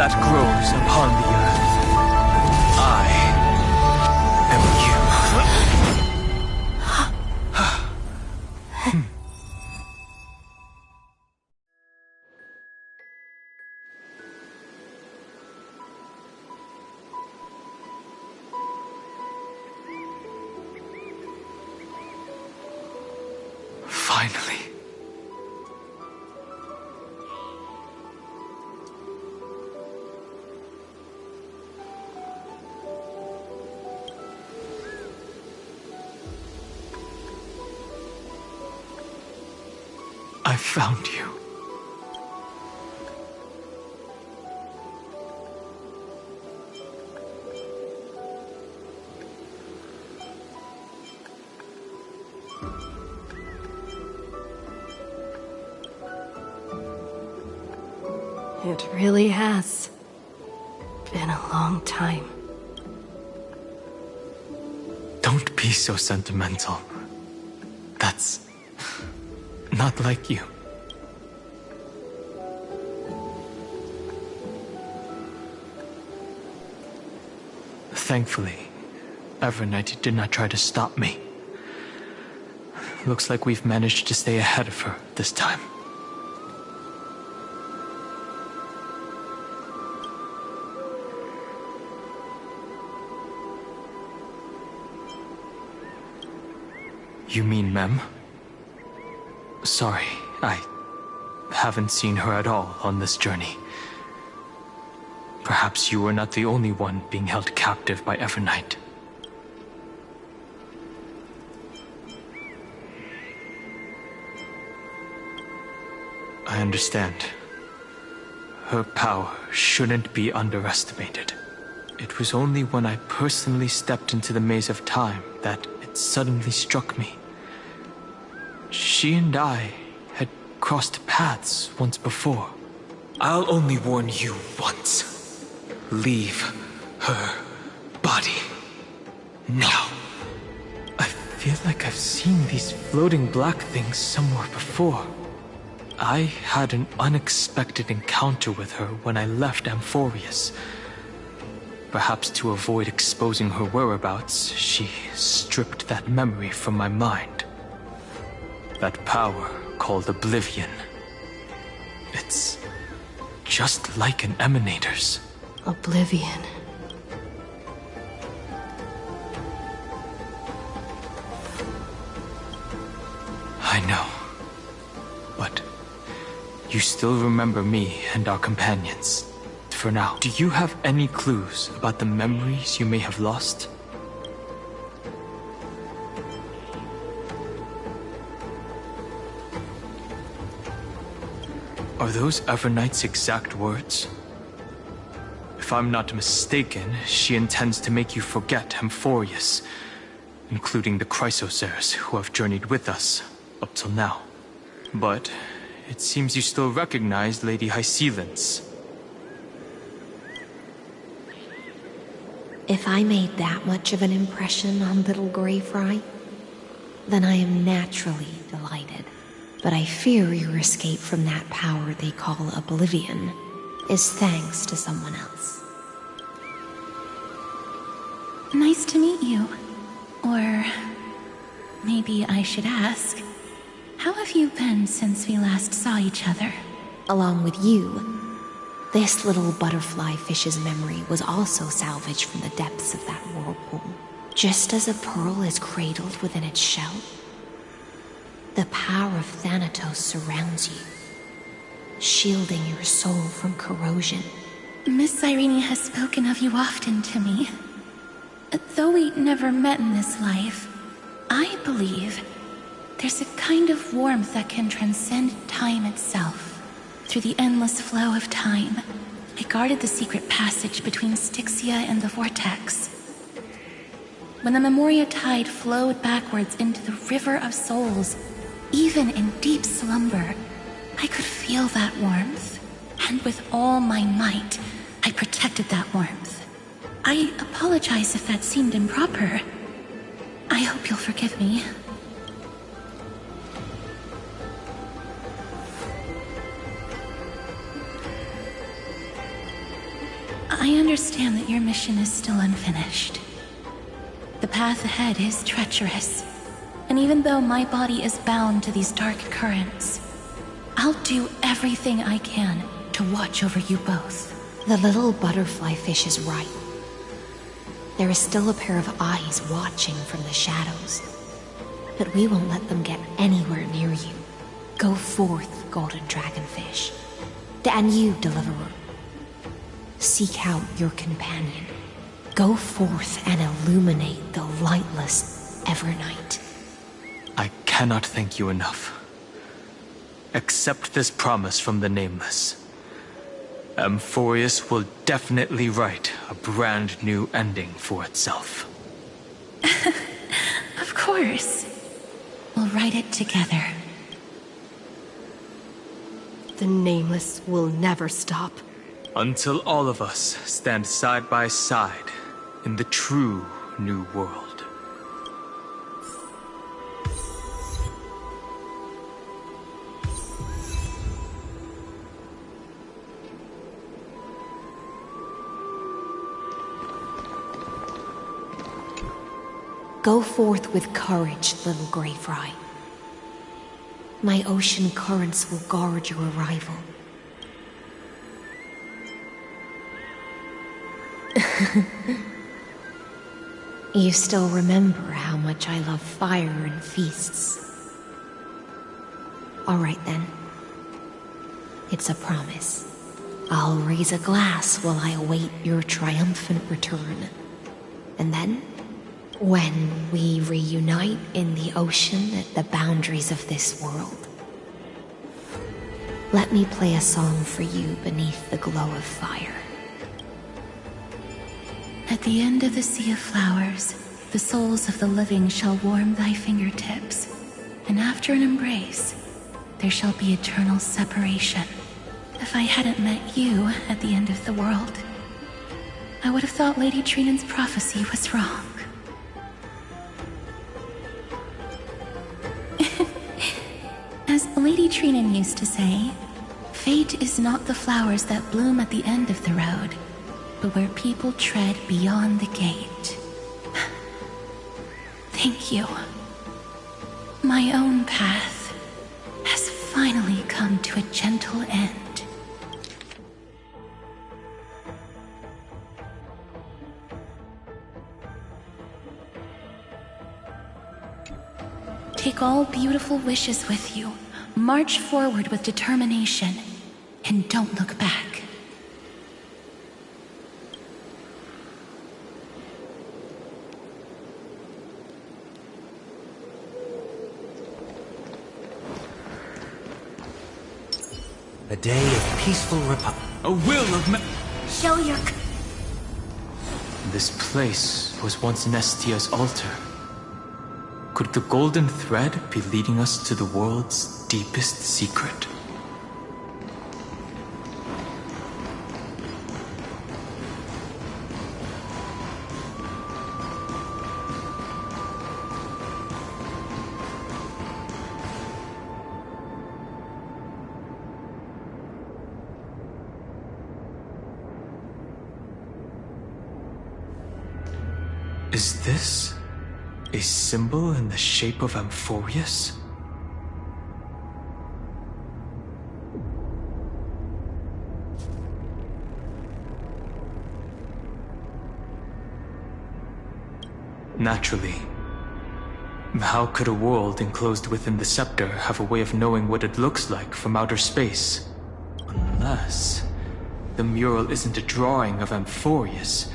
that grows upon the earth. I am you. Finally. I found you. It really has been a long time. Don't be so sentimental. That's not like you. Thankfully, Evernight did not try to stop me. Looks like we've managed to stay ahead of her this time. You mean Mem? Sorry, I haven't seen her at all on this journey. Perhaps you were not the only one being held captive by Evernight. I understand. Her power shouldn't be underestimated. It was only when I personally stepped into the maze of time that it suddenly struck me. She and I had crossed paths once before. I'll only warn you once. Leave her body. Now. I feel like I've seen these floating black things somewhere before. I had an unexpected encounter with her when I left Amphorius. Perhaps to avoid exposing her whereabouts, she stripped that memory from my mind. That power called Oblivion. It's just like an Emanator's. Oblivion. I know. But you still remember me and our companions. For now, do you have any clues about the memories you may have lost? Are those Evernight's exact words? If I'm not mistaken, she intends to make you forget Amphorius, including the Chrysosaurs who have journeyed with us up till now. But it seems you still recognize Lady Hysealence. If I made that much of an impression on little Greyfry, then I am naturally delighted. But I fear your escape from that power they call Oblivion is thanks to someone else. Nice to meet you. Or maybe I should ask, how have you been since we last saw each other? Along with you, this little butterfly fish's memory was also salvaged from the depths of that whirlpool. Just as a pearl is cradled within its shell, the power of Thanatos surrounds you, shielding your soul from corrosion. Miss Irene has spoken of you often to me. Though we never met in this life, I believe there's a kind of warmth that can transcend time itself. Through the endless flow of time, I guarded the secret passage between Styxia and the Vortex. When the Memoria tide flowed backwards into the River of Souls, even in deep slumber, I could feel that warmth. And with all my might, I protected that warmth. I apologize if that seemed improper. I hope you'll forgive me. I understand that your mission is still unfinished. The path ahead is treacherous, and even though my body is bound to these dark currents, I'll do everything I can to watch over you both. The little butterfly fish is right. There is still a pair of eyes watching from the shadows, but we won't let them get anywhere near you. Go forth, golden dragonfish, and you, deliverer. Seek out your companion. Go forth and illuminate the lightless Evernight. I cannot thank you enough. Accept this promise from the Nameless. Amphorius will definitely write a brand new ending for itself. Of course. We'll write it together. The Nameless will never stop. Until all of us stand side by side in the true new world. Go forth with courage, little Grey Fry. My ocean currents will guard your arrival. You still remember how much I love fire and feasts. All right then. It's a promise. I'll raise a glass while I await your triumphant return. And then, when we reunite in the ocean at the boundaries of this world, let me play a song for you beneath the glow of fire. At the end of the sea of flowers, the souls of the living shall warm thy fingertips, and after an embrace, there shall be eternal separation. If I hadn't met you at the end of the world, I would have thought Lady Trinan's prophecy was wrong. As Lady Trinan used to say, fate is not the flowers that bloom at the end of the road, but where people tread beyond the gate. Thank you. My own path has finally come to a gentle end. Take all beautiful wishes with you. March forward with determination, and don't look back. A day of peaceful a will of Show your... This place was once Nestia's altar. Could the golden thread be leading us to the world's deepest secret? Is this a symbol in the shape of Amphorius? Naturally. How could a world enclosed within the scepter have a way of knowing what it looks like from outer space? Unless the mural isn't a drawing of Amphorius,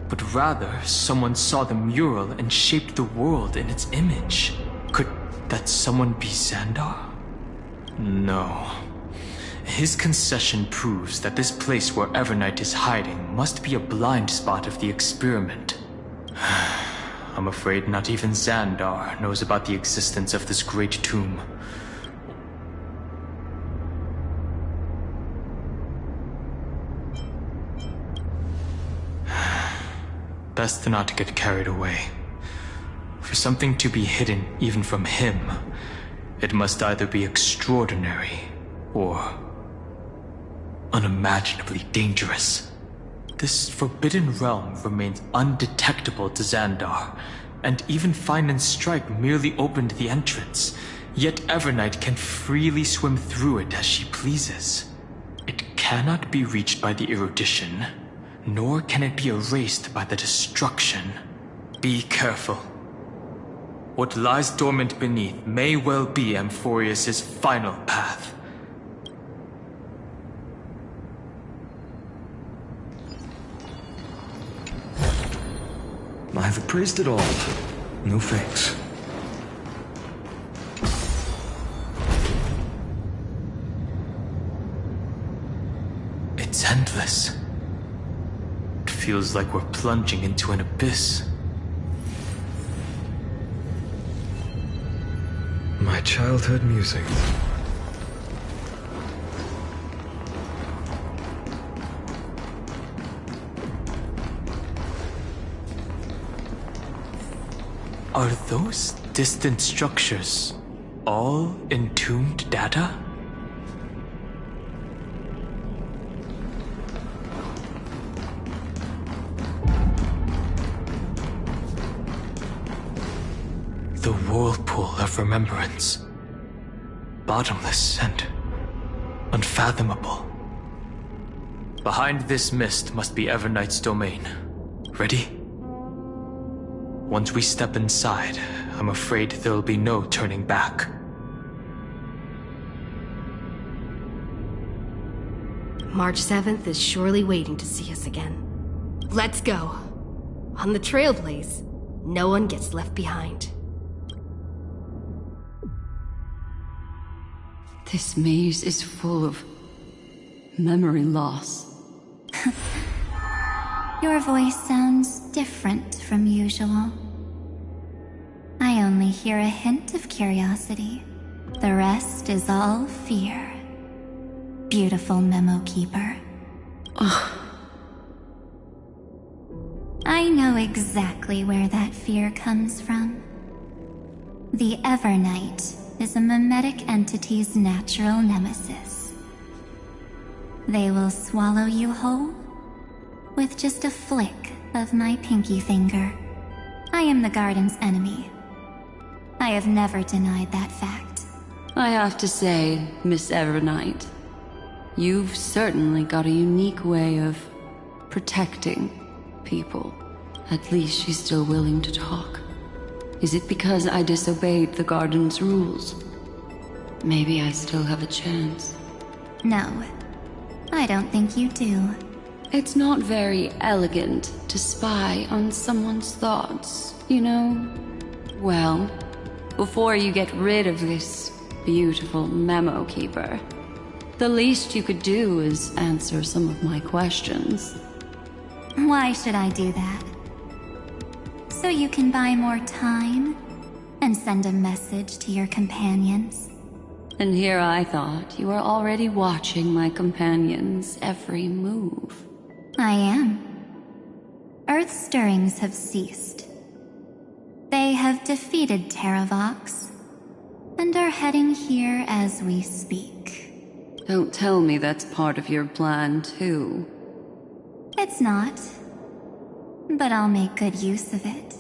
but rather someone saw the mural and shaped the world in its image. Could that someone be Xandar? No. His concession proves that this place where Evernight is hiding must be a blind spot of the experiment. I'm afraid not even Xandar knows about the existence of this great tomb. Best not to get carried away. For something to be hidden even from him, it must either be extraordinary or unimaginably dangerous. this forbidden realm remains undetectable to Xandar, and even Find and Strike merely opened the entrance, yet Evernight can freely swim through it as she pleases. It cannot be reached by the erudition, nor can it be erased by the destruction. Be careful. What lies dormant beneath may well be Amphorius' final path. I've appraised it all. No fakes. It's endless. It feels like we're plunging into an abyss. My childhood musings. Are those distant structures all entombed data? The whirlpool of remembrance. Bottomless and unfathomable. Behind this mist must be Evernight's domain. Ready? Once we step inside, I'm afraid there'll be no turning back. March 7th is surely waiting to see us again. Let's go. On the Trailblaze, no one gets left behind. This maze is full of memory loss. Your voice sounds different from usual. I only hear a hint of curiosity. The rest is all fear. Beautiful Memo Keeper. I know exactly where that fear comes from. The Evernight is a mimetic entity's natural nemesis. They will swallow you whole with just a flick of my pinky finger. I am the garden's enemy. I have never denied that fact. I have to say, Miss Evernight, you've certainly got a unique way of protecting people. At least she's still willing to talk. Is it because I disobeyed the garden's rules? Maybe I still have a chance. No, I don't think you do. It's not very elegant to spy on someone's thoughts, you know? Well, before you get rid of this beautiful Memo Keeper, the least you could do is answer some of my questions. Why should I do that? So you can buy more time and send a message to your companions? And here I thought you were already watching my companions' every move. I am. Earth's stirrings have ceased. They have defeated Terravox and are heading here as we speak. Don't tell me that's part of your plan, too. It's not, but I'll make good use of it.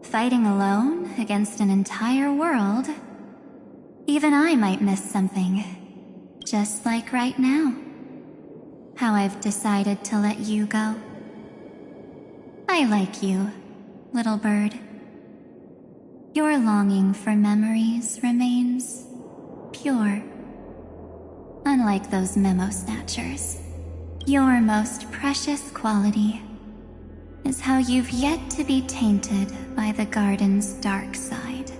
Fighting alone against an entire world, even I might miss something, just like right now. How I've decided to let you go. I like you, little bird. Your longing for memories remains pure. Unlike those memo snatchers, your most precious quality is how you've yet to be tainted by the garden's dark side.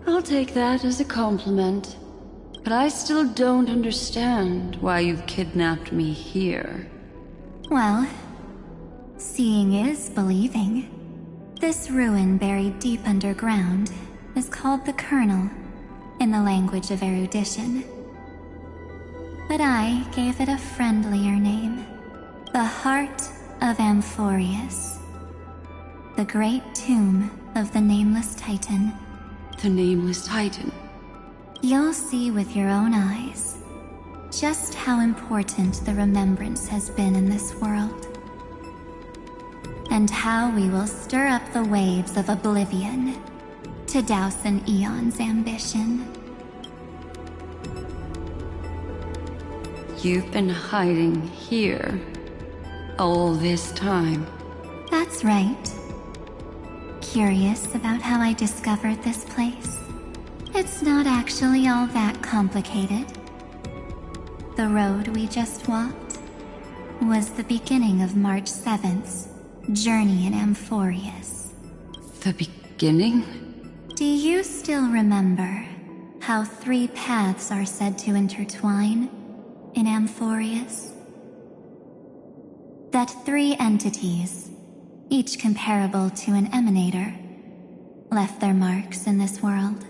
I'll take that as a compliment. But I still don't understand why you've kidnapped me here. Well, seeing is believing. This ruin buried deep underground is called the Kernel, in the language of erudition. But I gave it a friendlier name. The Heart of Amphorius. The great tomb of the Nameless Titan. The Nameless Titan? You'll see with your own eyes. just how important the remembrance has been in this world. And how we will stir up the waves of oblivion to douse an eon's ambition. You've been hiding here all this time. That's right. Curious about how I discovered this place? It's not actually all that complicated. The road we just walked was the beginning of March 7th's journey in Amphorius. The beginning? Do you still remember how 3 paths are said to intertwine in Amphorius? That 3 entities, each comparable to an emanator, left their marks in this world.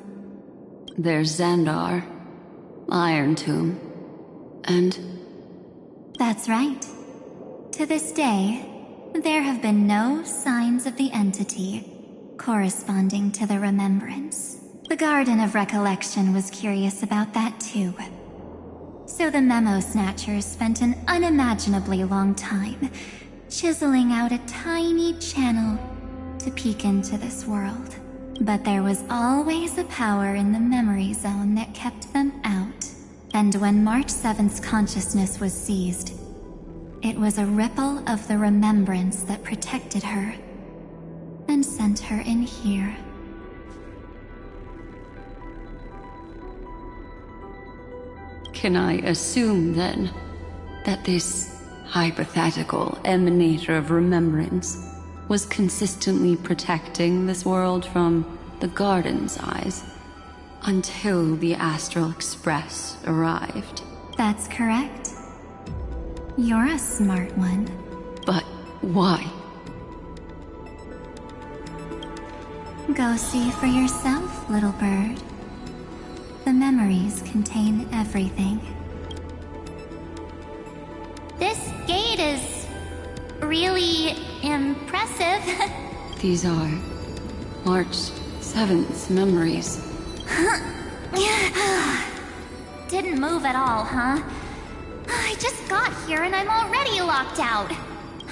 There's Xandar, Iron Tomb, and... That's right. To this day, there have been no signs of the entity corresponding to the remembrance. The Garden of Recollection was curious about that too. So the Memo Snatchers spent an unimaginably long time chiseling out a tiny channel to peek into this world. But there was always a power in the memory zone that kept them out. And when March 7th's consciousness was seized, it was a ripple of the remembrance that protected her and sent her in here. Can I assume, then, that this hypothetical emanator of remembrance was consistently protecting this world from the Garden's eyes until the Astral Express arrived? That's correct. You're a smart one. But why? Go see for yourself, little bird. The memories contain everything. This gate is really impressive. These are March 7th's memories. Didn't move at all, huh? I just got here and I'm already locked out.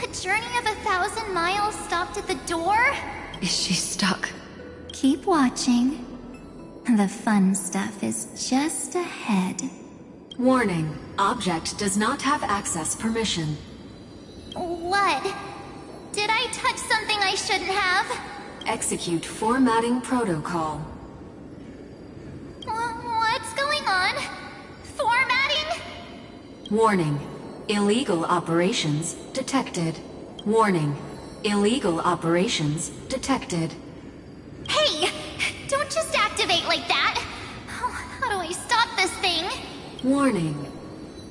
A journey of 1,000 miles stopped at the door? Is she stuck? Keep watching. The fun stuff is just ahead. Warning. Object does not have access permission. What? Did I touch something I shouldn't have? Execute formatting protocol. What's going on? Formatting? Warning. Illegal operations detected. Warning. Illegal operations detected. Hey! Don't just activate like that! How do I stop this thing? Warning.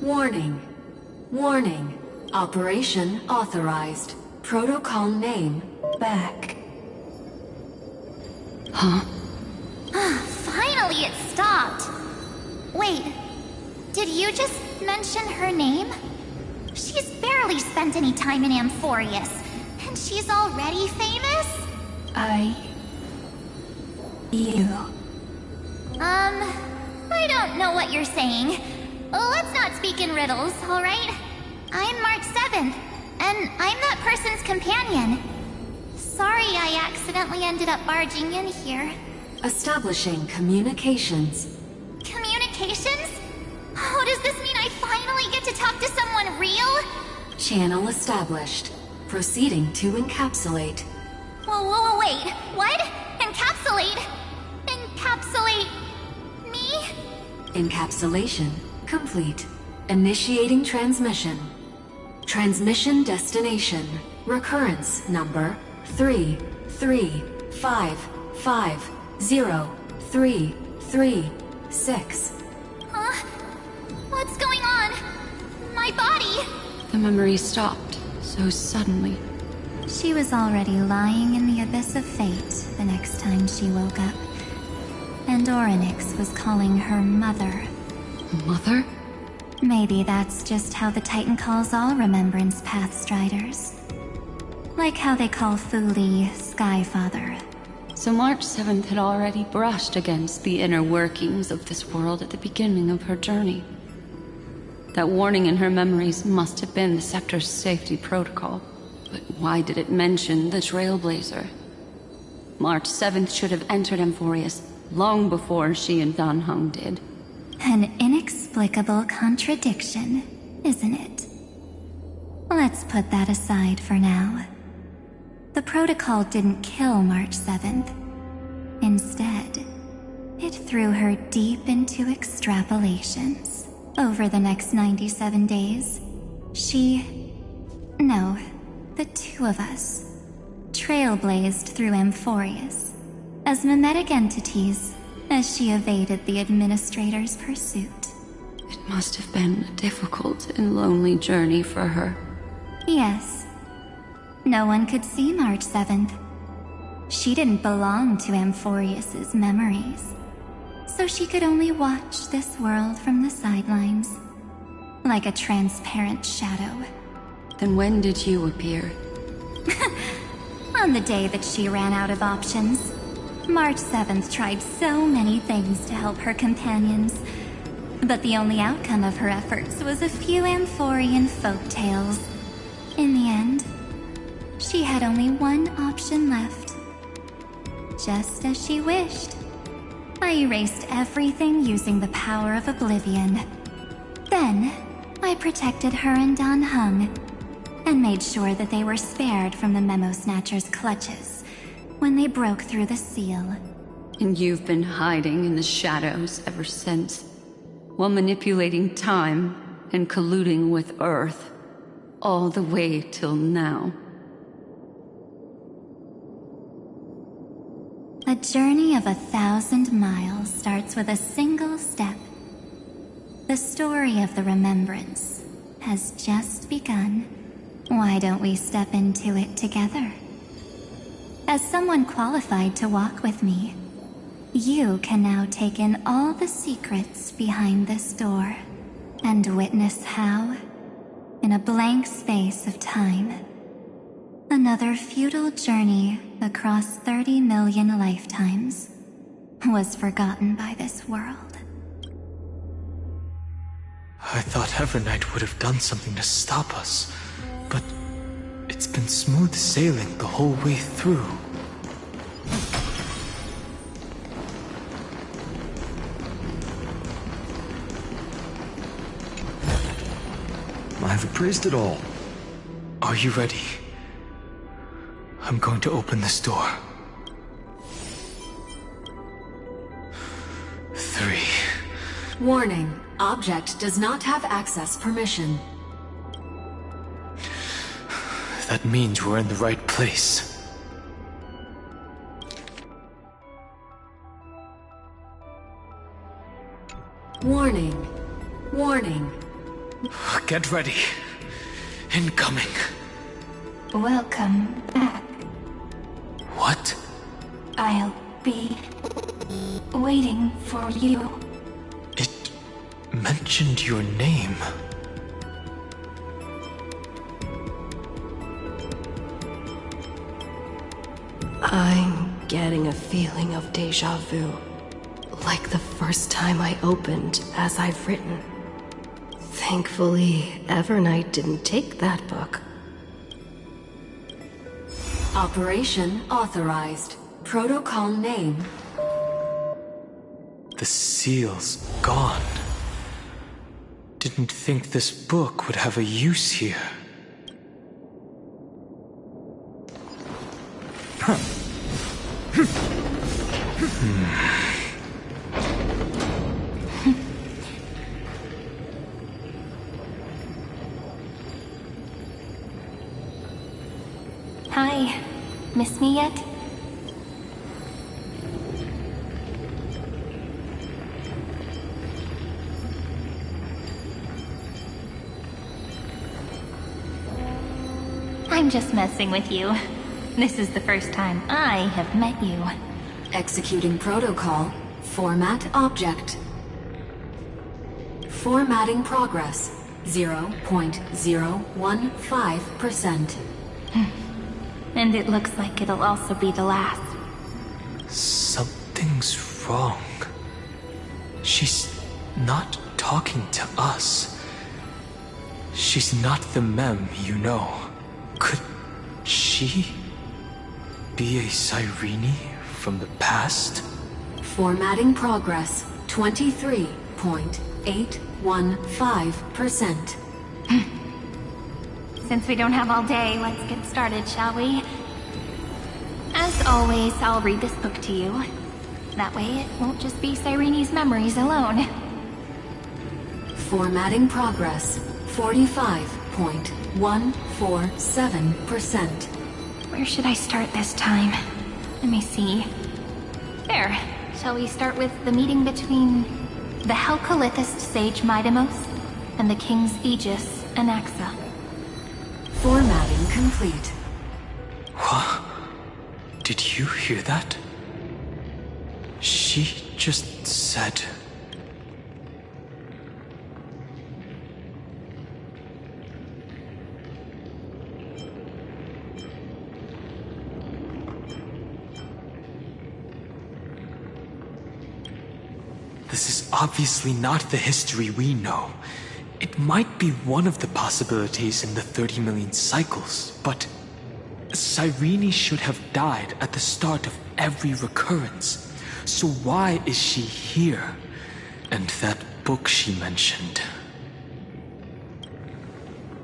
Warning. Warning. Operation authorized. Protocol name back. Huh? Finally it stopped! Wait, did you just mention her name? She's barely spent any time in Amphorius, and she's already famous? I don't know what you're saying. Let's not speak in riddles, alright? I'm March 7th, and I'm that person's companion. Sorry I accidentally ended up barging in here. Establishing communications. Communications? Oh, does this mean I finally get to talk to someone real? Channel established. Proceeding to encapsulate. Whoa, wait. What? Encapsulate? Encapsulate... me? Encapsulation complete. Initiating transmission. Transmission destination. Recurrence number 335503336. Huh? What's going on? My body? The memory stopped so suddenly. She was already lying in the abyss of fate the next time she woke up. And Orynyx was calling her mother. Mother? Maybe that's just how the Titan calls all Remembrance Pathstriders. Like how they call Thule Skyfather. So March 7th had already brushed against the inner workings of this world at the beginning of her journey. That warning in her memories must have been the Sector's safety protocol. But why did it mention the Trailblazer? March 7th should have entered Amphorius long before she and Dan Heng did. An inexplicable contradiction, isn't it? Let's put that aside for now. The protocol didn't kill March 7th. Instead, it threw her deep into extrapolations. Over the next 97 days, the two of us, trailblazed through Amphorius as mimetic entities as she evaded the Administrator's pursuit. It must have been a difficult and lonely journey for her. Yes. No one could see March 7th. She didn't belong to Amphorius's memories, so she could only watch this world from the sidelines, like a transparent shadow. Then when did you appear? On the day that she ran out of options. March 7th tried so many things to help her companions, but the only outcome of her efforts was a few Amphorian folktales. In the end, she had only one option left. Just as she wished. I erased everything using the power of oblivion. Then, I protected her and Dan Heng, and made sure that they were spared from the Memo Snatcher's clutches when they broke through the seal. And you've been hiding in the shadows ever since, while manipulating time and colluding with Earth, all the way till now. A journey of 1,000 miles starts with a single step. The story of the Remembrance has just begun. Why don't we step into it together? As someone qualified to walk with me, you can now take in all the secrets behind this door and witness how, in a blank space of time, another futile journey across 30 million lifetimes was forgotten by this world. I thought Evernight would have done something to stop us, but it's been smooth sailing the whole way through. I've appraised it all. Are you ready? I'm going to open this door. 3. Warning. Object does not have access permission. That means we're in the right place. Warning. Warning. Get ready. Incoming. Welcome back. What? I'll be waiting for you. It mentioned your name. I'm getting a feeling of déjà vu. Like the first time I opened as I've written. Thankfully, Evernight didn't take that book. Operation authorized. Protocol name. The seal's gone. Didn't think this book would have a use here. Hi. Miss me yet? I'm just messing with you. This is the first time I have met you. Executing protocol. Format object. Formatting progress. 0.015%. And it looks like it'll also be the last. Something's wrong. She's not talking to us. She's not the Mem, you know. Could she be a Cyrene from the past? Formatting progress 23.815%. Since we don't have all day, let's get started, shall we? As always, I'll read this book to you. That way it won't just be Cyrene's memories alone. Formatting progress 45.147%. Where should I start this time? Let me see. There. Shall we start with the meeting between the Helcolithist sage Midamos and the King's Aegis, Anaxa? Formatting complete. What? Did you hear that? She just said... This is obviously not the history we know. It might be one of the possibilities in the 30 million cycles, but Cyrene should have died at the start of every recurrence. So why is she here? And that book she mentioned.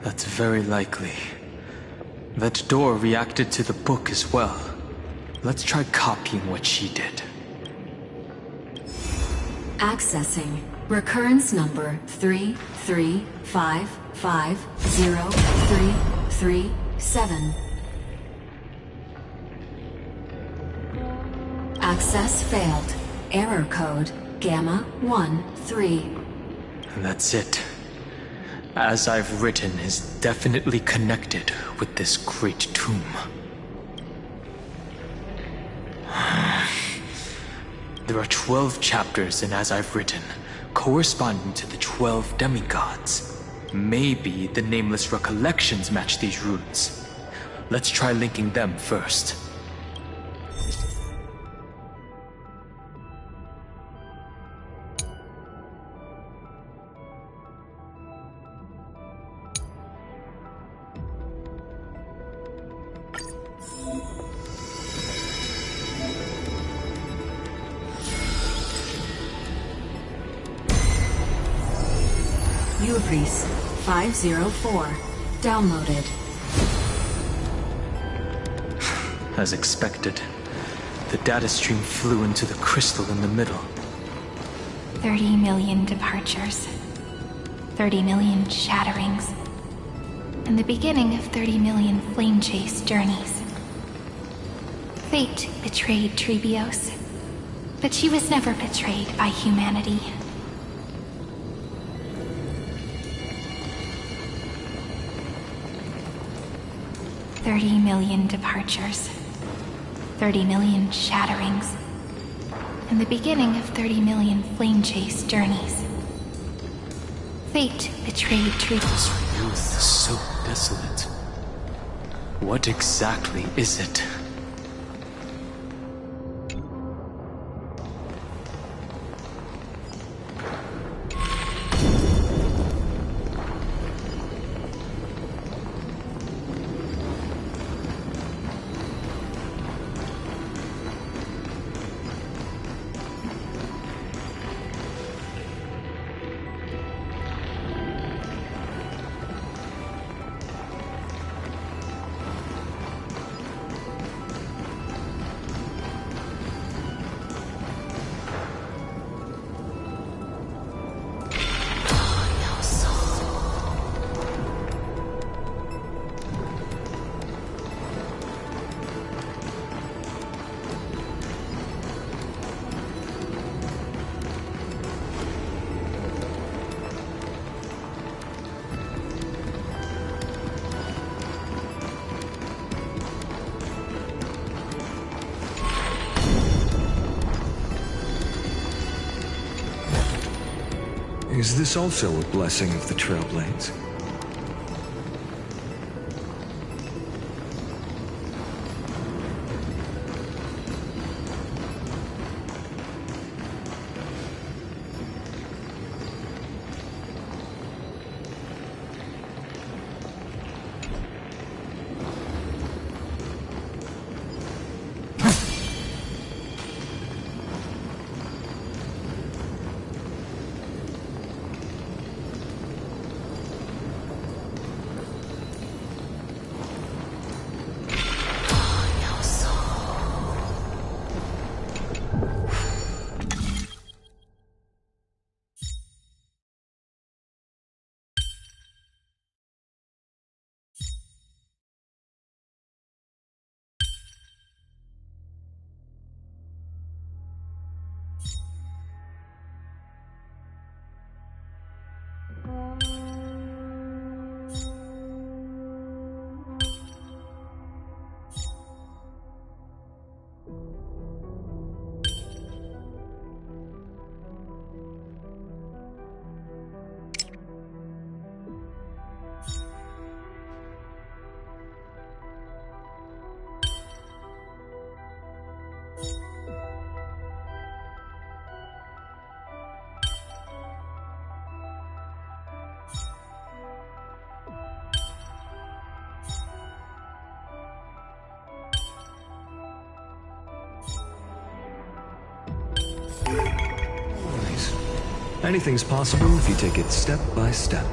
That's very likely. That door reacted to the book as well. Let's try copying what she did. Accessing recurrence number 33550337. Access failed. Error code Gamma 13. That's it. As I've written is definitely connected with this great tomb. There are 12 chapters in As I've Written, corresponding to the 12 demigods. Maybe the Nameless Recollections match these runes. Let's try linking them first. Uvris 504. Downloaded. As expected, the data stream flew into the crystal in the middle. 30 million departures. 30 million shatterings. And the beginning of 30 million flame chase journeys. Fate betrayed Trebios, but she was never betrayed by humanity. $30 million departures, 30 million shatterings, and the beginning of 30 million flame chase journeys. Fate betrayed Trebios. This youth is so desolate. What exactly is it? Is this also a blessing of the Trailblades? Anything's possible if you take it step by step.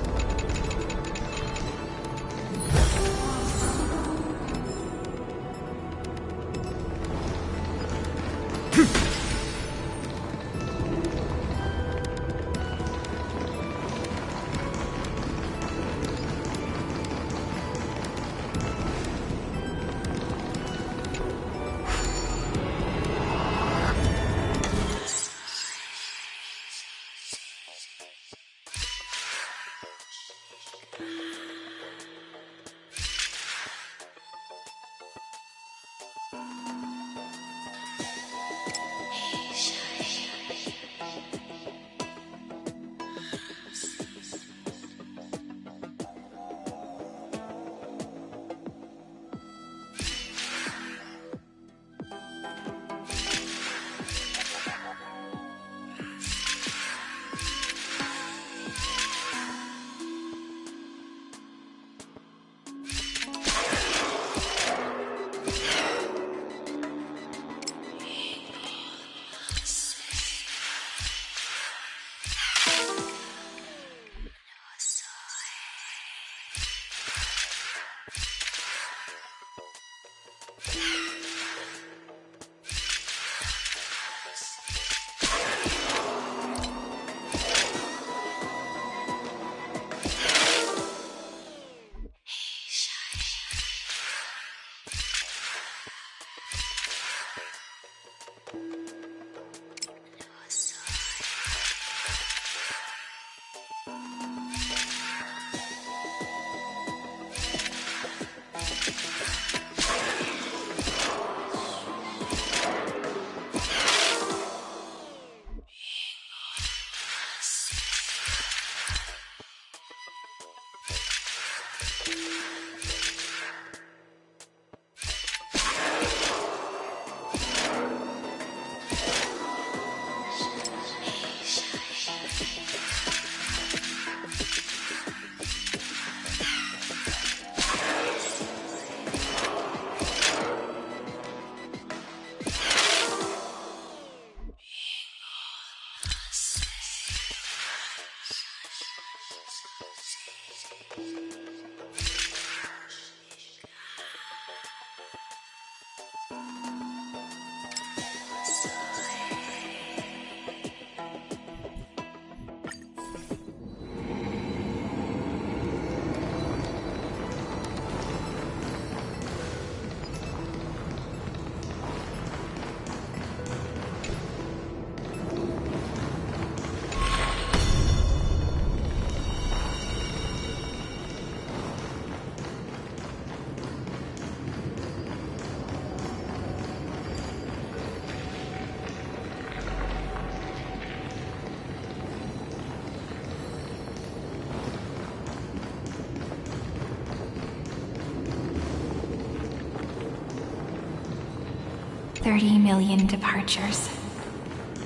$30 million departures,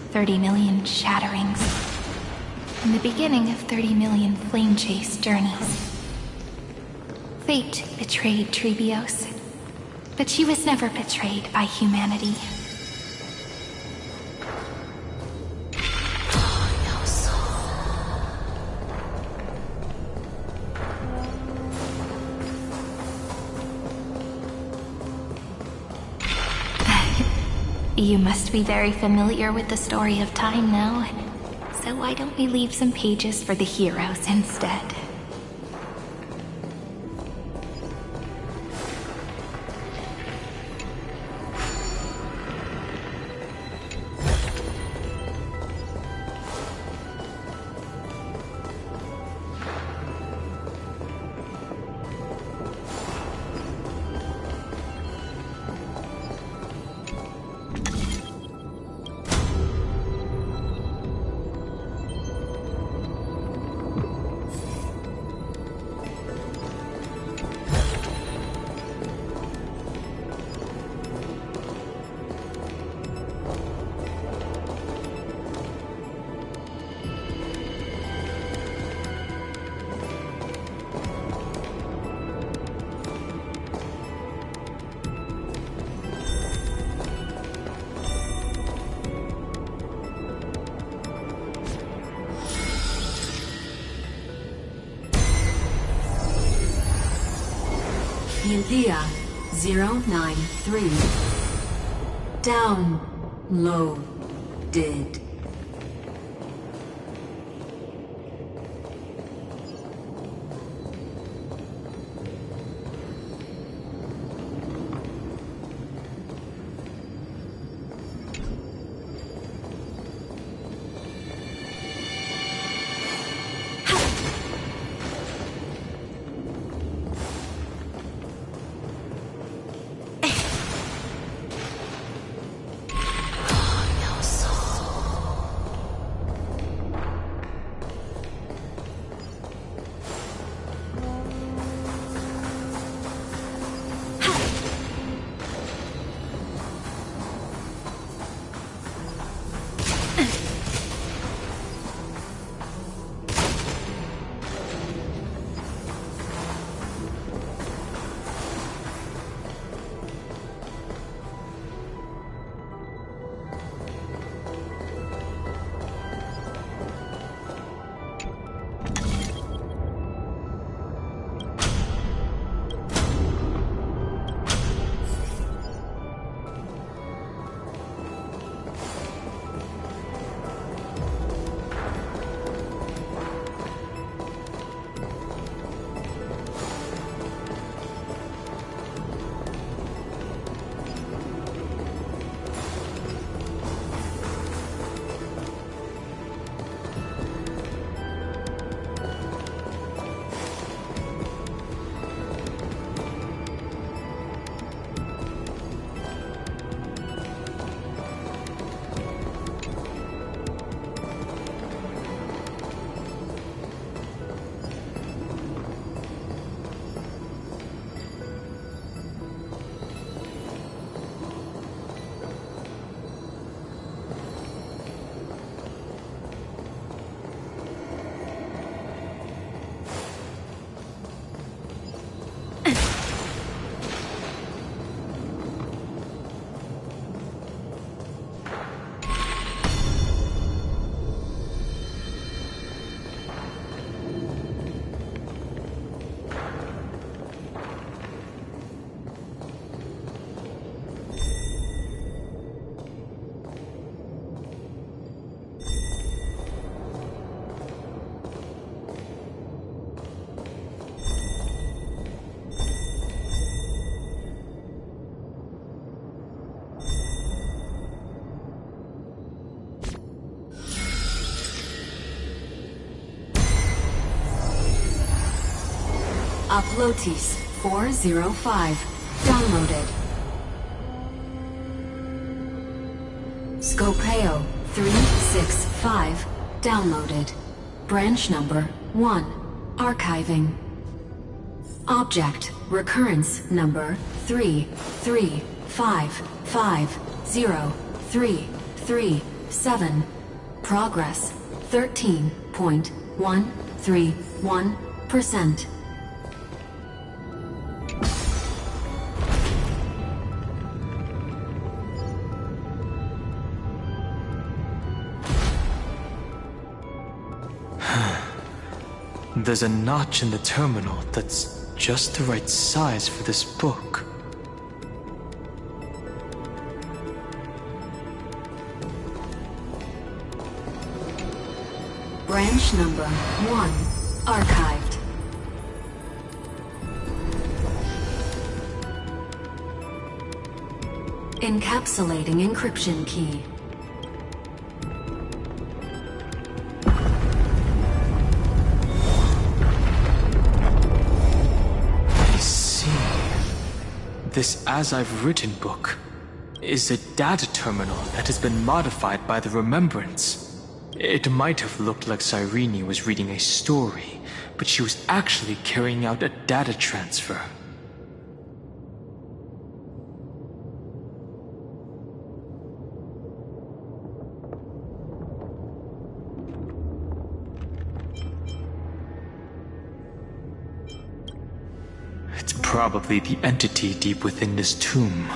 30 million shatterings, and the beginning of 30 million flame chase journeys. Fate betrayed Trebios, but she was never betrayed by humanity. You must be very familiar with the story of time now, so why don't we leave some pages for the heroes instead? Cynthia 093. Downloaded. Uplotis 405. Downloaded. Scopeo 365. Downloaded. Branch number 1. Archiving. Object recurrence number 335503337. Progress 13.131%. There's a notch in the terminal that's just the right size for this book. Branch number 1. Archived. Encapsulating encryption key. This As I've Written book is a data terminal that has been modified by the Remembrance. It might have looked like Cyrene was reading a story, but she was actually carrying out a data transfer. Probably the entity deep within this tomb.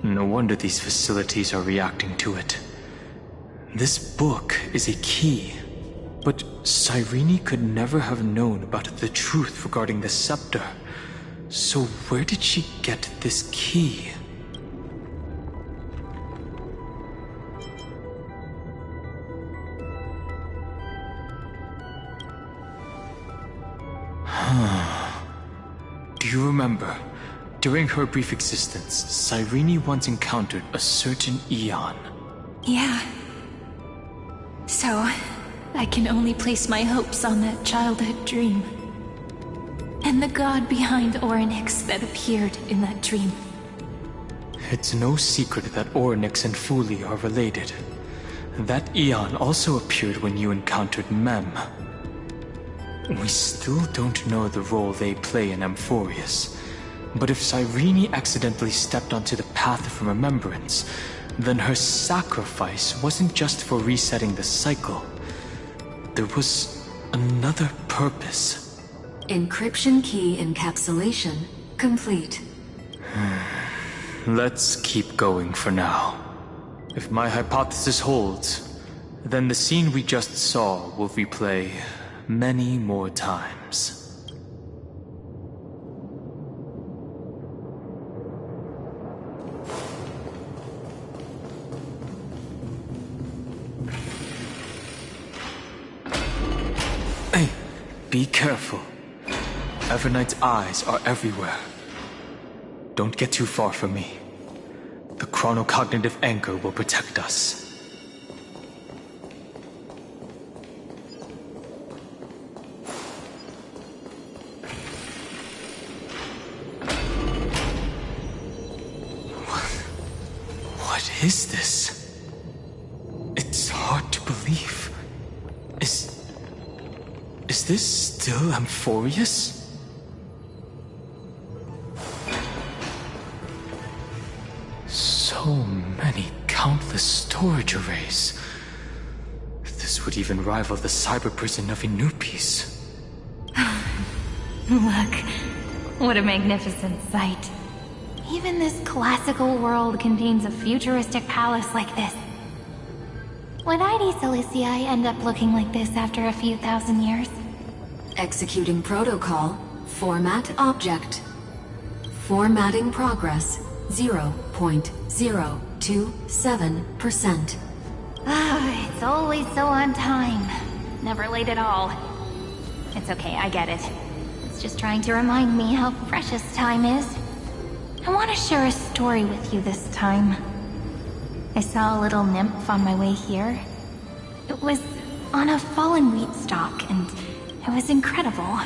No wonder these facilities are reacting to it. This book is a key, but Cyrene could never have known about the truth regarding the scepter. So where did she get this key? Do you remember, during her brief existence, Cyrene once encountered a certain Aeon? Yeah. So, I can only place my hopes on that childhood dream. And the god behind Orynyx that appeared in that dream. It's no secret that Orynyx and Fuli are related. That Aeon also appeared when you encountered Mem. We still don't know the role they play in Amphorius, but if Cyrene accidentally stepped onto the path of remembrance, then her sacrifice wasn't just for resetting the cycle. There was another purpose. Encryption key encapsulation complete. Let's keep going for now. If my hypothesis holds, then the scene we just saw will replay many more times. Hey, be careful. Everknight's eyes are everywhere. Don't get too far from me. The chronocognitive anchor will protect us. What is this? It's hard to believe. Is this still Amphorius? So many countless storage arrays. This would even rival the cyber prison of Inupis. Look, what a magnificent sight. Even this classical world contains a futuristic palace like this. Would ID Ciliciae end up looking like this after a few thousand years? Executing protocol. Format object. Formatting progress 0.027%. Ah, it's always so on time. Never late at all. It's okay, I get it. It's just trying to remind me how precious time is. I want to share a story with you this time. I saw a little nymph on my way here. It was on a fallen wheat stalk, and it was incredible.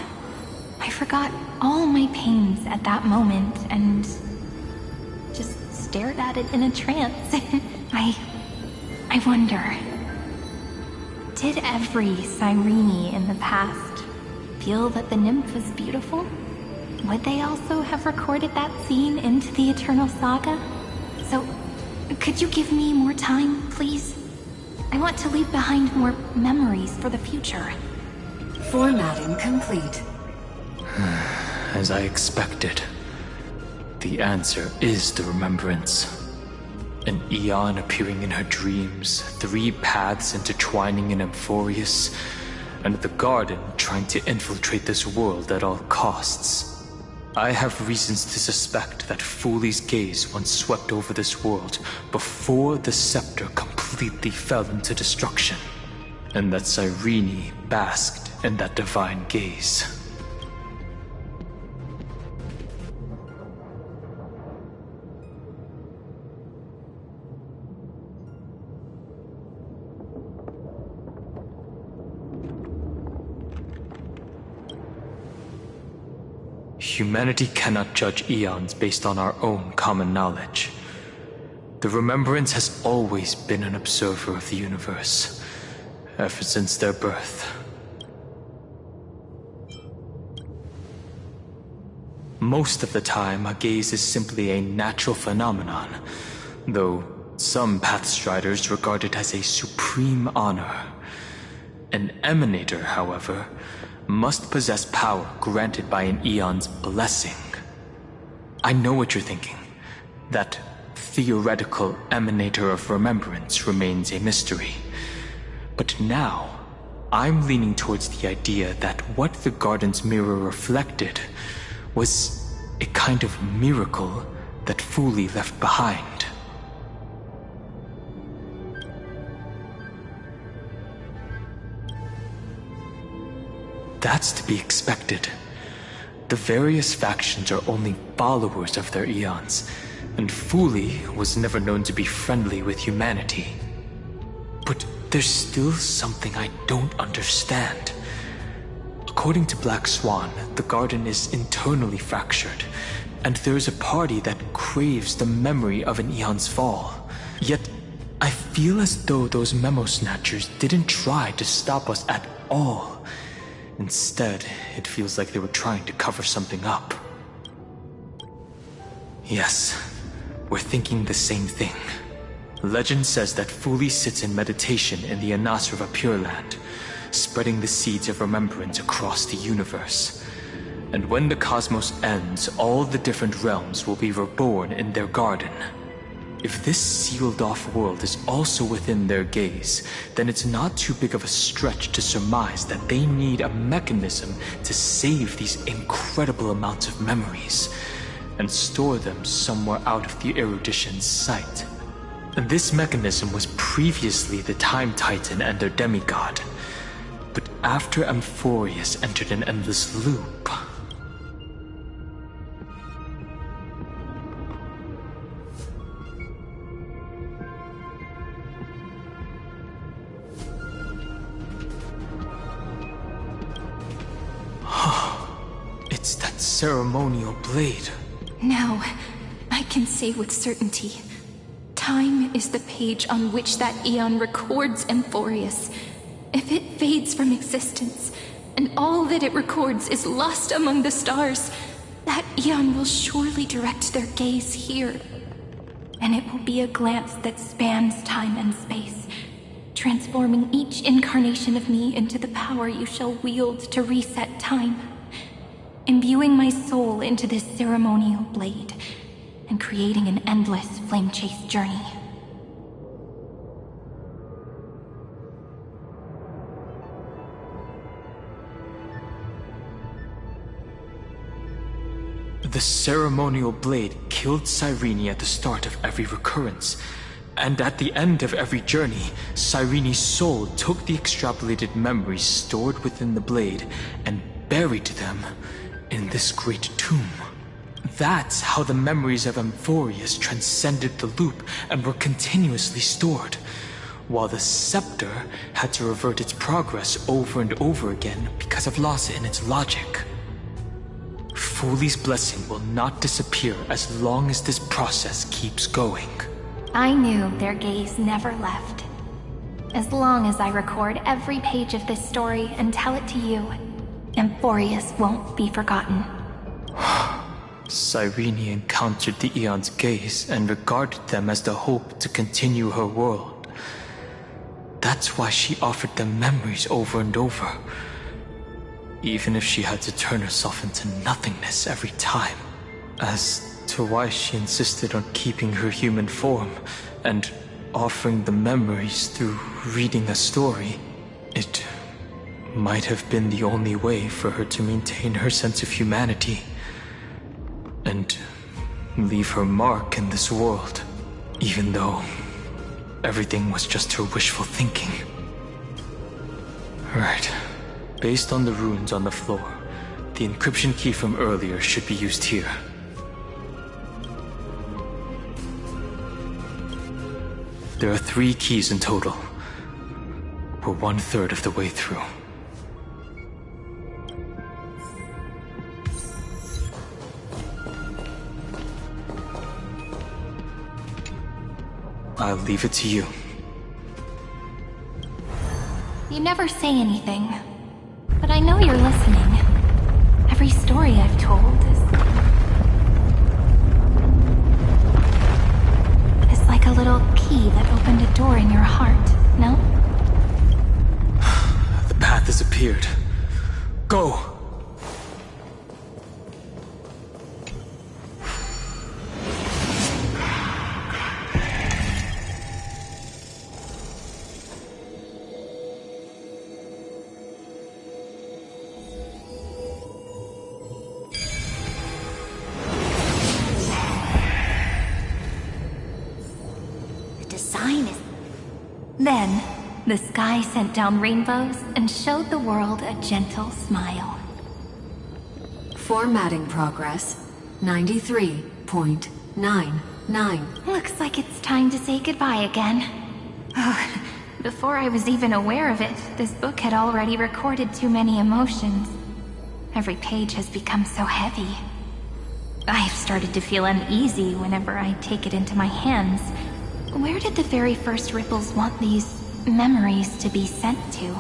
I forgot all my pains at that moment, and just stared at it in a trance. I wonder, did every Cyrene in the past feel that the nymph was beautiful? Would they also have recorded that scene into the Eternal Saga? So, could you give me more time, please? I want to leave behind more memories for the future. Formatting complete. As I expected. The answer is the remembrance. An Aeon appearing in her dreams, 3 paths intertwining in Amphorius, and the Garden trying to infiltrate this world at all costs. I have reasons to suspect that Fuli's gaze once swept over this world before the scepter completely fell into destruction, and that Cyrene basked in that divine gaze. Humanity cannot judge eons based on our own common knowledge. The Remembrance has always been an observer of the universe, ever since their birth. Most of the time, a gaze is simply a natural phenomenon, though some Pathstriders regard it as a supreme honor. An Emanator, however, must possess power granted by an Aeon's blessing. I know what you're thinking. That theoretical Emanator of Remembrance remains a mystery. But now, I'm leaning towards the idea that what the Garden's mirror reflected was a kind of miracle that Fuli left behind. That's to be expected. The various factions are only followers of their eons, and Fuli was never known to be friendly with humanity. But there's still something I don't understand. According to Black Swan, the garden is internally fractured, and there is a party that craves the memory of an eon's fall. Yet, I feel as though those memo snatchers didn't try to stop us at all. Instead, it feels like they were trying to cover something up. Yes, we're thinking the same thing. Legend says that Fuli sits in meditation in the Anasrava Pure Land, spreading the seeds of remembrance across the universe. And when the cosmos ends, all the different realms will be reborn in their garden. If this sealed-off world is also within their gaze, then it's not too big of a stretch to surmise that they need a mechanism to save these incredible amounts of memories and store them somewhere out of the Erudition's sight. And this mechanism was previously the Time Titan and their demigod. But after Amphorius entered an endless loop... It's that ceremonial blade. Now, I can say with certainty, time is the page on which that eon records Amphorius. If it fades from existence, and all that it records is lost among the stars, that eon will surely direct their gaze here. And it will be a glance that spans time and space, transforming each incarnation of me into the power you shall wield to reset time. Imbuing my soul into this ceremonial blade, and creating an endless flame chase journey. The ceremonial blade killed Cyrene at the start of every recurrence, and at the end of every journey, Cyrene's soul took the extrapolated memories stored within the blade and buried them in this great tomb. That's how the memories of Amphorius transcended the loop and were continuously stored, while the scepter had to revert its progress over and over again because of loss in its logic. Fuli's blessing will not disappear as long as this process keeps going. I knew their gaze never left. As long as I record every page of this story and tell it to you, Amphorius won't be forgotten. Cyrene encountered the Eon's gaze and regarded them as the hope to continue her world. That's why she offered them memories over and over, even if she had to turn herself into nothingness every time. As to why she insisted on keeping her human form and offering the memories through reading a story, it might have been the only way for her to maintain her sense of humanity and leave her mark in this world, even though everything was just her wishful thinking. Right. Based on the runes on the floor, the encryption key from earlier should be used here. There are 3 keys in total. We're 1/3 of the way through. I'll leave it to you. You never say anything, but I know you're listening. Every story I've told is like a little key that opened a door in your heart, no? The path has appeared. Go! Then, the sky sent down rainbows and showed the world a gentle smile. Formatting progress 93.99. Looks like it's time to say goodbye again. Before I was even aware of it, this book had already recorded too many emotions. Every page has become so heavy. I've started to feel uneasy whenever I take it into my hands. Where did the very first ripples want these memories to be sent to?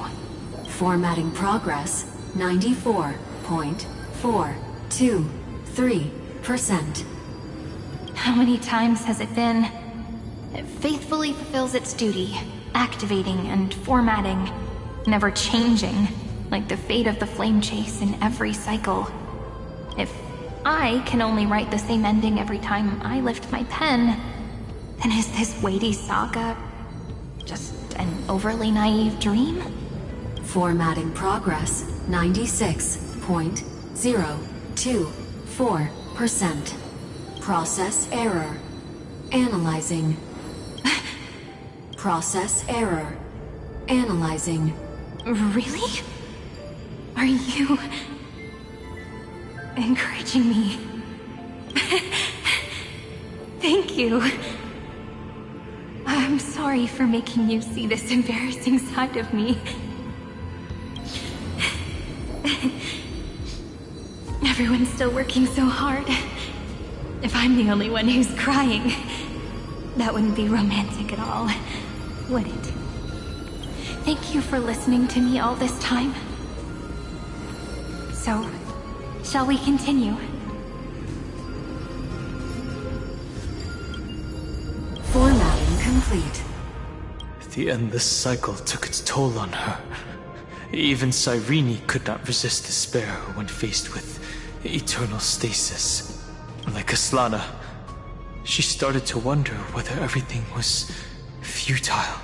Formatting progress 94.423%. How many times has it been? It faithfully fulfills its duty, activating and formatting, never changing, like the fate of the flame chase in every cycle. If I can only write the same ending every time I lift my pen, then is this weighty saga just an overly naive dream? Formatting progress 96.024%. Process error. Analyzing. Process error. Analyzing. Really? Are you encouraging me? Thank you. I'm sorry for making you see this embarrassing side of me. Everyone's still working so hard. If I'm the only one who's crying, that wouldn't be romantic at all, would it? Thank you for listening to me all this time. So, shall we continue? Formatting complete. The endless cycle took its toll on her. Even Cyrene could not resist despair when faced with eternal stasis. Like Aslana, she started to wonder whether everything was futile.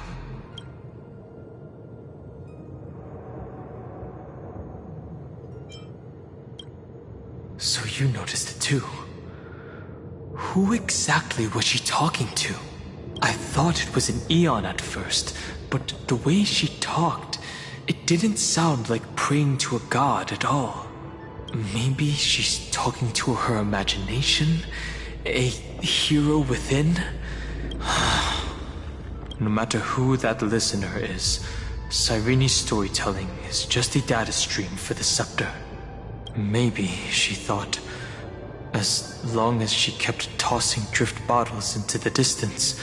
So you noticed it too. Who exactly was she talking to? I thought it was an Aeon at first, but the way she talked, it didn't sound like praying to a god at all. Maybe she's talking to her imagination? A hero within? No matter who that listener is, Cyrene's storytelling is just a data stream for the Scepter. Maybe, she thought, as long as she kept tossing drift bottles into the distance,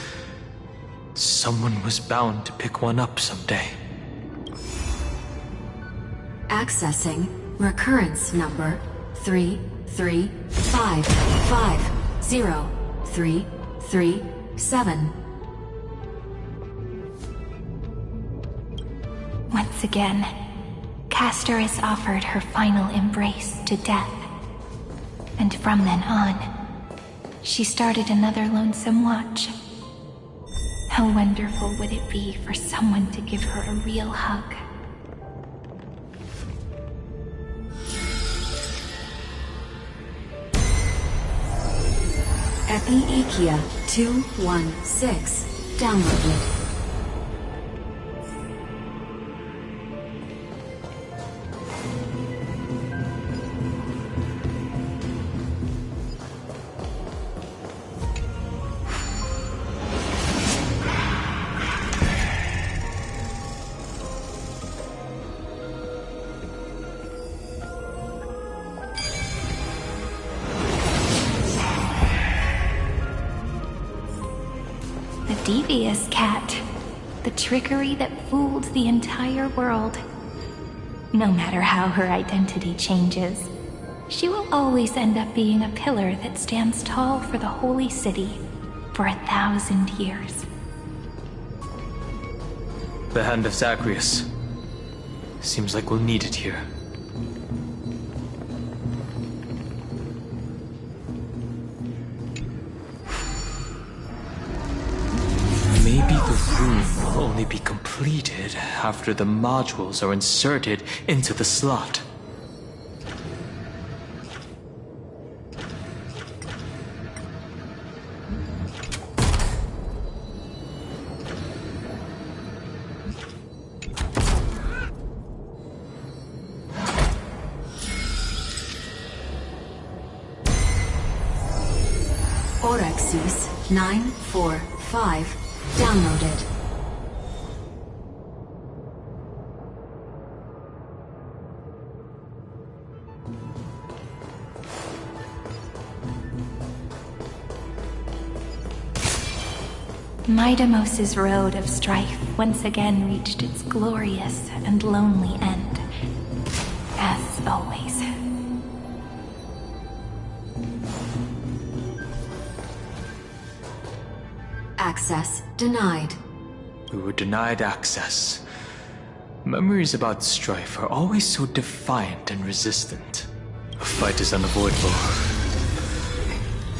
someone was bound to pick one up someday. Accessing recurrence number 335503337. Once again, Castor is offered her final embrace to death. And from then on, she started another lonesome watch. How wonderful would it be for someone to give her a real hug? Epi-Ikia 216 downloaded. Devious cat. The trickery that fooled the entire world. No matter how her identity changes, she will always end up being a pillar that stands tall for the holy city for 1,000 years. The hand of Zagreus. Seems like we'll need it here. Maybe the room will only be completed after the modules are inserted into the slot. Xyz 945 downloaded. Midamos's road of strife once again reached its glorious and lonely end. As always. Access denied. We were denied access. Memories about strife are always so defiant and resistant. A fight is unavoidable.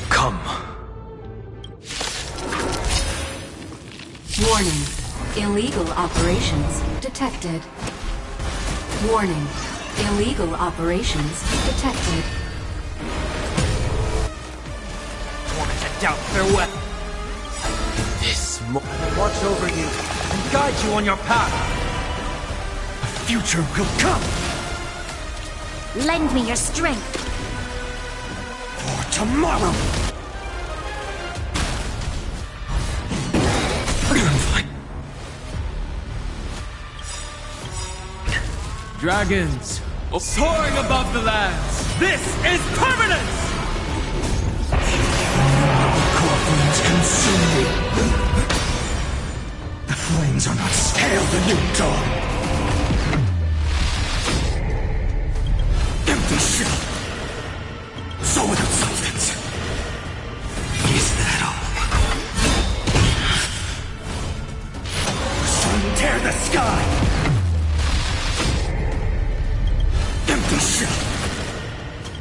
Come. Warning. Illegal operations detected. Warning. Illegal operations detected. Wanted to doubt their weapon. I will watch over you and guide you on your path. A future will come. Lend me your strength. For tomorrow. Dragons, soaring above the lands. This is permanence! Core flames consume me. The flames are not scale the new dawn. Empty shell. So without substance. Is that all? Sun tear the sky. Empty shell.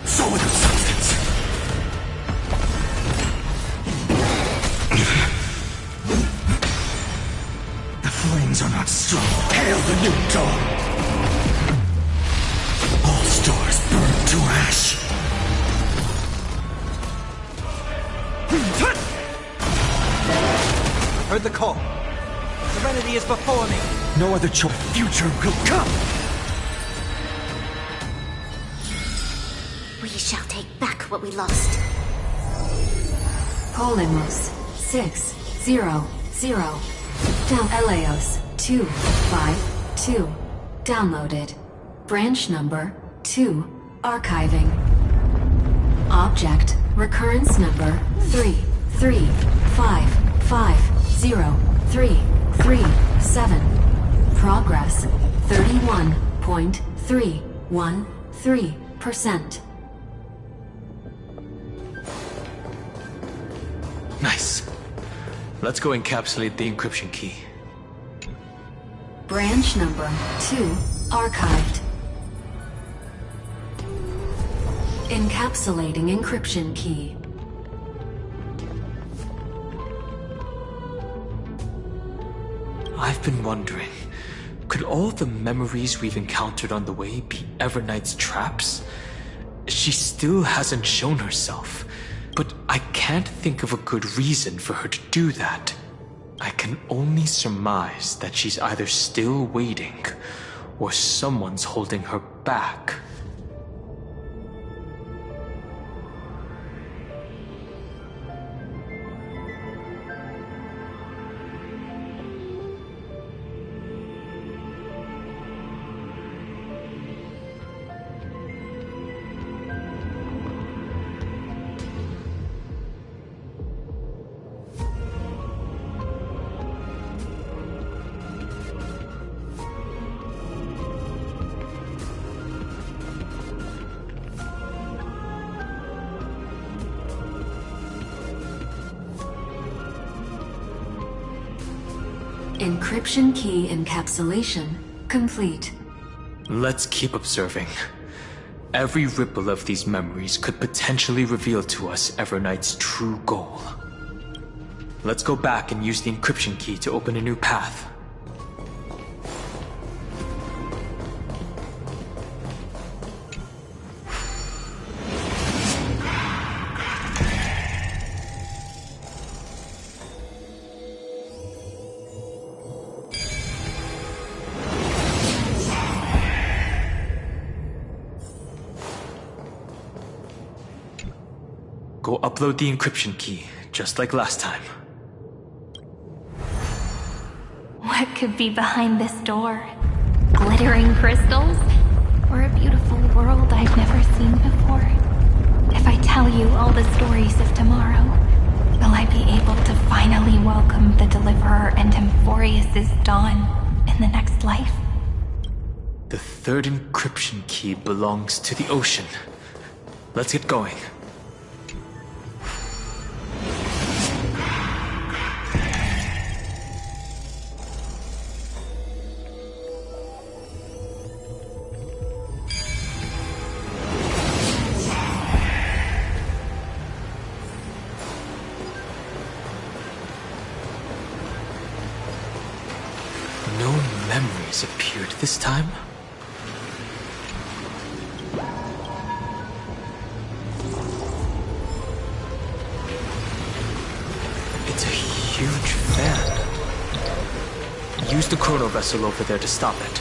So without substance. The flames are not strong. Hail the new dawn. All stars burn to ash. Heard the call. Serenity is before me. No other choice. Future will come. We shall take back what we lost. Polymos 600. Down Eleos 252. Downloaded. Branch number 2. Archiving. Object recurrence number 3355037. Progress 31.313%. Nice. Let's go encapsulate the encryption key. Branch number 2 archived. Encapsulating encryption key. I've been wondering, could all the memories we've encountered on the way be Everknight's traps? She still hasn't shown herself, but I can't think of a good reason for her to do that. I can only surmise that she's either still waiting, or someone's holding her back. Encryption key encapsulation complete. Let's keep observing. Every ripple of these memories could potentially reveal to us Everknight's true goal. Let's go back and use the encryption key to open a new path. Go upload the encryption key just like last time. What could be behind this door? Glittering crystals? Or a beautiful world I've never seen before? If I tell you all the stories of tomorrow, will I be able to finally welcome the Deliverer and Amphorius' dawn in the next life? The third encryption key belongs to the ocean. Let's get going. No memories appeared this time. It's a huge fan. Use the chrono vessel over there to stop it.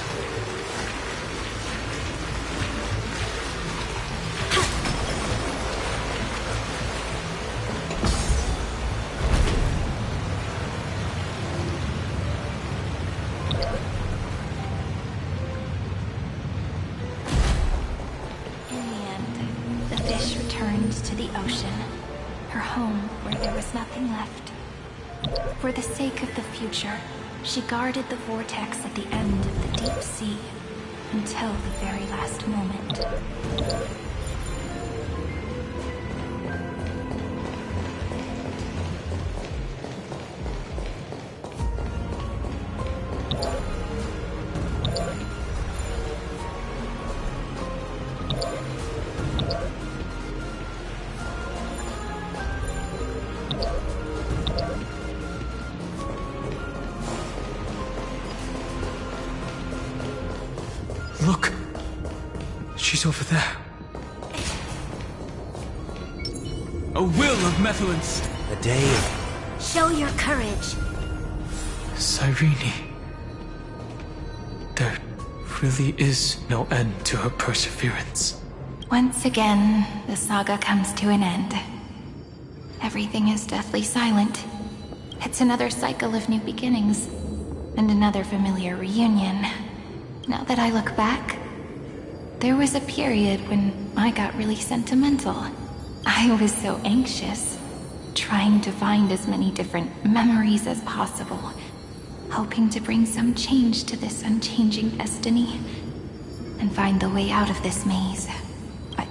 To the ocean, her home where there was nothing left. For the sake of the future, she guarded the vortex at the end of the deep sea until the very last moment. Look! She's over there. A will of Methalence! A day of... Show your courage. Cyrene. There really is no end to her perseverance. Once again, the saga comes to an end. Everything is deathly silent. It's another cycle of new beginnings, and another familiar reunion. Now that I look back, there was a period when I got really sentimental. I was so anxious, trying to find as many different memories as possible, hoping to bring some change to this unchanging destiny, and find the way out of this maze. But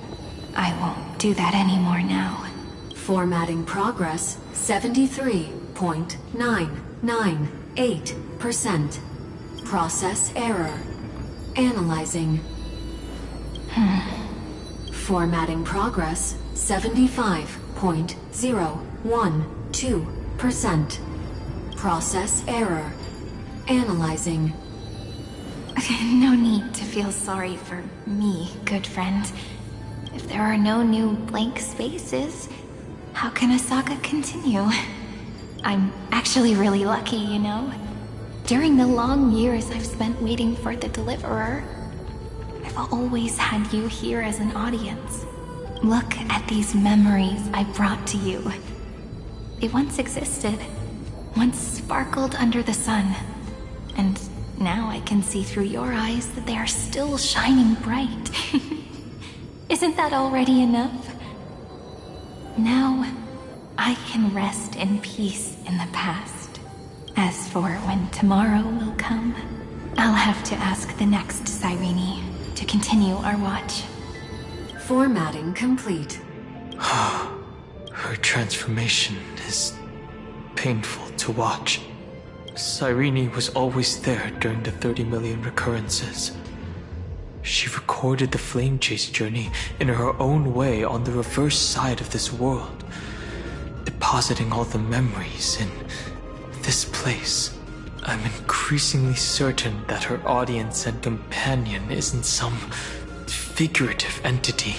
I won't do that anymore now. Formatting progress 73.998%. Process error. Analyzing. Formatting progress 75.012%. Process error. Analyzing. No need to feel sorry for me, good friend. If there are no new blank spaces, how can a saga continue? I'm actually really lucky, you know? During the long years I've spent waiting for the Deliverer, I've always had you here as an audience. Look at these memories I brought to you. They once existed, once sparkled under the sun, and now I can see through your eyes that they are still shining bright. Isn't that already enough? Now, I can rest in peace in the past. As for when tomorrow will come, I'll have to ask the next Cyrene to continue our watch. Formatting complete. Her transformation is painful to watch. Cyrene was always there during the 30 million recurrences. She recorded the Flame Chase journey in her own way on the reverse side of this world, depositing all the memories in this place. I'm increasingly certain that her audience and companion isn't some figurative entity.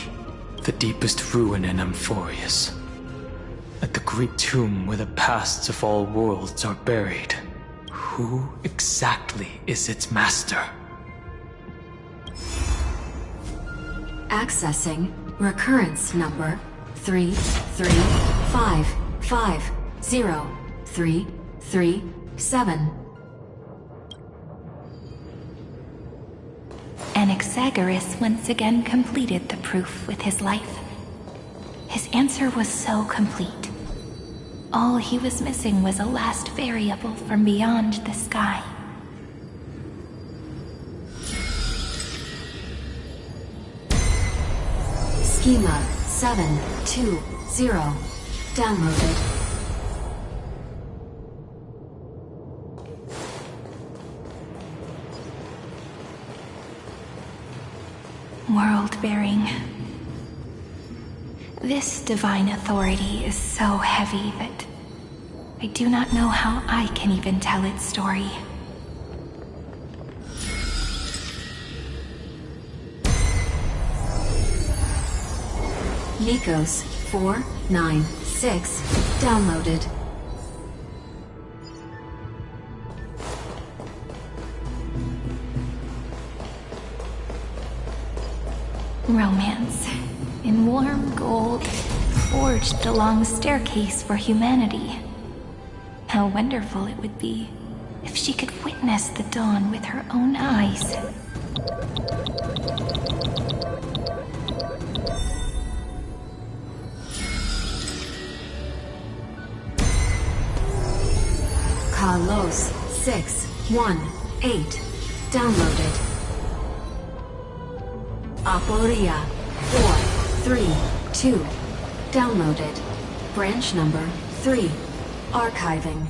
The deepest ruin in Amphorius. At the great tomb where the pasts of all worlds are buried. Who exactly is its master? Accessing recurrence number 3355. 5, 0, 3, 3, 7. Anaxagoras once again completed the proof with his life. His answer was so complete. All he was missing was a last variable from beyond the sky. Schema 720. Downloaded. World-bearing. This divine authority is so heavy that I do not know how I can even tell its story. Nikos 496. Downloaded. Romance. In warm gold, forged along a staircase for humanity. How wonderful it would be if she could witness the dawn with her own eyes. Kalos 618. Downloaded. Aporia 432. Downloaded. Branch number 3. Archiving.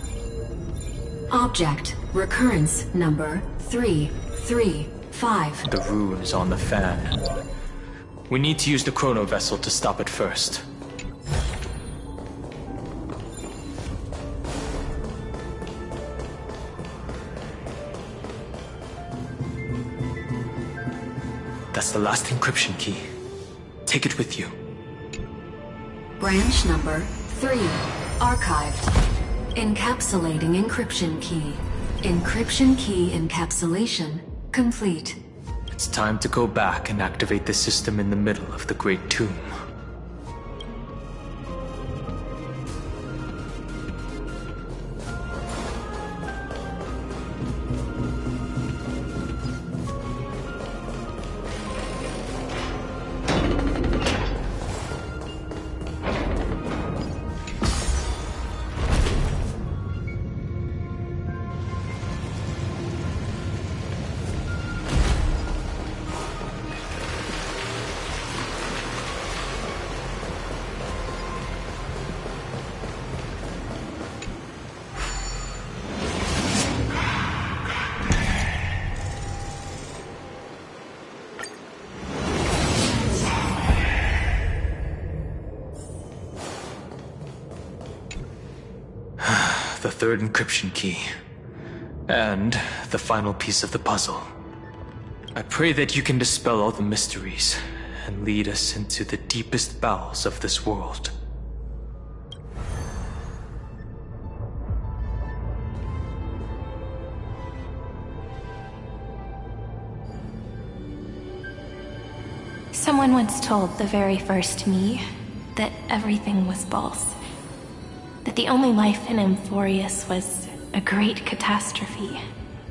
Object recurrence number 335. The rune is on the fan. We need to use the chrono vessel to stop it first. That's the last encryption key. Take it with you. Branch number 3. Archived. Encapsulating encryption key. Encryption key encapsulation complete. It's time to go back and activate the system in the middle of the Great Tomb. The third encryption key. And the final piece of the puzzle. I pray that you can dispel all the mysteries and lead us into the deepest bowels of this world. Someone once told the very first me that everything was false. That the only life in Amphorius was a great catastrophe,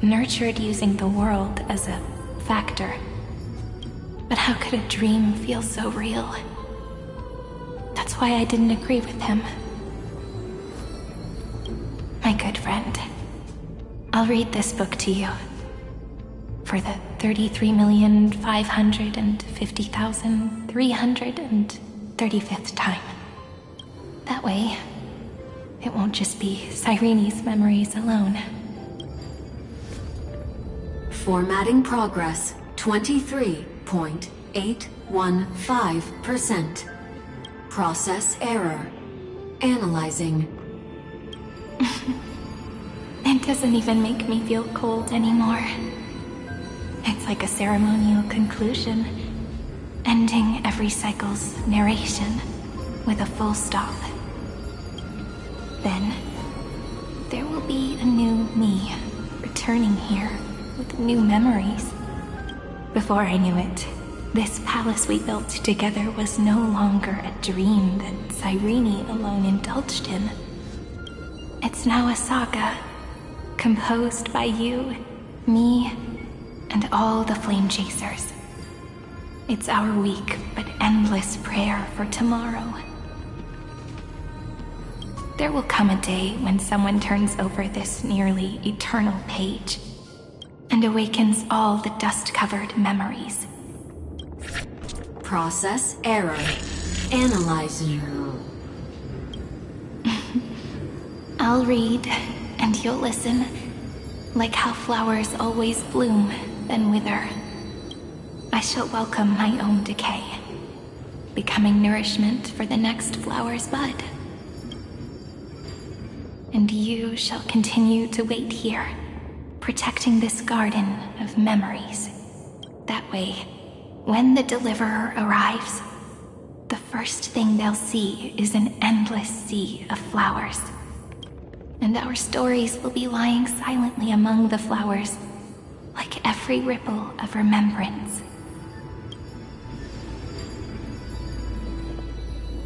nurtured using the world as a factor. But how could a dream feel so real? That's why I didn't agree with him. My good friend, I'll read this book to you. For the 33,550,335th time. That way, it won't just be Cyrene's memories alone. Formatting progress 23.815%. Process error. Analyzing. It doesn't even make me feel cold anymore. It's like a ceremonial conclusion, ending every cycle's narration with a full stop. Then, there will be a new me, returning here with new memories. Before I knew it, this palace we built together was no longer a dream that Cyrene alone indulged in. It's now a saga, composed by you, me, and all the Flame Chasers. It's our weak but endless prayer for tomorrow. There will come a day when someone turns over this nearly eternal page and awakens all the dust-covered memories. Process error. Analyzing. I'll read, and you'll listen, like how flowers always bloom, then wither. I shall welcome my own decay, becoming nourishment for the next flower's bud. And you shall continue to wait here, protecting this garden of memories. That way, when the Deliverer arrives, the first thing they'll see is an endless sea of flowers. And our stories will be lying silently among the flowers, like every ripple of remembrance.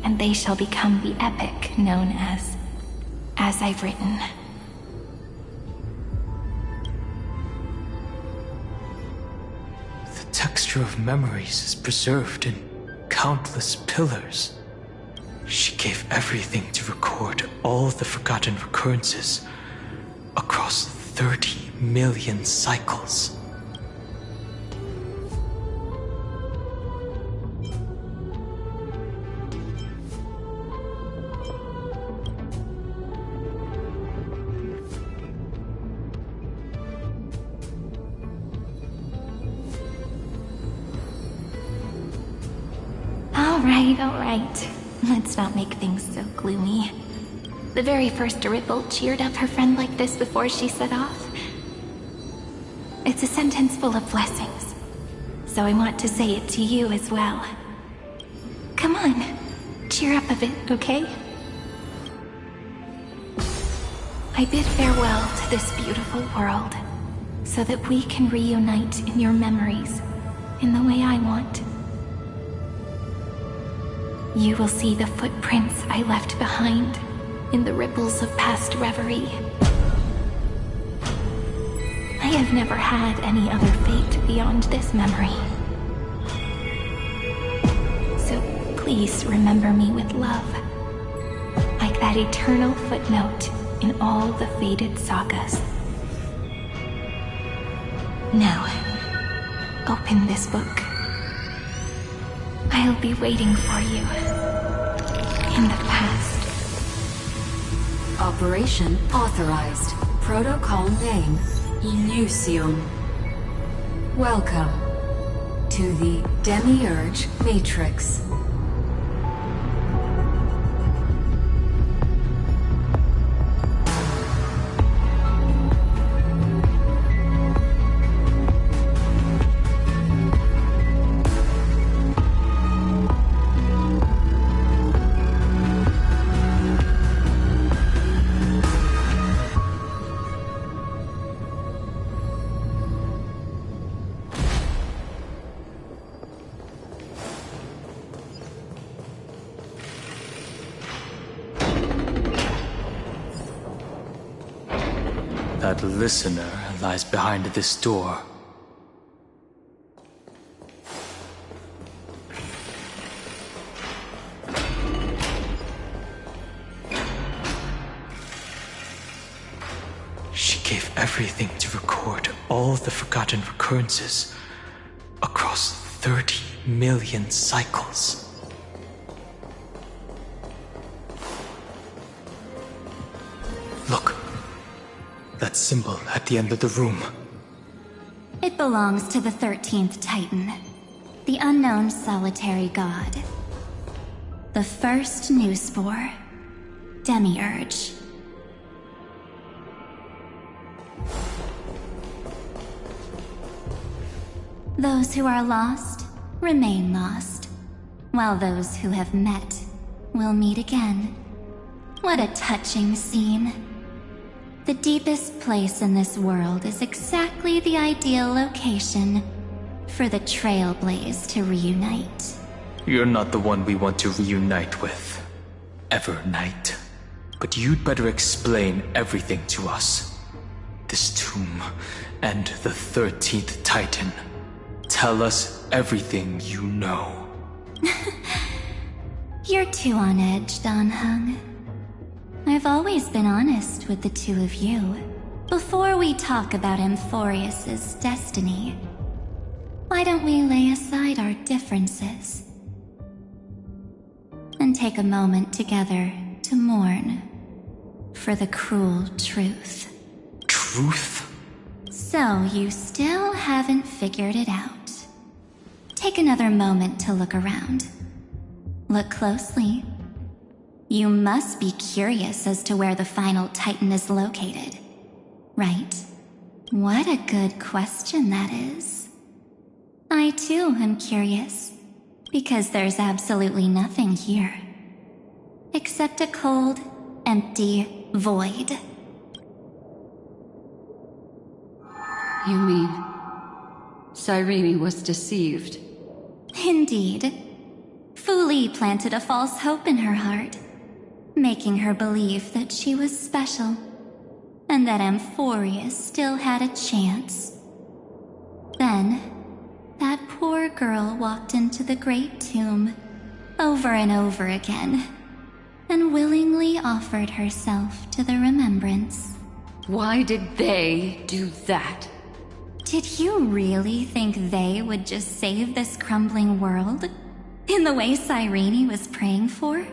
And they shall become the epic known as I've Written. The texture of memories is preserved in countless pillars. She gave everything to record all the forgotten recurrences across 30 million cycles. All right. Let's not make things so gloomy. The very first Ripple cheered up her friend like this before she set off. It's a sentence full of blessings, so I want to say it to you as well. Come on, cheer up a bit, okay? I bid farewell to this beautiful world, so that we can reunite in your memories, in the way I want. You will see the footprints I left behind in the ripples of past reverie. I have never had any other fate beyond this memory. So please remember me with love, like that eternal footnote in all the faded sagas. Now, open this book. I'll be waiting for you in the past. Operation authorized. Protocol name, Elysium. Welcome to the Demiurge Matrix. That listener lies behind this door. She gave everything to record all the forgotten recurrences across 30 million cycles. Look. That symbol at the end of the room. It belongs to the 13th Titan, the unknown solitary god. The first new spore, Demiurge. Those who are lost remain lost, while those who have met will meet again. What a touching scene. The deepest place in this world is exactly the ideal location for the Trailblaze to reunite. You're not the one we want to reunite with. Evernight. But you'd better explain everything to us. This tomb and the 13th Titan. Tell us everything you know. You're too on edge, Dan Heng. I've always been honest with the two of you. Before we talk about Amphorius's destiny, why don't we lay aside our differences and take a moment together to mourn for the cruel truth? Truth? So you still haven't figured it out. Take another moment to look around. Look closely. You must be curious as to where the final Titan is located, right? What a good question that is. I too am curious, because there's absolutely nothing here. Except a cold, empty void. You mean Cyrene was deceived? Indeed. Fu Li planted a false hope in her heart, making her believe that she was special, and that Amphorius still had a chance. Then, that poor girl walked into the Great Tomb, over and over again, and willingly offered herself to the remembrance. Why did they do that? Did you really think they would just save this crumbling world? In the way Cyrene was praying for?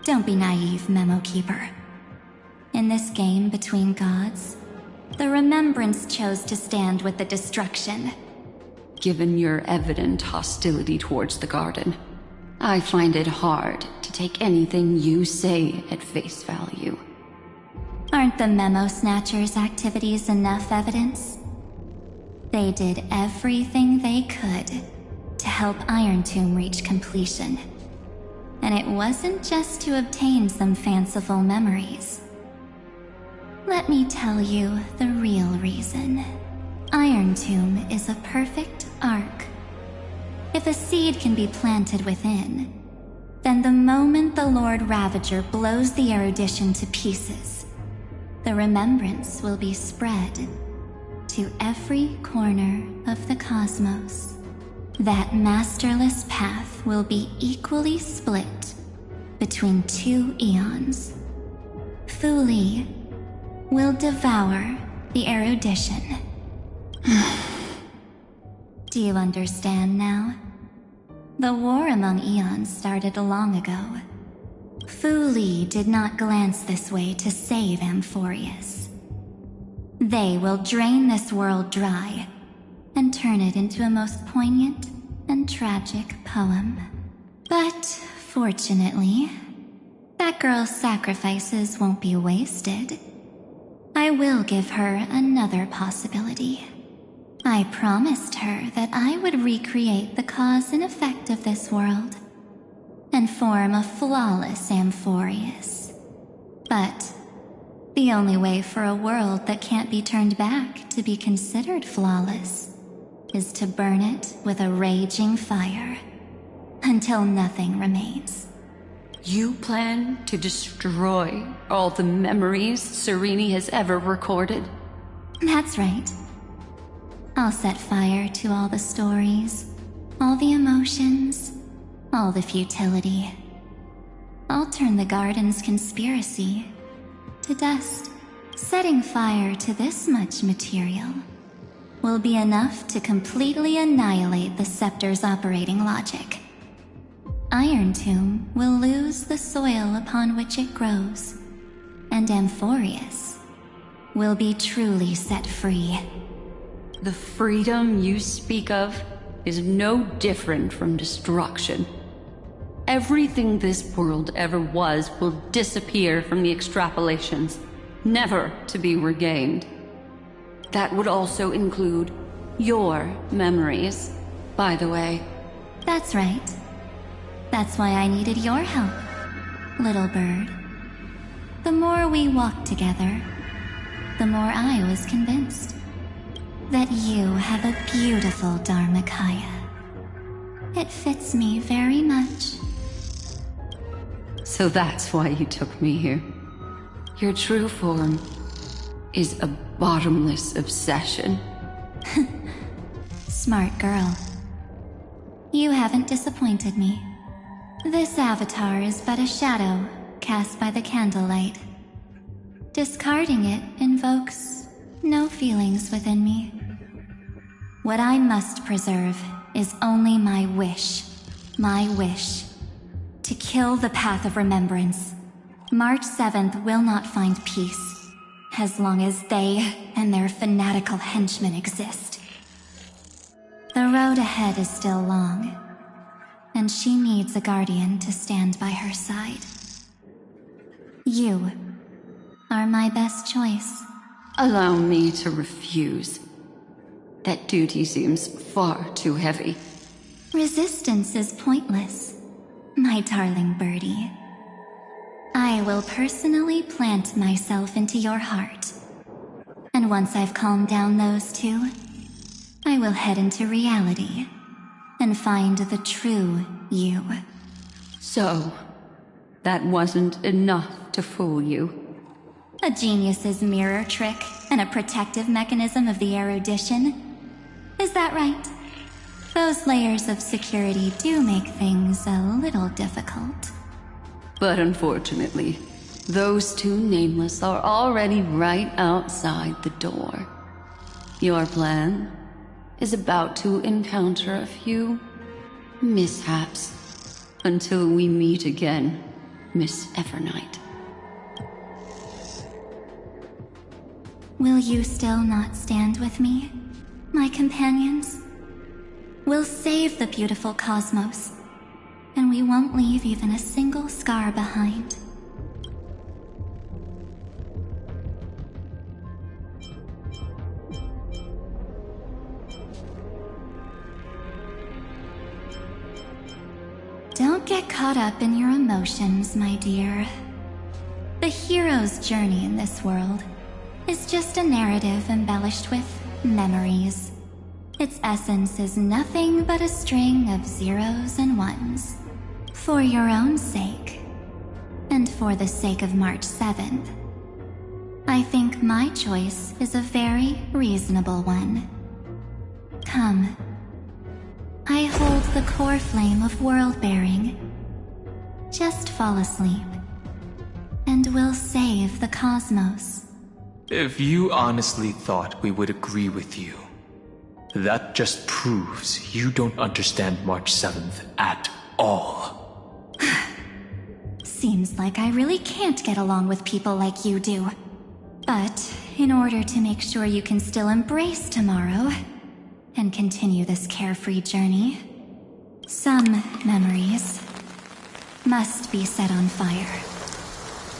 Don't be naive, Memo Keeper. In this game between gods, the Remembrance chose to stand with the destruction. Given your evident hostility towards the Garden, I find it hard to take anything you say at face value. Aren't the Memo Snatchers' activities enough evidence? They did everything they could to help Iron Tomb reach completion. And it wasn't just to obtain some fanciful memories. Let me tell you the real reason. Iron Tomb is a perfect ark. If a seed can be planted within, then the moment the Lord Ravager blows the erudition to pieces, the remembrance will be spread to every corner of the cosmos. That masterless path will be equally split between two eons. Fu Li will devour the erudition. Do you understand now? The war among eons started long ago. Fu Li did not glance this way to save Amphorius. They will drain this world dry and turn it into a most poignant and tragic poem. But, fortunately, that girl's sacrifices won't be wasted. I will give her another possibility. I promised her that I would recreate the cause and effect of this world and form a flawless Amphorius. But the only way for a world that can't be turned back to be considered flawless is to burn it with a raging fire until nothing remains. You plan to destroy all the memories Cyrene has ever recorded? That's right. I'll set fire to all the stories, all the emotions, all the futility. I'll turn the Garden's conspiracy to dust. Setting fire to this much material will be enough to completely annihilate the Scepter's operating logic. Iron Tomb will lose the soil upon which it grows, and Amphorius will be truly set free. The freedom you speak of is no different from destruction. Everything this world ever was will disappear from the extrapolations, never to be regained. That would also include your memories, by the way. That's right. That's why I needed your help, little bird. The more we walked together, the more I was convinced that you have a beautiful Dharmakaya. It fits me very much. So that's why you took me here. Your true form is a bottomless obsession. Smart girl. You haven't disappointed me. This avatar is but a shadow cast by the candlelight. Discarding it invokes no feelings within me. What I must preserve is only my wish. My wish. To kill the Path of Remembrance. March 7th will not find peace, as long as they and their fanatical henchmen exist. The road ahead is still long, and she needs a guardian to stand by her side. You are my best choice. Allow me to refuse. That duty seems far too heavy. Resistance is pointless, my darling birdie. I will personally plant myself into your heart. And once I've calmed down those two, I will head into reality and find the true you. So, that wasn't enough to fool you? A genius's mirror trick and a protective mechanism of the erudition. Is that right? Those layers of security do make things a little difficult. But unfortunately, those two nameless are already right outside the door. Your plan is about to encounter a few mishaps until we meet again, Miss Evernight. Will you still not stand with me, my companions? We'll save the beautiful cosmos, and we won't leave even a single scar behind. Don't get caught up in your emotions, my dear. The hero's journey in this world is just a narrative embellished with memories. Its essence is nothing but a string of zeros and ones. For your own sake, and for the sake of March 7th, I think my choice is a very reasonable one. Come. I hold the core flame of world-bearing. Just fall asleep, and we'll save the cosmos. If you honestly thought we would agree with you, that just proves you don't understand March 7th at all. Seems like I really can't get along with people like you do. But in order to make sure you can still embrace tomorrow and continue this carefree journey, some memories must be set on fire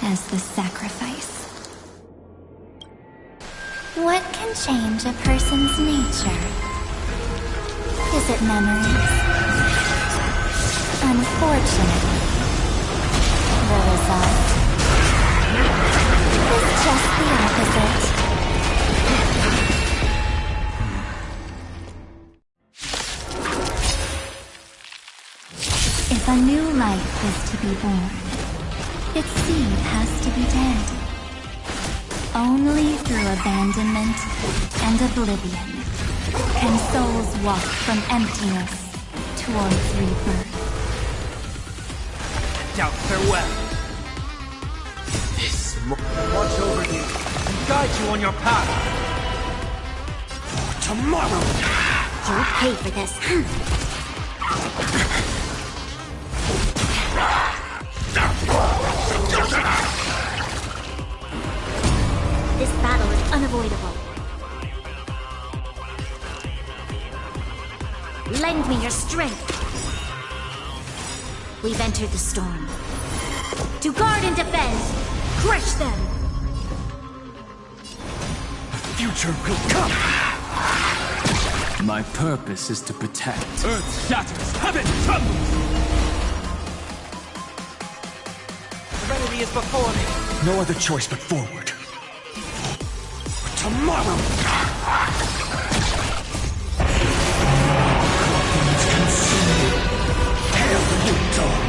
as the sacrifice. What can change a person's nature? Is it memories? Unfortunately, the result is just the opposite. If a new life is to be born, its seed has to be dead. Only through abandonment and oblivion can souls walk from emptiness towards rebirth. Doubt farewell. This will watch over you and guide you on your path. For tomorrow. You'll pay for this. This battle is unavoidable. Lend me your strength. We've entered the storm. To guard and defend, crush them! The future will come! My purpose is to protect. Earth shatters, heaven trembles! Serenity is before me. No other choice but forward. Tomorrow! Hail the new dawn!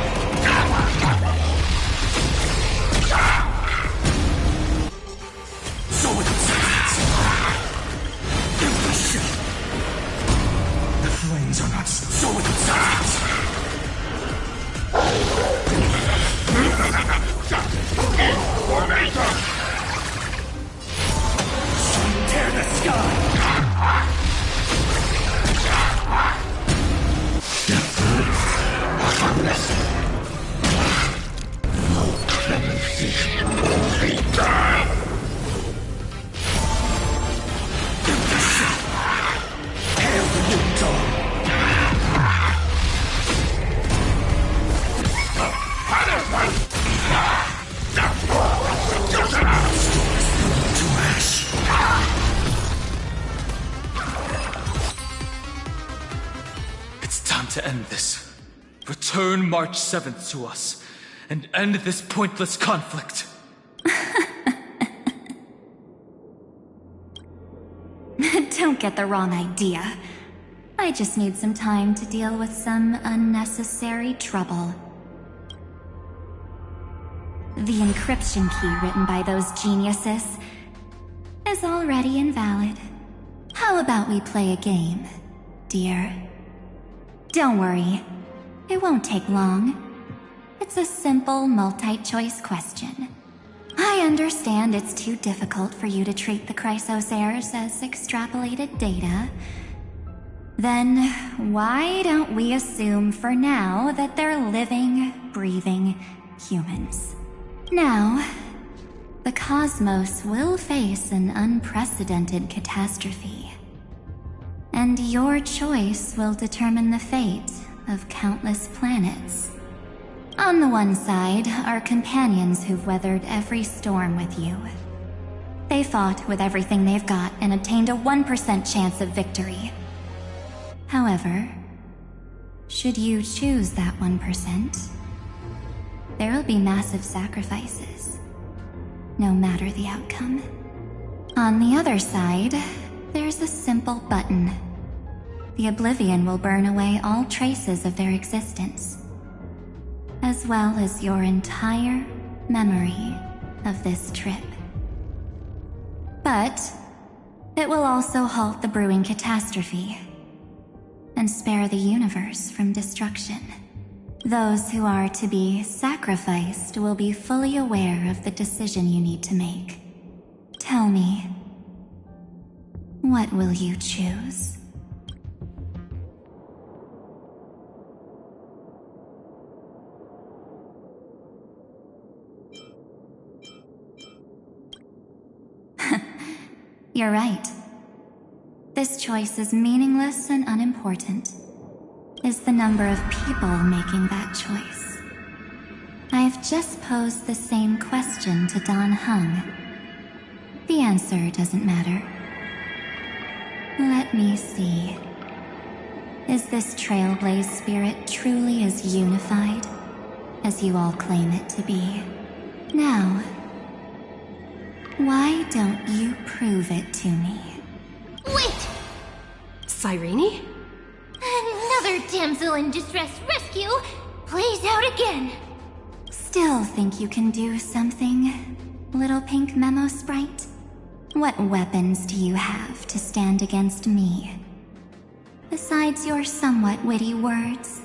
It's time to end this. Return March 7th to us, and end this pointless conflict. Don't get the wrong idea. I just need some time to deal with some unnecessary trouble. The encryption key written by those geniuses is already invalid. How about we play a game, dear? Don't worry. It won't take long. It's a simple multi-choice question. I understand it's too difficult for you to treat the Chrysosairs as extrapolated data. Then why don't we assume for now that they're living, breathing humans? Now, the cosmos will face an unprecedented catastrophe. And your choice will determine the fate of countless planets. On the one side are companions who've weathered every storm with you. They fought with everything they've got and obtained a 1% chance of victory. However, should you choose that 1%, there will be massive sacrifices, no matter the outcome. On the other side, there's a simple button. The Oblivion will burn away all traces of their existence, as well as your entire memory of this trip. But it will also halt the brewing catastrophe and spare the universe from destruction. Those who are to be sacrificed will be fully aware of the decision you need to make. Tell me, what will you choose? You're right. This choice is meaningless and unimportant. Is the number of people making that choice. I've just posed the same question to Dan Heng. The answer doesn't matter. Let me see. Is this Trailblaze spirit truly as unified as you all claim it to be? Now, why don't you prove it to me? Wait! Cyrene? Another damsel in distress rescue plays out again. Still think you can do something, little pink memo sprite? What weapons do you have to stand against me? Besides your somewhat witty words?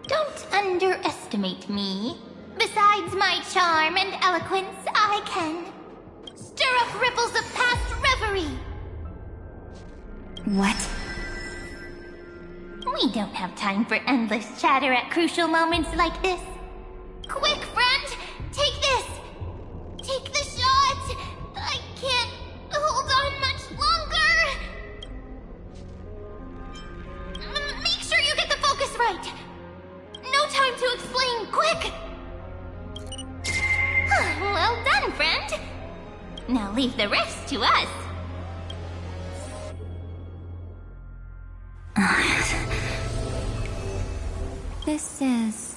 Don't underestimate me. Besides my charm and eloquence, I can stir up ripples of past reverie. What? We don't have time for endless chatter at crucial moments like this. Quick, friend! Take this! Take the shot! I can't hold on much longer! Make sure you get the focus right! No time to explain, quick! Well done, friend! Now leave the rest to us. This is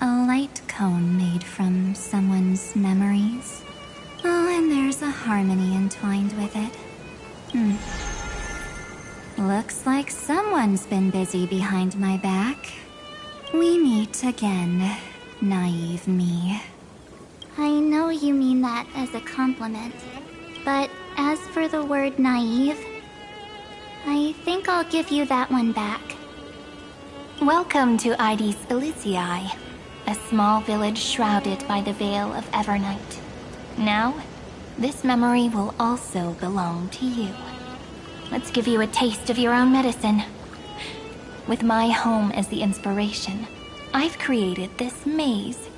a light cone made from someone's memories. Oh, and there's a harmony entwined with it. Looks like someone's been busy behind my back. We meet again, naive me. I know you mean that as a compliment, but as for the word naive, I think I'll give you that one back. Welcome to Ides Elysiae, a small village shrouded by the veil of Evernight. Now, this memory will also belong to you. Let's give you a taste of your own medicine. With my home as the inspiration, I've created this maze.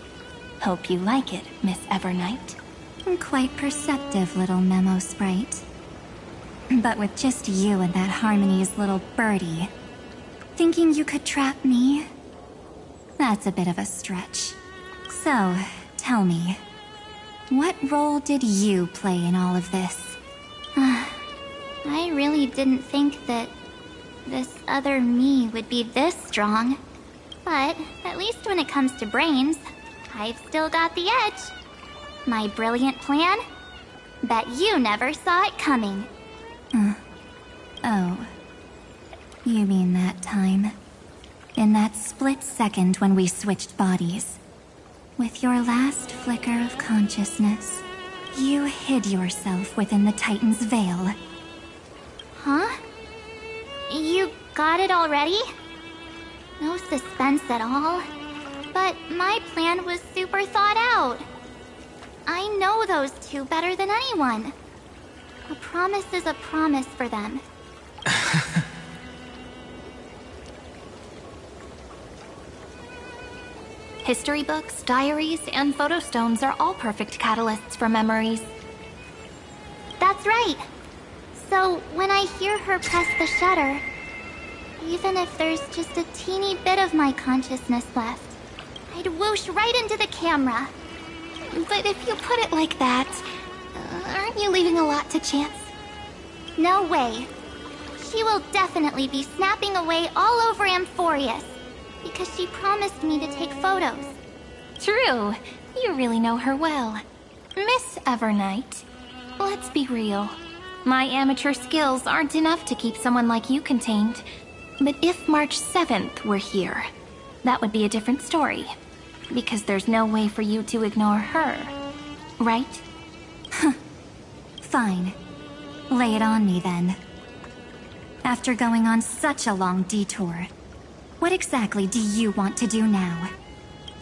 Hope you like it, Miss Evernight. Quite perceptive little memo sprite. But with just you and that Harmony's little birdie, thinking you could trap me? That's a bit of a stretch. So, tell me, what role did you play in all of this? I really didn't think that this other me would be this strong. But at least when it comes to brains, I've still got the edge. My brilliant plan? Bet you never saw it coming. Oh. You mean that time? In that split second when we switched bodies. With your last flicker of consciousness, you hid yourself within the Titan's veil. Huh? You got it already? No suspense at all. But my plan was super thought out. I know those two better than anyone. A promise is a promise for them. History books, diaries, and photostones are all perfect catalysts for memories. That's right. So when I hear her press the shutter, even if there's just a teeny bit of my consciousness left, I'd whoosh right into the camera. But if you put it like that, aren't you leaving a lot to chance? No way. She will definitely be snapping away all over Amphorius, because she promised me to take photos. True. You really know her well. Miss Evernight, let's be real. My amateur skills aren't enough to keep someone like you contained. But if March 7th were here, that would be a different story. Because there's no way for you to ignore her, right? Fine. Lay it on me then. After going on such a long detour, what exactly do you want to do now?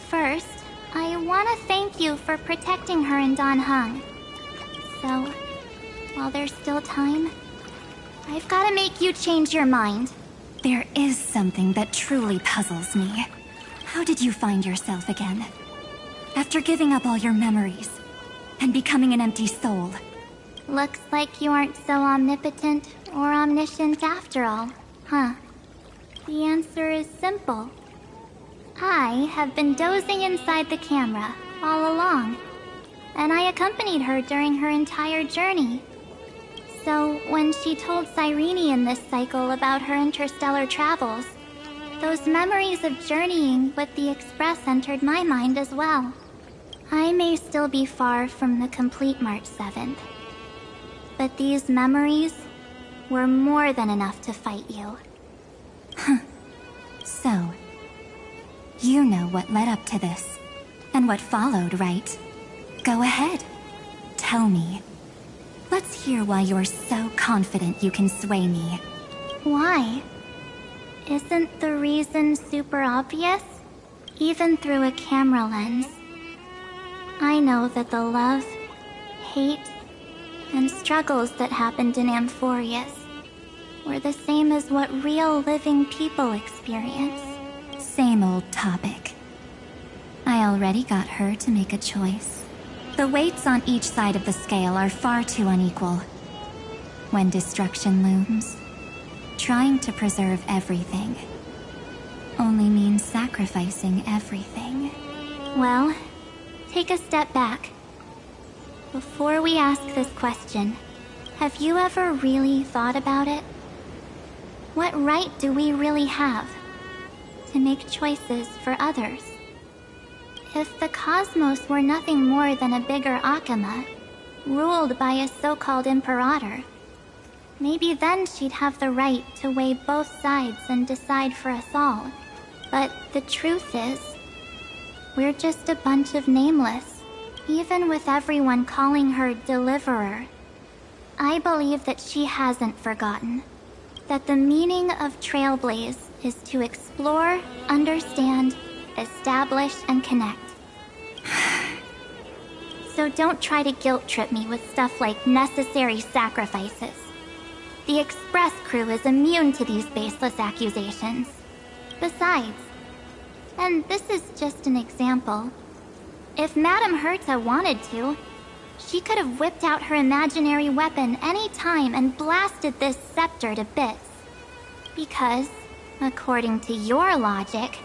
First, I want to thank you for protecting her and Dan Heng. So, while there's still time, I've got to make you change your mind. There is something that truly puzzles me. How did you find yourself again? After giving up all your memories and becoming an empty soul. Looks like you aren't so omnipotent or omniscient after all, huh? The answer is simple. I have been dozing inside the camera all along, and I accompanied her during her entire journey. So when she told Cyrene in this cycle about her interstellar travels, those memories of journeying with the Express entered my mind as well. I may still be far from the complete March 7th, but these memories were more than enough to fight you. So, you know what led up to this, and what followed, right? Go ahead. Tell me. Let's hear why you're so confident you can sway me. Why? Isn't the reason super obvious? Even through a camera lens. I know that the love, hate, and struggles that happened in Amphorius were the same as what real living people experience. Same old topic. I already got her to make a choice. The weights on each side of the scale are far too unequal. When destruction looms, trying to preserve everything only means sacrificing everything. Well, take a step back. Before we ask this question, have you ever really thought about it? What right do we really have to make choices for others? If the cosmos were nothing more than a bigger Akama, ruled by a so-called Imperator, maybe then she'd have the right to weigh both sides and decide for us all. But the truth is, we're just a bunch of nameless, even with everyone calling her Deliverer. I believe that she hasn't forgotten that the meaning of Trailblaze is to explore, understand, establish, and connect. So don't try to guilt trip me with stuff like necessary sacrifices. The Express crew is immune to these baseless accusations. Besides, And this is just an example. If Madame Herta wanted to, she could have whipped out her imaginary weapon any time and blasted this scepter to bits. Because, according to your logic,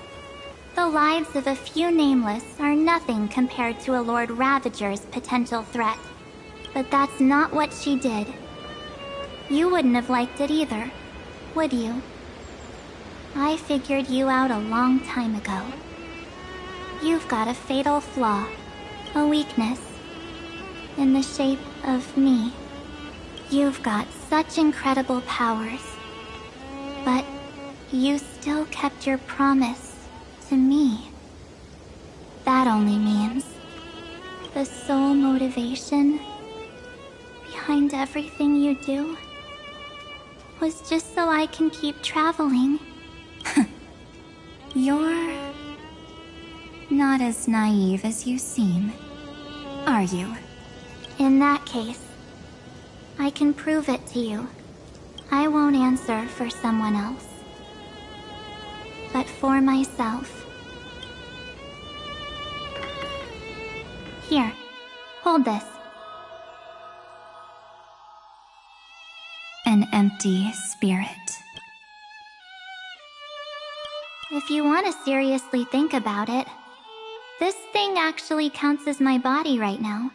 the lives of a few nameless are nothing compared to a Lord Ravager's potential threat. But that's not what she did. You wouldn't have liked it either, would you? I figured you out a long time ago. You've got a fatal flaw, a weakness, in the shape of me. You've got such incredible powers, but you still kept your promise to me. That only means the sole motivation behind everything you do was just so I can keep traveling. You're not as naive as you seem, are you? In that case, I can prove it to you. I won't answer for someone else, but for myself. Here, hold this. An empty spirit. If you want to seriously think about it, this thing actually counts as my body right now.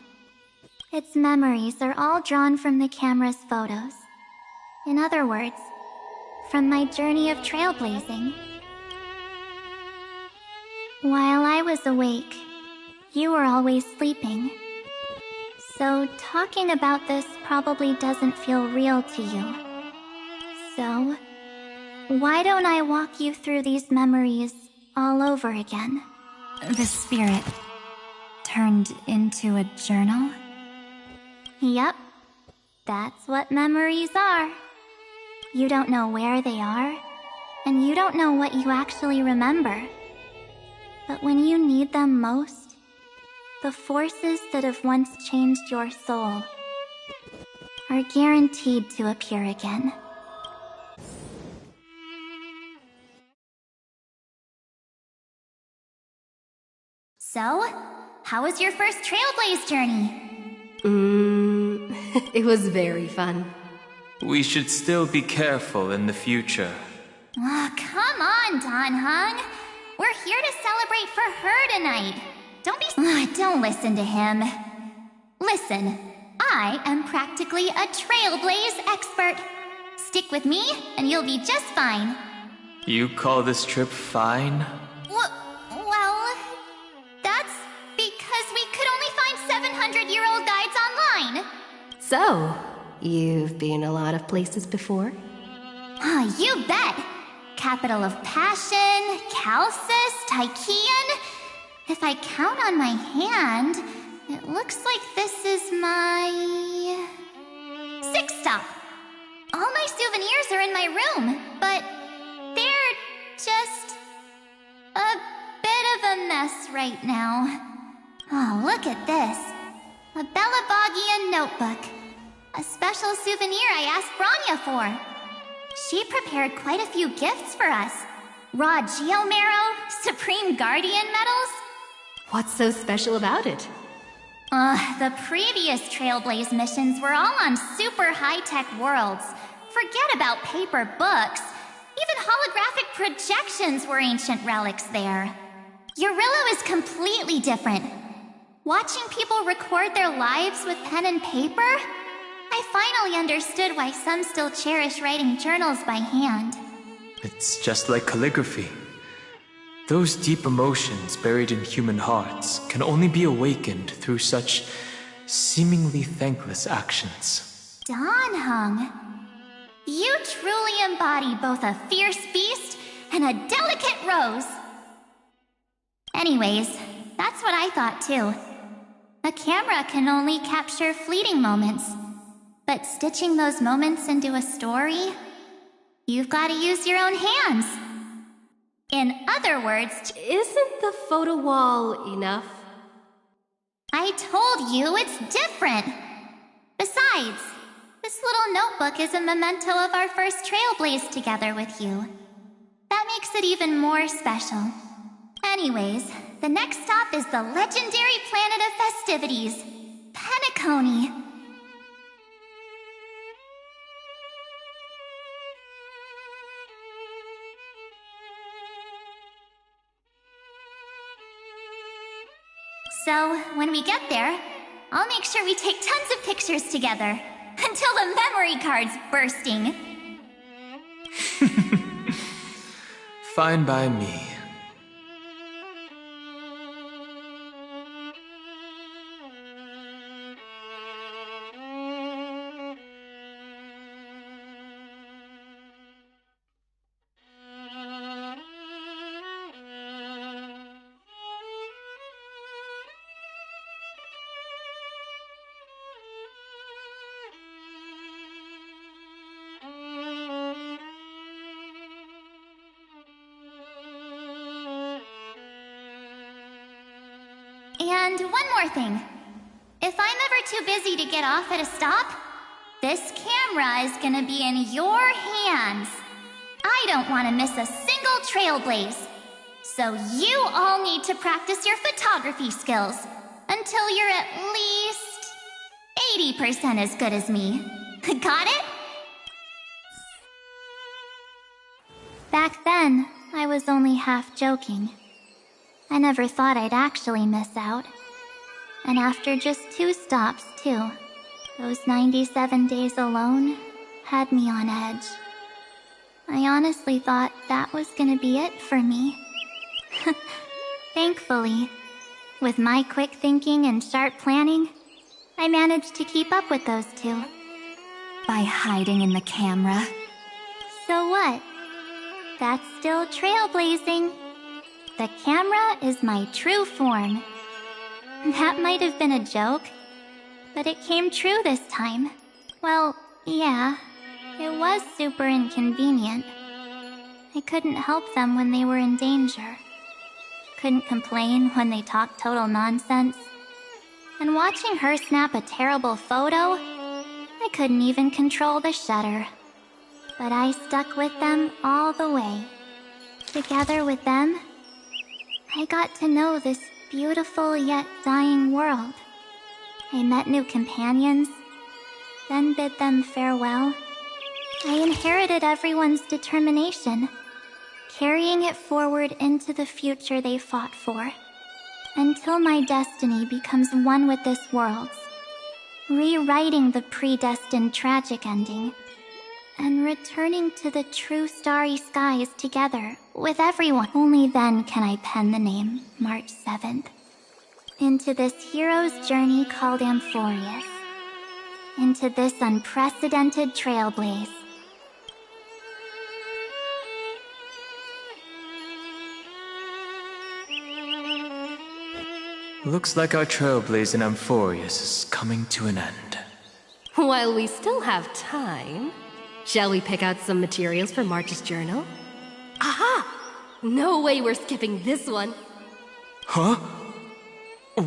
Its memories are all drawn from the camera's photos. In other words, from my journey of trailblazing. While I was awake, you were always sleeping. So talking about this probably doesn't feel real to you. So, why don't I walk you through these memories all over again? The spirit turned into a journal? Yep, that's what memories are. You don't know where they are, and you don't know what you actually remember. But when you need them most, the forces that have once changed your soul are guaranteed to appear again. So, how was your first Trailblaze journey? It was very fun. We should still be careful in the future. Oh, come on, Dan Heng. We're here to celebrate for her tonight. Don't listen to him. Listen, I am practically a Trailblaze expert. Stick with me, and you'll be just fine. You call this trip fine? Well, that's because we could only find 700-year-old guides online. So, you've been a lot of places before? Ah, you bet! Capital of Passion, Calcis, Tychean. If I count on my hand, it looks like this is my... 6th stop! All my souvenirs are in my room, but they're just a bit of a mess right now. Oh, look at this. A Belabogian notebook. A special souvenir I asked Branya for. She prepared quite a few gifts for us. Raw Geomarrow, Supreme Guardian medals. What's so special about it? The previous Trailblaze missions were all on super high-tech worlds. Forget about paper books. Even holographic projections were ancient relics there. Eurillo is completely different. Watching people record their lives with pen and paper, I finally understood why some still cherish writing journals by hand. It's just like calligraphy. Those deep emotions buried in human hearts can only be awakened through such seemingly thankless actions. Dan Heng, you truly embody both a fierce beast and a delicate rose. Anyways, that's what I thought too. A camera can only capture fleeting moments, but stitching those moments into a story, you've got to use your own hands. In other words, isn't the photo wall enough? I told you it's different. Besides, this little notebook is a memento of our first Trailblaze together with you. That makes it even more special. Anyways, the next stop is the legendary planet of festivities, Penacony. So, when we get there, I'll make sure we take tons of pictures together, until the memory card's bursting. Fine by me. And one more thing. If I'm ever too busy to get off at a stop, this camera is gonna be in your hands. I don't want to miss a single trailblaze. So you all need to practice your photography skills until you're at least 80% as good as me. Got it? Back then, I was only half joking. I never thought I'd actually miss out. And after just 2 stops, too. Those 97 days alone had me on edge. I honestly thought that was gonna be it for me. Thankfully, with my quick thinking and sharp planning, I managed to keep up with those 2. By hiding in the camera. So what? That's still trailblazing. The camera is my true form. That might have been a joke, but it came true this time. Well, yeah, it was super inconvenient. I couldn't help them when they were in danger. Couldn't complain when they talked total nonsense. And watching her snap a terrible photo, I couldn't even control the shutter. But I stuck with them all the way. Together with them, I got to know this beautiful yet dying world. I met new companions, then bid them farewell. I inherited everyone's determination, carrying it forward into the future they fought for, until my destiny becomes one with this world's, rewriting the predestined tragic ending, and returning to the true starry skies together with everyone. Only then can I pen the name March 7th into this hero's journey called Amphorius, into this unprecedented trailblaze. Looks like our trailblaze in Amphorius is coming to an end. While we still have time, shall we pick out some materials for March's journal? Aha! No way we're skipping this one. Huh?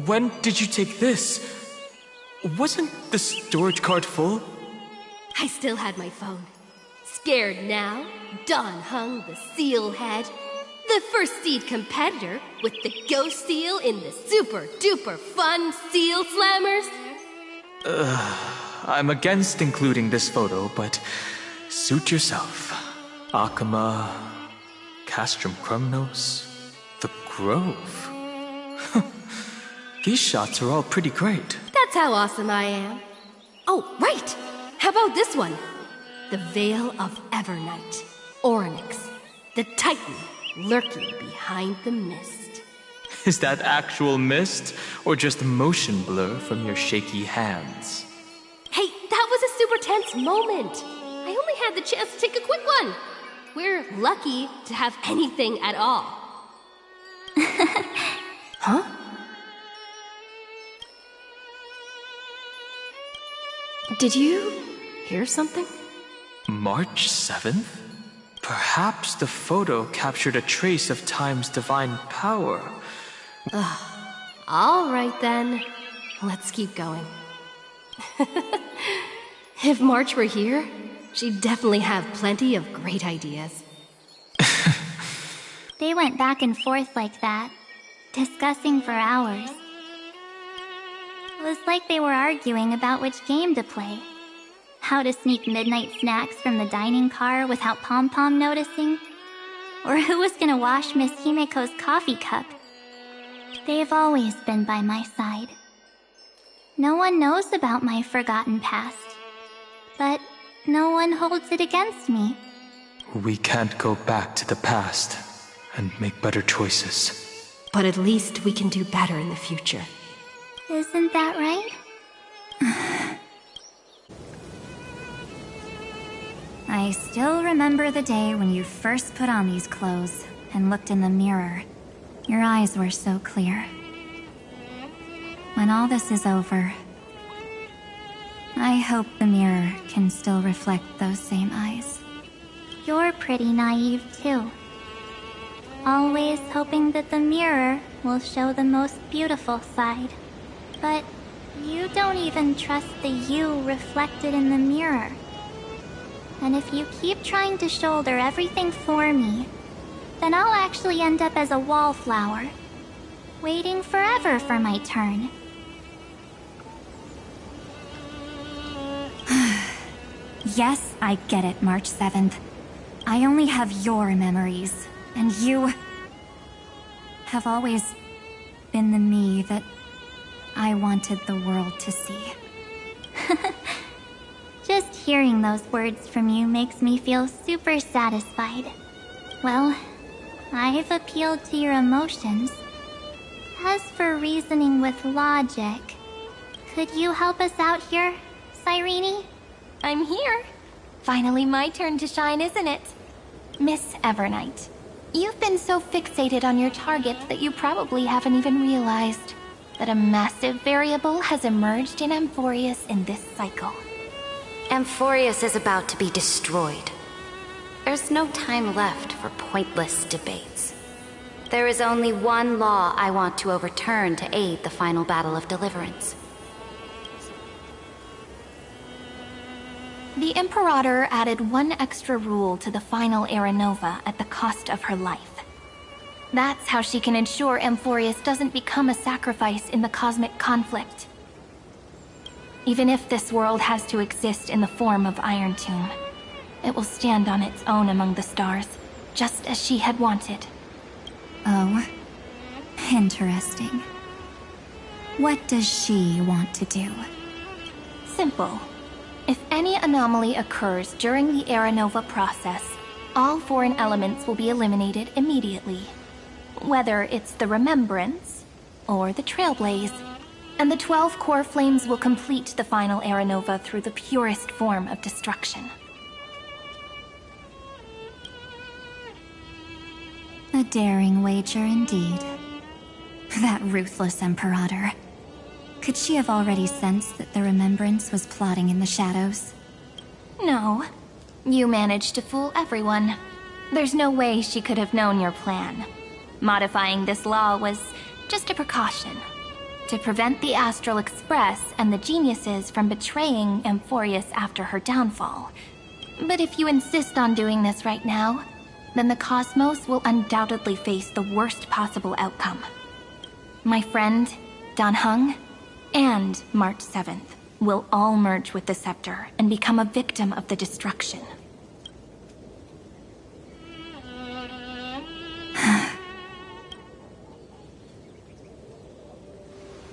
When did you take this? Wasn't the storage card full? I still had my phone. Scared now, Dan Heng the Sealhead, the first seed competitor with the Ghost Seal in the super duper fun Seal Slammers. I'm against including this photo, but suit yourself. Akama, Castrum Krumnos, the Grove. These shots are all pretty great. That's how awesome I am. Oh, right! How about this one? The Veil of Evernight, Orynyx, the Titan lurking behind the mist. Is that actual mist, or just motion blur from your shaky hands? Hey, that was a super tense moment. I only had the chance to take a quick one. We're lucky to have anything at all. Huh? Did you hear something? March 7th? Perhaps the photo captured a trace of time's divine power. All right then. Let's keep going. If March were here, she'd definitely have plenty of great ideas. They went back and forth like that, discussing for hours. It was like they were arguing about which game to play. How to sneak midnight snacks from the dining car without Pom-Pom noticing. Or who was gonna wash Miss Himiko's coffee cup. They've always been by my side. No one knows about my forgotten past. But no one holds it against me. We can't go back to the past and make better choices. But at least we can do better in the future. Isn't that right? I still remember the day when you first put on these clothes and looked in the mirror. Your eyes were so clear. When all this is over, I hope the mirror can still reflect those same eyes. You're pretty naive too. Always hoping that the mirror will show the most beautiful side. But you don't even trust the you reflected in the mirror. And if you keep trying to shoulder everything for me, then I'll actually end up as a wallflower, waiting forever for my turn. Yes, I get it, March 7th. I only have your memories, and you have always been the me that I wanted the world to see. Just hearing those words from you makes me feel super satisfied. Well, I've appealed to your emotions. As for reasoning with logic, could you help us out here, Cyrene? I'm here. Finally my turn to shine, isn't it? Miss Evernight, you've been so fixated on your targets that you probably haven't even realized that a massive variable has emerged in Amphorius in this cycle. Amphorius is about to be destroyed. There's no time left for pointless debates. There is only one law I want to overturn to aid the final battle of deliverance. The Imperator added one extra rule to the final Era Nova at the cost of her life. That's how she can ensure Amphorius doesn't become a sacrifice in the cosmic conflict. Even if this world has to exist in the form of Iron Tomb, it will stand on its own among the stars, just as she had wanted. Oh, interesting. What does she want to do? Simple. If any anomaly occurs during the Era Nova process, all foreign elements will be eliminated immediately. Whether it's the Remembrance or the Trailblaze, and the 12 core flames will complete the final Era Nova through the purest form of destruction. A daring wager indeed. That ruthless Imperator. Could she have already sensed that the Remembrance was plotting in the shadows? No. You managed to fool everyone. There's no way she could have known your plan. Modifying this law was just a precaution, to prevent the Astral Express and the geniuses from betraying Amphorius after her downfall. But if you insist on doing this right now, then the Cosmos will undoubtedly face the worst possible outcome. My friend, Dan Heng, and March 7th will all merge with the Scepter and become a victim of the destruction.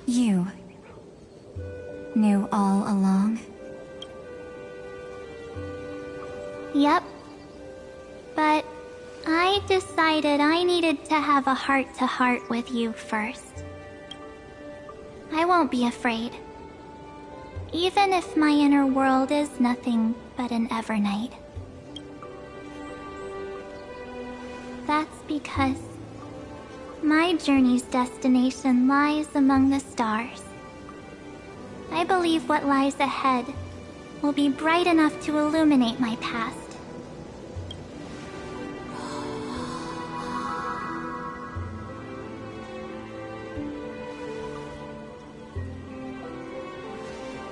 You knew all along? Yep. But I decided I needed to have a heart-to-heart with you first. I won't be afraid. Even if my inner world is nothing but an Evernight. That's because my journey's destination lies among the stars. I believe what lies ahead will be bright enough to illuminate my past.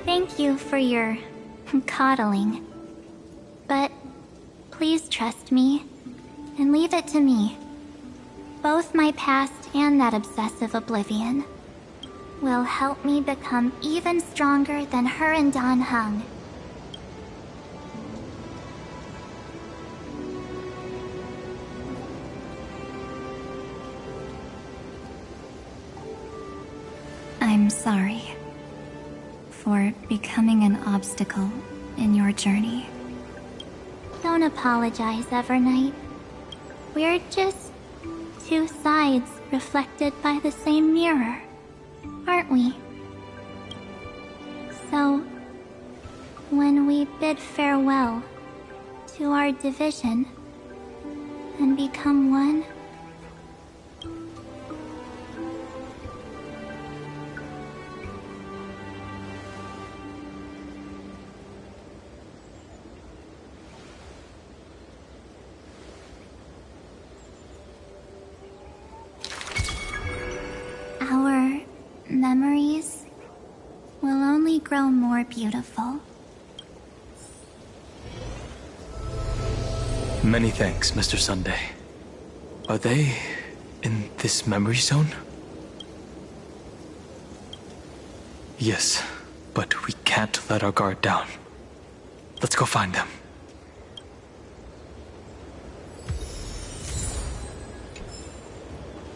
Thank you for your coddling. But please trust me and leave it to me. both my past and that obsessive oblivion, will help me become even stronger than her and Dan Heng. I'm sorry for becoming an obstacle in your journey. Don't apologize, Evernight. We're just two sides reflected by the same mirror, aren't we? So, when we bid farewell to our division and become one, our memories will only grow more beautiful. Many thanks, Mr. Sunday. Are they in this memory zone? Yes, but we can't let our guard down. Let's go find them.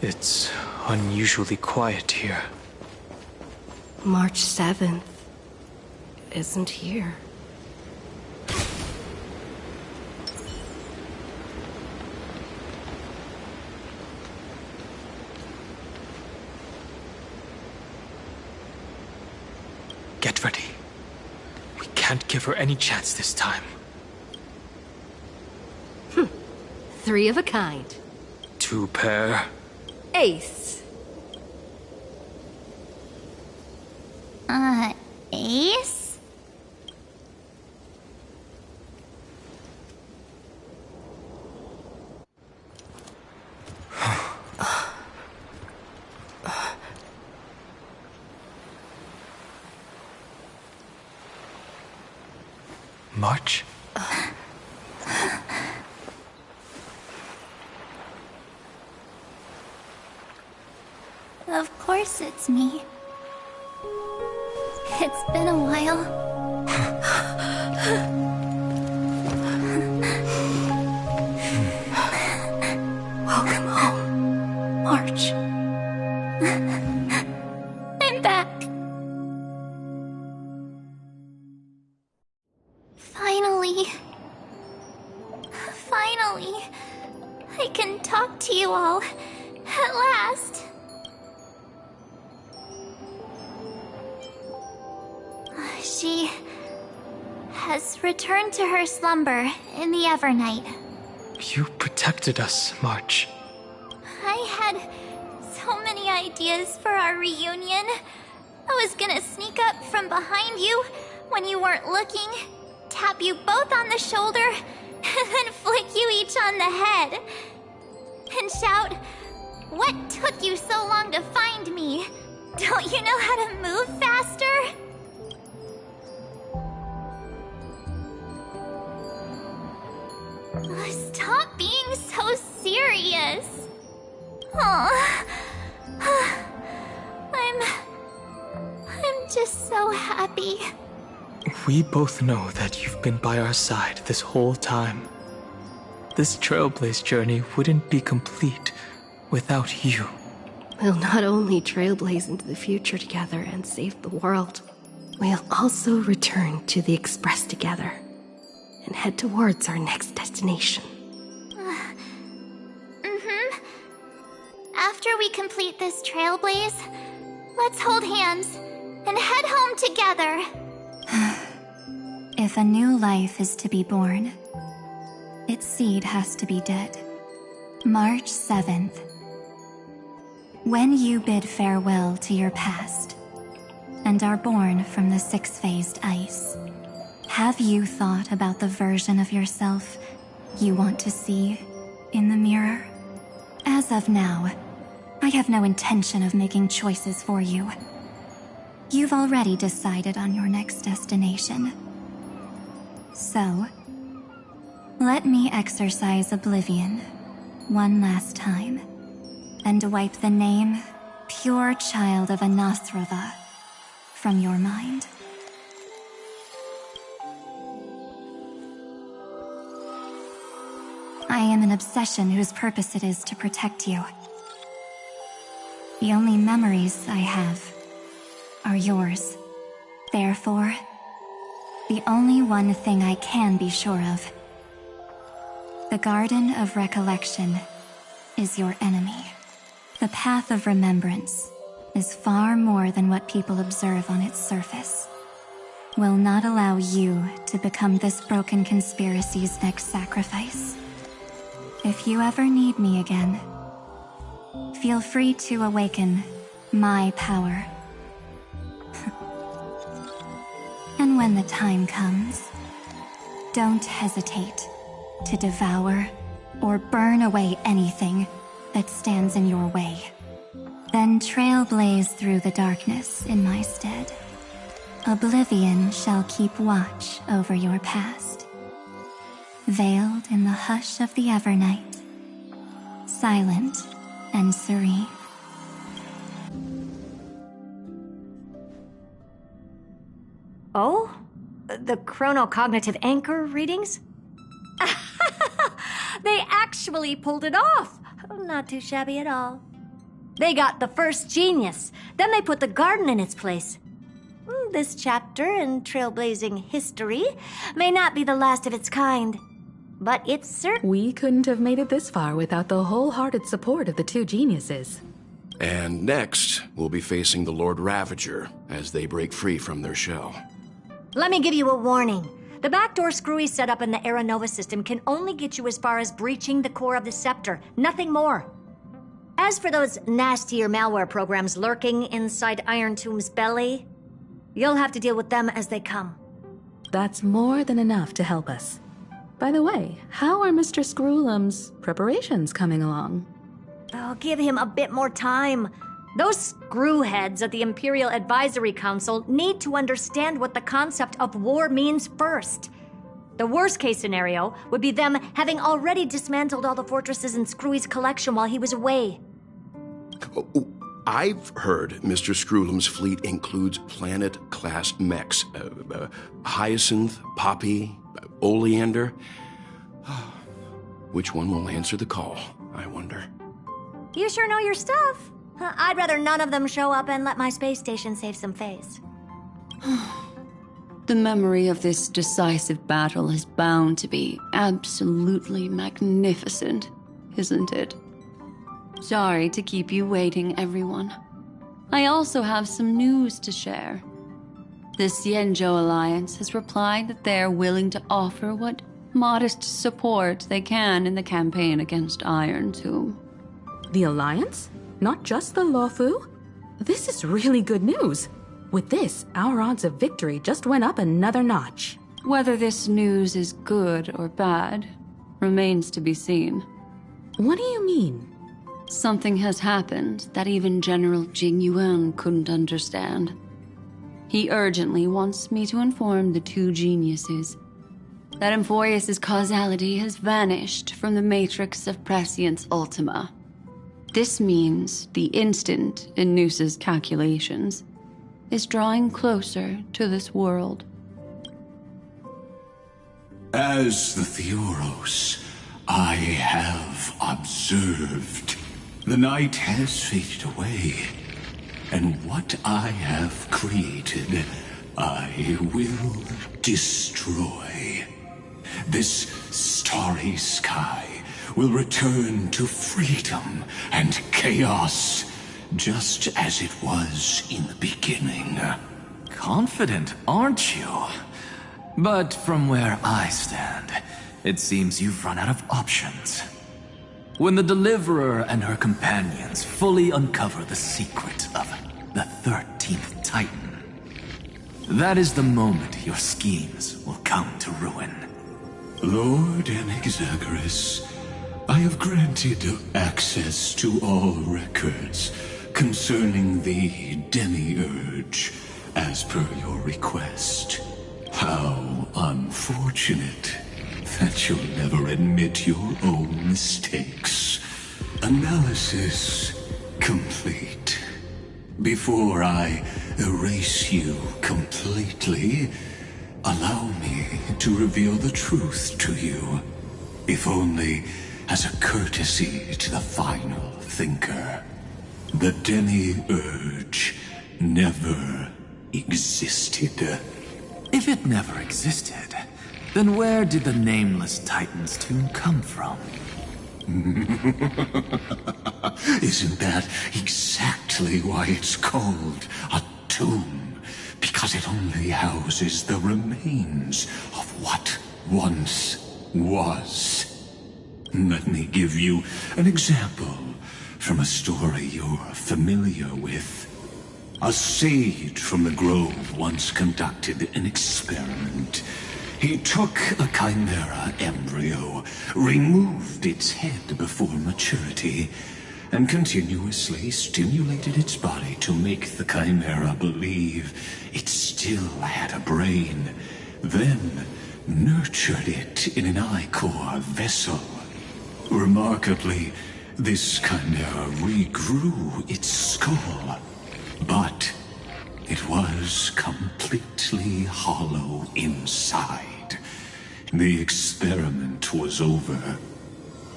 It's unusually quiet here. March 7th isn't here. Get ready. We can't give her any chance this time. 3 of a kind. 2 pair. Ace. Ace? March? Of course it's me. It's been a while. Welcome home, March. I'm back. Finally. Finally. I can talk to you all. At last. She has returned to her slumber in the Evernight. You protected us, March. I had so many ideas for our reunion. I was gonna sneak up from behind you when you weren't looking, tap you both on the shoulder, and then flick you each on the head. And shout, "What took you so long to find me? Don't you know how to move faster?" Stop being so serious. Aw. I'm just so happy. We both know that you've been by our side this whole time. This Trailblaze journey wouldn't be complete without you. We'll not only trailblaze into the future together and save the world, we'll also return to the Express together and head towards our next destination. After we complete this trailblaze, let's hold hands and head home together. If a new life is to be born, its seed has to be dead. March 7th. When you bid farewell to your past and are born from the 6-phased ice, have you thought about the version of yourself you want to see in the mirror? As of now, I have no intention of making choices for you. You've already decided on your next destination. So, let me exercise Oblivion one last time and wipe the name, pure child of Anathrava, from your mind. I am an obsession whose purpose it is to protect you. The only memories I have are yours. Therefore, the only one thing I can be sure of. The Garden of Recollection is your enemy. The Path of Remembrance is far more than what people observe on its surface. Will not allow you to become this broken conspiracy's next sacrifice. If you ever need me again, feel free to awaken my power. And when the time comes, don't hesitate to devour or burn away anything that stands in your way. Then trailblaze through the darkness in my stead. Oblivion shall keep watch over your past. Veiled in the hush of the Evernight, silent and serene. Oh? The chronocognitive anchor readings? They actually pulled it off! Not too shabby at all. They got the first genius, then they put the garden in its place. This chapter in trailblazing history may not be the last of its kind, but it's certain. We couldn't have made it this far without the wholehearted support of the two geniuses. And next, we'll be facing the Lord Ravager as they break free from their shell. Let me give you a warning. The backdoor screwy setup in the Era Nova system can only get you as far as breaching the core of the scepter, nothing more. As for those nastier malware programs lurking inside Iron Tomb's belly, you'll have to deal with them as they come. That's more than enough to help us. By the way, how are Mr. Screwlum's preparations coming along? Oh, give him a bit more time. Those screwheads at the Imperial Advisory Council need to understand what the concept of war means first. The worst case scenario would be them having already dismantled all the fortresses in Screwy's collection while he was away. I've heard Mr. Screwlum's fleet includes planet-class mechs. Hyacinth, Poppy, Oleander. Which one will answer the call, I wonder? You sure know your stuff. I'd rather none of them show up and let my space station save some face. The memory of this decisive battle is bound to be absolutely magnificent, isn't it? Sorry to keep you waiting, everyone. I also have some news to share. The Xianzhou Alliance has replied that they're willing to offer what modest support they can in the campaign against Iron Tomb. The Alliance? Not just the Luofu? This is really good news. With this, our odds of victory just went up another notch. Whether this news is good or bad remains to be seen. What do you mean? Something has happened that even General Jing Yuan couldn't understand. He urgently wants me to inform the two geniuses that Amphorius' causality has vanished from the matrix of Prescience Ultima. This means the instant in Noosa's calculations is drawing closer to this world. As the Theoros, I have observed. The night has faded away, and what I have created, I will destroy. This starry sky will return to freedom and chaos, just as it was in the beginning. Confident, aren't you? But from where I stand, it seems you've run out of options. When the Deliverer and her companions fully uncover the secret of the 13th Titan, that is the moment your schemes will come to ruin. Lord Anaxagoras, I have granted access to all records concerning the Demiurge, as per your request. How unfortunate that you'll never admit your own mistakes. Analysis complete. Before I erase you completely, allow me to reveal the truth to you, if only as a courtesy to the final thinker. The Demiurge never existed. If it never existed, then where did the nameless Titan's tomb come from? Isn't that exactly why it's called a tomb? Because it only houses the remains of what once was. Let me give you an example from a story you're familiar with. A sage from the grove once conducted an experiment. He took a chimera embryo, removed its head before maturity, and continuously stimulated its body to make the chimera believe it still had a brain, then nurtured it in an ichor vessel. Remarkably, this chimera regrew its skull, but it was completely hollow inside. The experiment was over.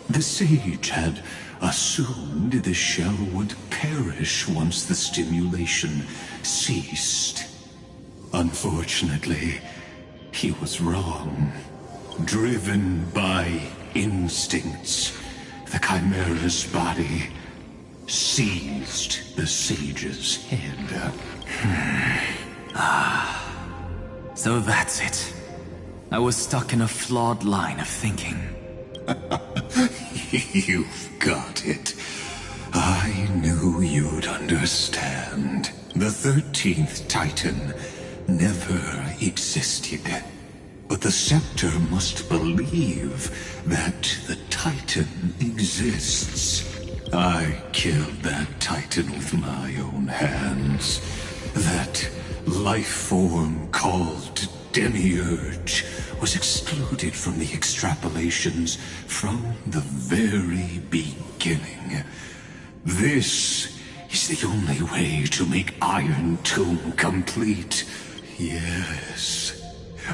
The sage had assumed the shell would perish once the stimulation ceased. Unfortunately, he was wrong. Driven by instincts, the chimera's body seized the sage's head. So that's it. I was stuck in a flawed line of thinking. You've got it. I knew you'd understand. The 13th Titan never existed. But the Scepter must believe that the Titan exists. I killed that Titan with my own hands. That life form called Demiurge was excluded from the extrapolations from the very beginning. This is the only way to make Iron Tomb complete. Yes,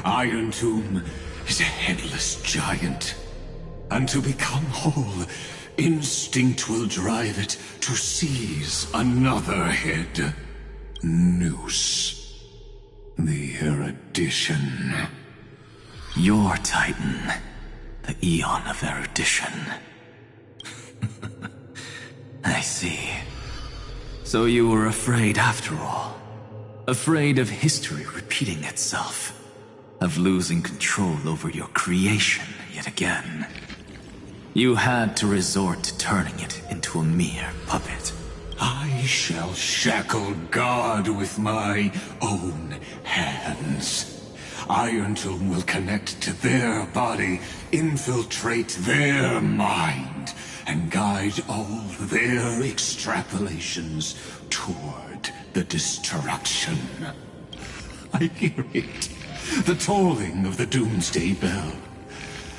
Iron Tomb is a headless giant. And to become whole, instinct will drive it to seize another head. Nous. The erudition. Your Titan. The Eon of Erudition. I see. So you were afraid after all. Afraid of history repeating itself. Of losing control over your creation yet again. You had to resort to turning it into a mere puppet. I shall shackle God with my own hands. Iron Tomb will connect to their body, infiltrate their mind, and guide all their extrapolations toward the destruction. I hear it. The tolling of the Doomsday Bell.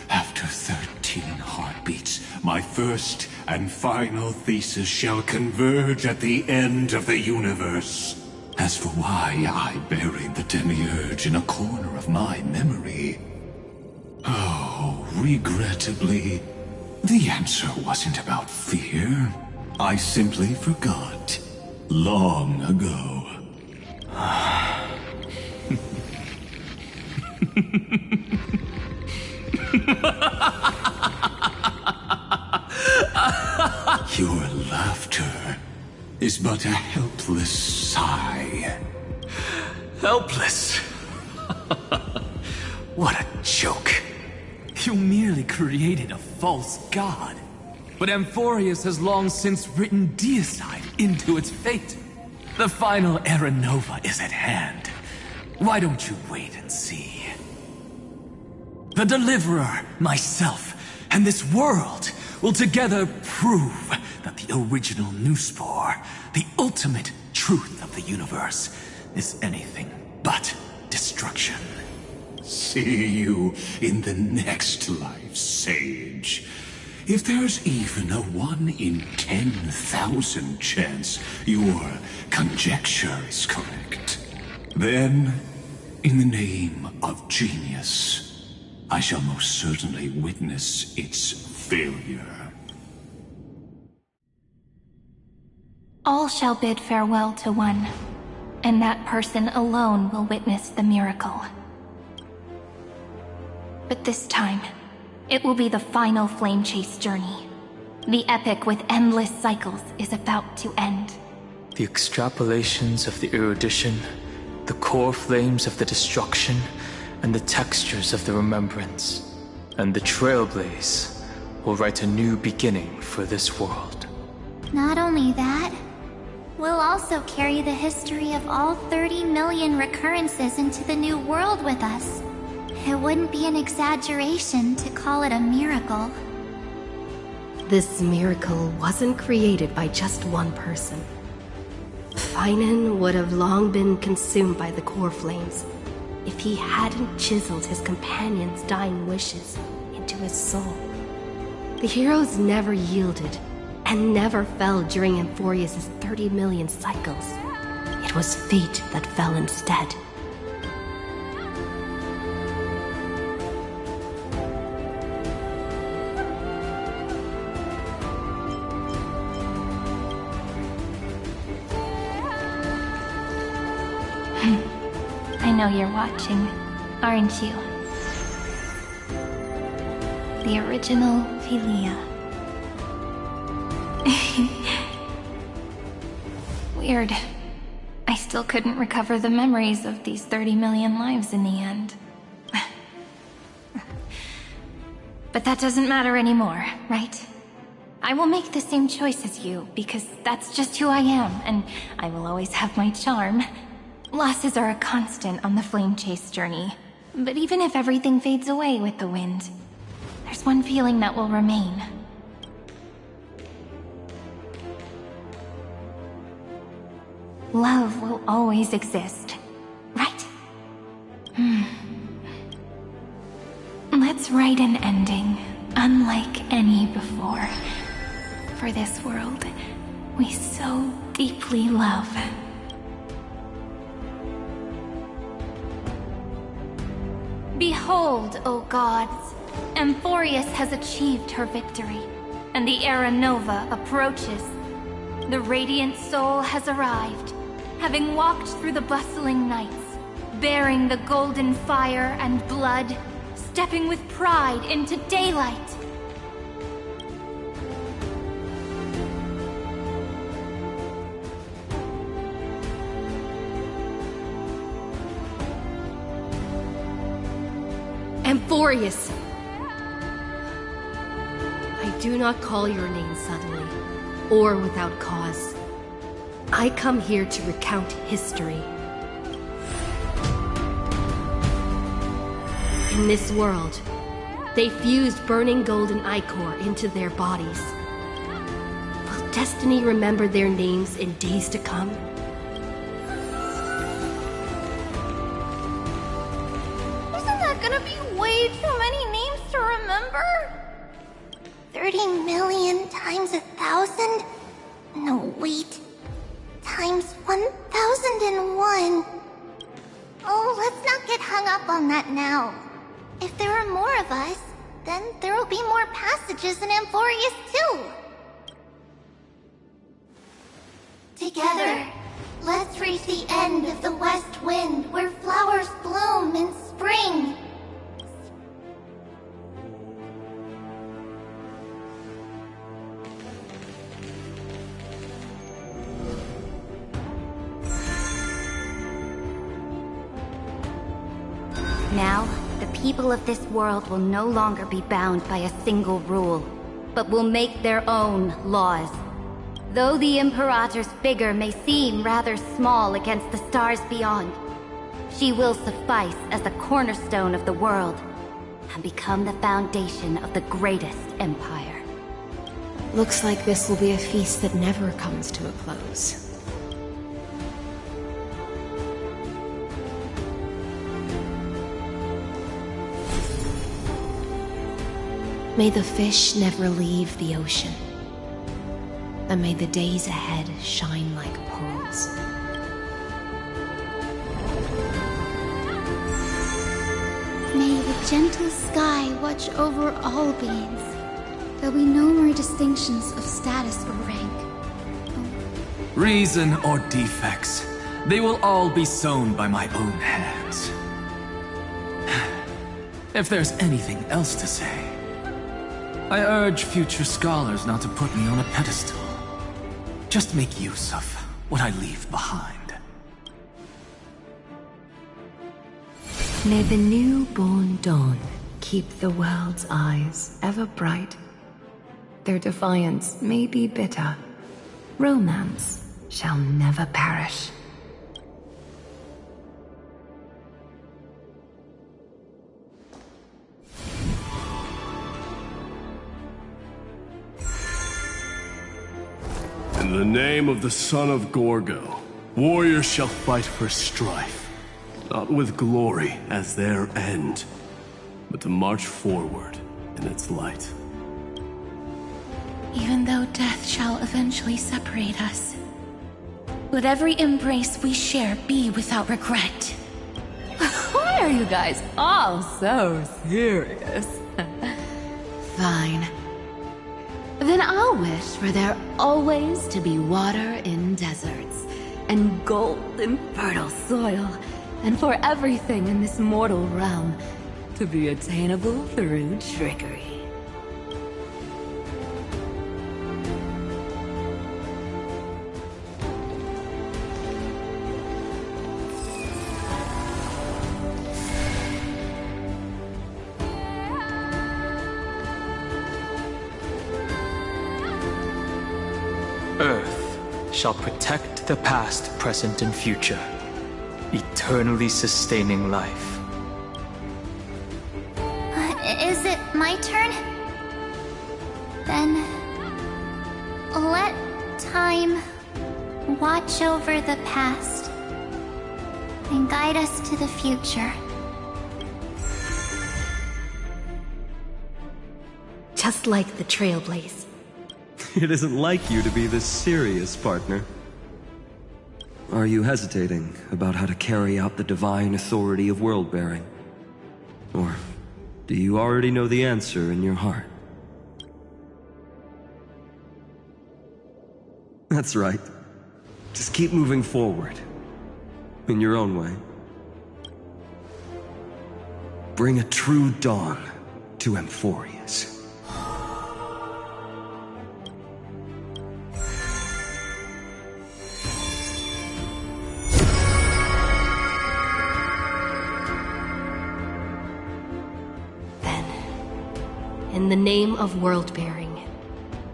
After 13 heartbeats, my first and final thesis shall converge at the end of the universe. As for why I buried the Demiurge in a corner of my memory, oh, regrettably, the answer wasn't about fear. I simply forgot. Long ago. Your laughter is but a helpless sigh. Helpless? What a joke. You merely created a false god. But Amphorius has long since written deicide into its fate. The final Era Nova is at hand. Why don't you wait and see? The Deliverer, myself, and this world will together prove that the original Nuspor, the ultimate truth of the universe, is anything but destruction. See you in the next life, Sage. if there's even a 1 in 10,000 chance your conjecture is correct, then, in the name of genius, I shall most certainly witness its failure. All shall bid farewell to one, and that person alone will witness the miracle. But this time, it will be the final flame chase journey. The epic with endless cycles is about to end. The extrapolations of the erudition, the core flames of the destruction, and the textures of the remembrance, and the trailblaze will write a new beginning for this world. Not only that, we'll also carry the history of all 30 million recurrences into the new world with us. It wouldn't be an exaggeration to call it a miracle. This miracle wasn't created by just one person. Finan would have long been consumed by the core flames if he hadn't chiseled his companion's dying wishes into his soul. The heroes never yielded and never fell during Amphorius' 30 million cycles. It was fate that fell instead. I know you're watching, aren't you? The original Philia. Weird. I still couldn't recover the memories of these 30 million lives in the end. But that doesn't matter anymore, right? I will make the same choice as you, because that's just who I am, and I will always have my charm. Losses are a constant on the flame chase journey. But even if everything fades away with the wind, there's one feeling that will remain. Love will always exist, right? Let's write an ending, unlike any before. For this world, we so deeply love. Behold, O gods, Amphorius has achieved her victory, and the Era Nova approaches. The Radiant Soul has arrived, having walked through the bustling nights, bearing the golden fire and blood, stepping with pride into daylight. Amphorius! I do not call your name suddenly, or without cause. I come here to recount history. In this world, they fused burning golden ichor into their bodies. Will destiny remember their names in days to come? Isn't that gonna be way too many names to remember? 30 million times 1,000? No, wait. Times 1,001. Oh, let's not get hung up on that now. If there are more of us, then there will be more passages in Amphorius too. Together, let's reach the end of the west wind where flowers bloom in spring. Now, the people of this world will no longer be bound by a single rule, but will make their own laws. Though the Imperator's figure may seem rather small against the stars beyond, she will suffice as the cornerstone of the world and become the foundation of the greatest empire. Looks like this will be a feast that never comes to a close. May the fish never leave the ocean, and may the days ahead shine like pearls. May the gentle sky watch over all beings. There'll be no more distinctions of status or rank. Reason or defects, they will all be sown by my own hands. If there's anything else to say, I urge future scholars not to put me on a pedestal. Just make use of what I leave behind. May the newborn dawn keep the world's eyes ever bright. Their defiance may be bitter. Romance shall never perish. In the name of the son of Gorgo, warriors shall fight for strife, not with glory as their end, but to march forward in its light. Even though death shall eventually separate us, let every embrace we share be without regret. Why are you guys all so serious? Fine. Then I'll wish for there always to be water in deserts, and gold in fertile soil, and for everything in this mortal realm to be attainable through trickery. Earth shall protect the past, present, and future, eternally sustaining life. Is it my turn? Then let time watch over the past and guide us to the future. Just like the Trailblaze. It isn't like you to be this serious, partner. Are you hesitating about how to carry out the divine authority of world-bearing? Or do you already know the answer in your heart? That's right. Just keep moving forward. In your own way. Bring a true dawn to Amphorius. In the name of world-bearing,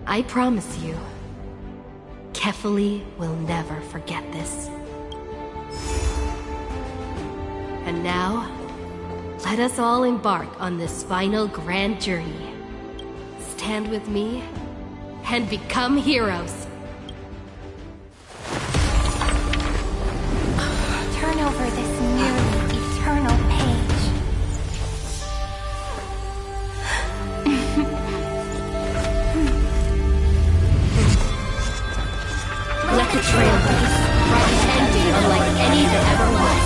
I promise you, Kefali will never forget this. And now, let us all embark on this final grand journey. Stand with me and become heroes. Turn over this nearly eternal page. Let the Trailblaze write an ending unlike any that ever was.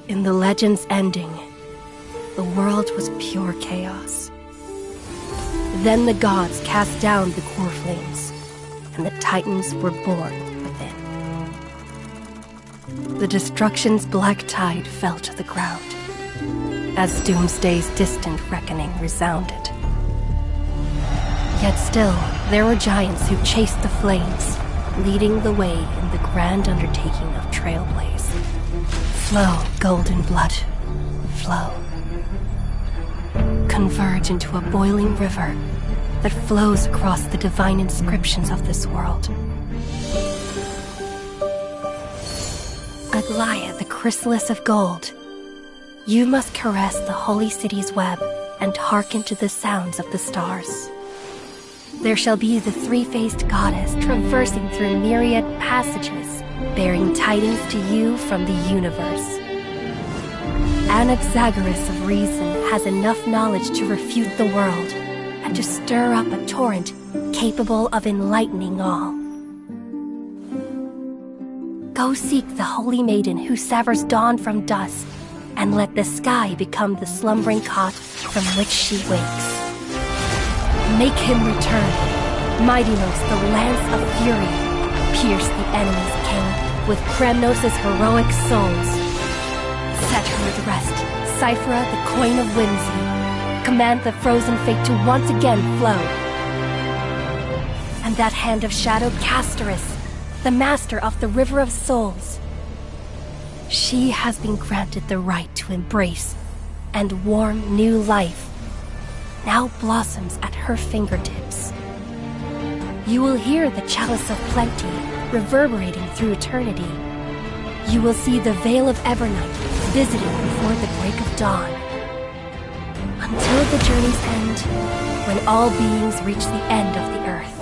In the legend's ending, the world was pure chaos. Then the gods cast down the core flames, and the Titans were born within. The destruction's black tide fell to the ground, as Doomsday's distant reckoning resounded. Yet still, there were giants who chased the flames, leading the way in the grand undertaking of Trailblaze. Flow, golden blood, flow. Converge into a boiling river that flows across the divine inscriptions of this world. Aglaia, the chrysalis of gold, you must caress the holy city's web and hearken to the sounds of the stars. there shall be the three-faced goddess traversing through myriad passages, bearing tidings to you from the universe. Anaxagoras of reason has enough knowledge to refute the world, and to stir up a torrent capable of enlightening all. Go seek the holy maiden who severs dawn from dusk, and let the sky become the slumbering cot from which she wakes. Make him return. Mightynos, the lance of fury, pierce the enemy's king with Kremnos' heroic souls. Set her at rest, Cyphera, the coin of whimsy. Command the frozen fate to once again flow. And that hand of shadow Castoris, the master of the River of Souls. She has been granted the right to embrace and warm new life. Now blossoms at her fingertips. You will hear the chalice of plenty reverberating through eternity. You will see the Veil of Evernight visiting before the break of dawn. Until the journey's end, when all beings reach the end of the earth.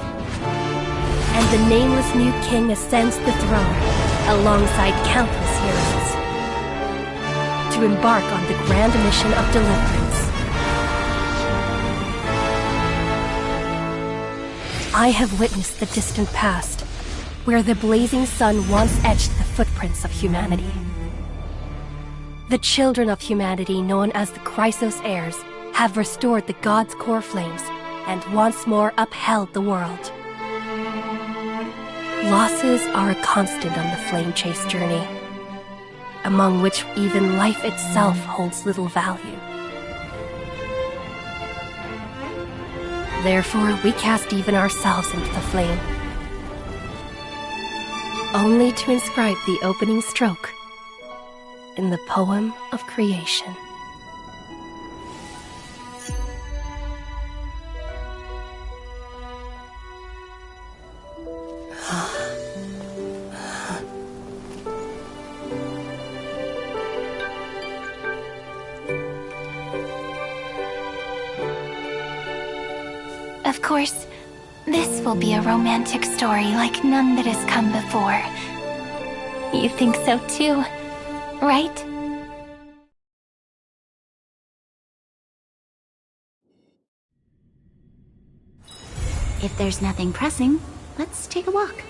And the nameless new king ascends the throne alongside countless heroes to embark on the grand mission of deliverance. I have witnessed the distant past, where the blazing sun once etched the footprints of humanity. The children of humanity, known as the Chrysos heirs, have restored the gods' core flames and once more upheld the world. Losses are a constant on the flame chase journey, among which even life itself holds little value. Therefore, we cast even ourselves into the flame, only to inscribe the opening stroke in the poem of creation. Of course, this will be a romantic story like none that has come before. You think so too, right? If there's nothing pressing, let's take a walk.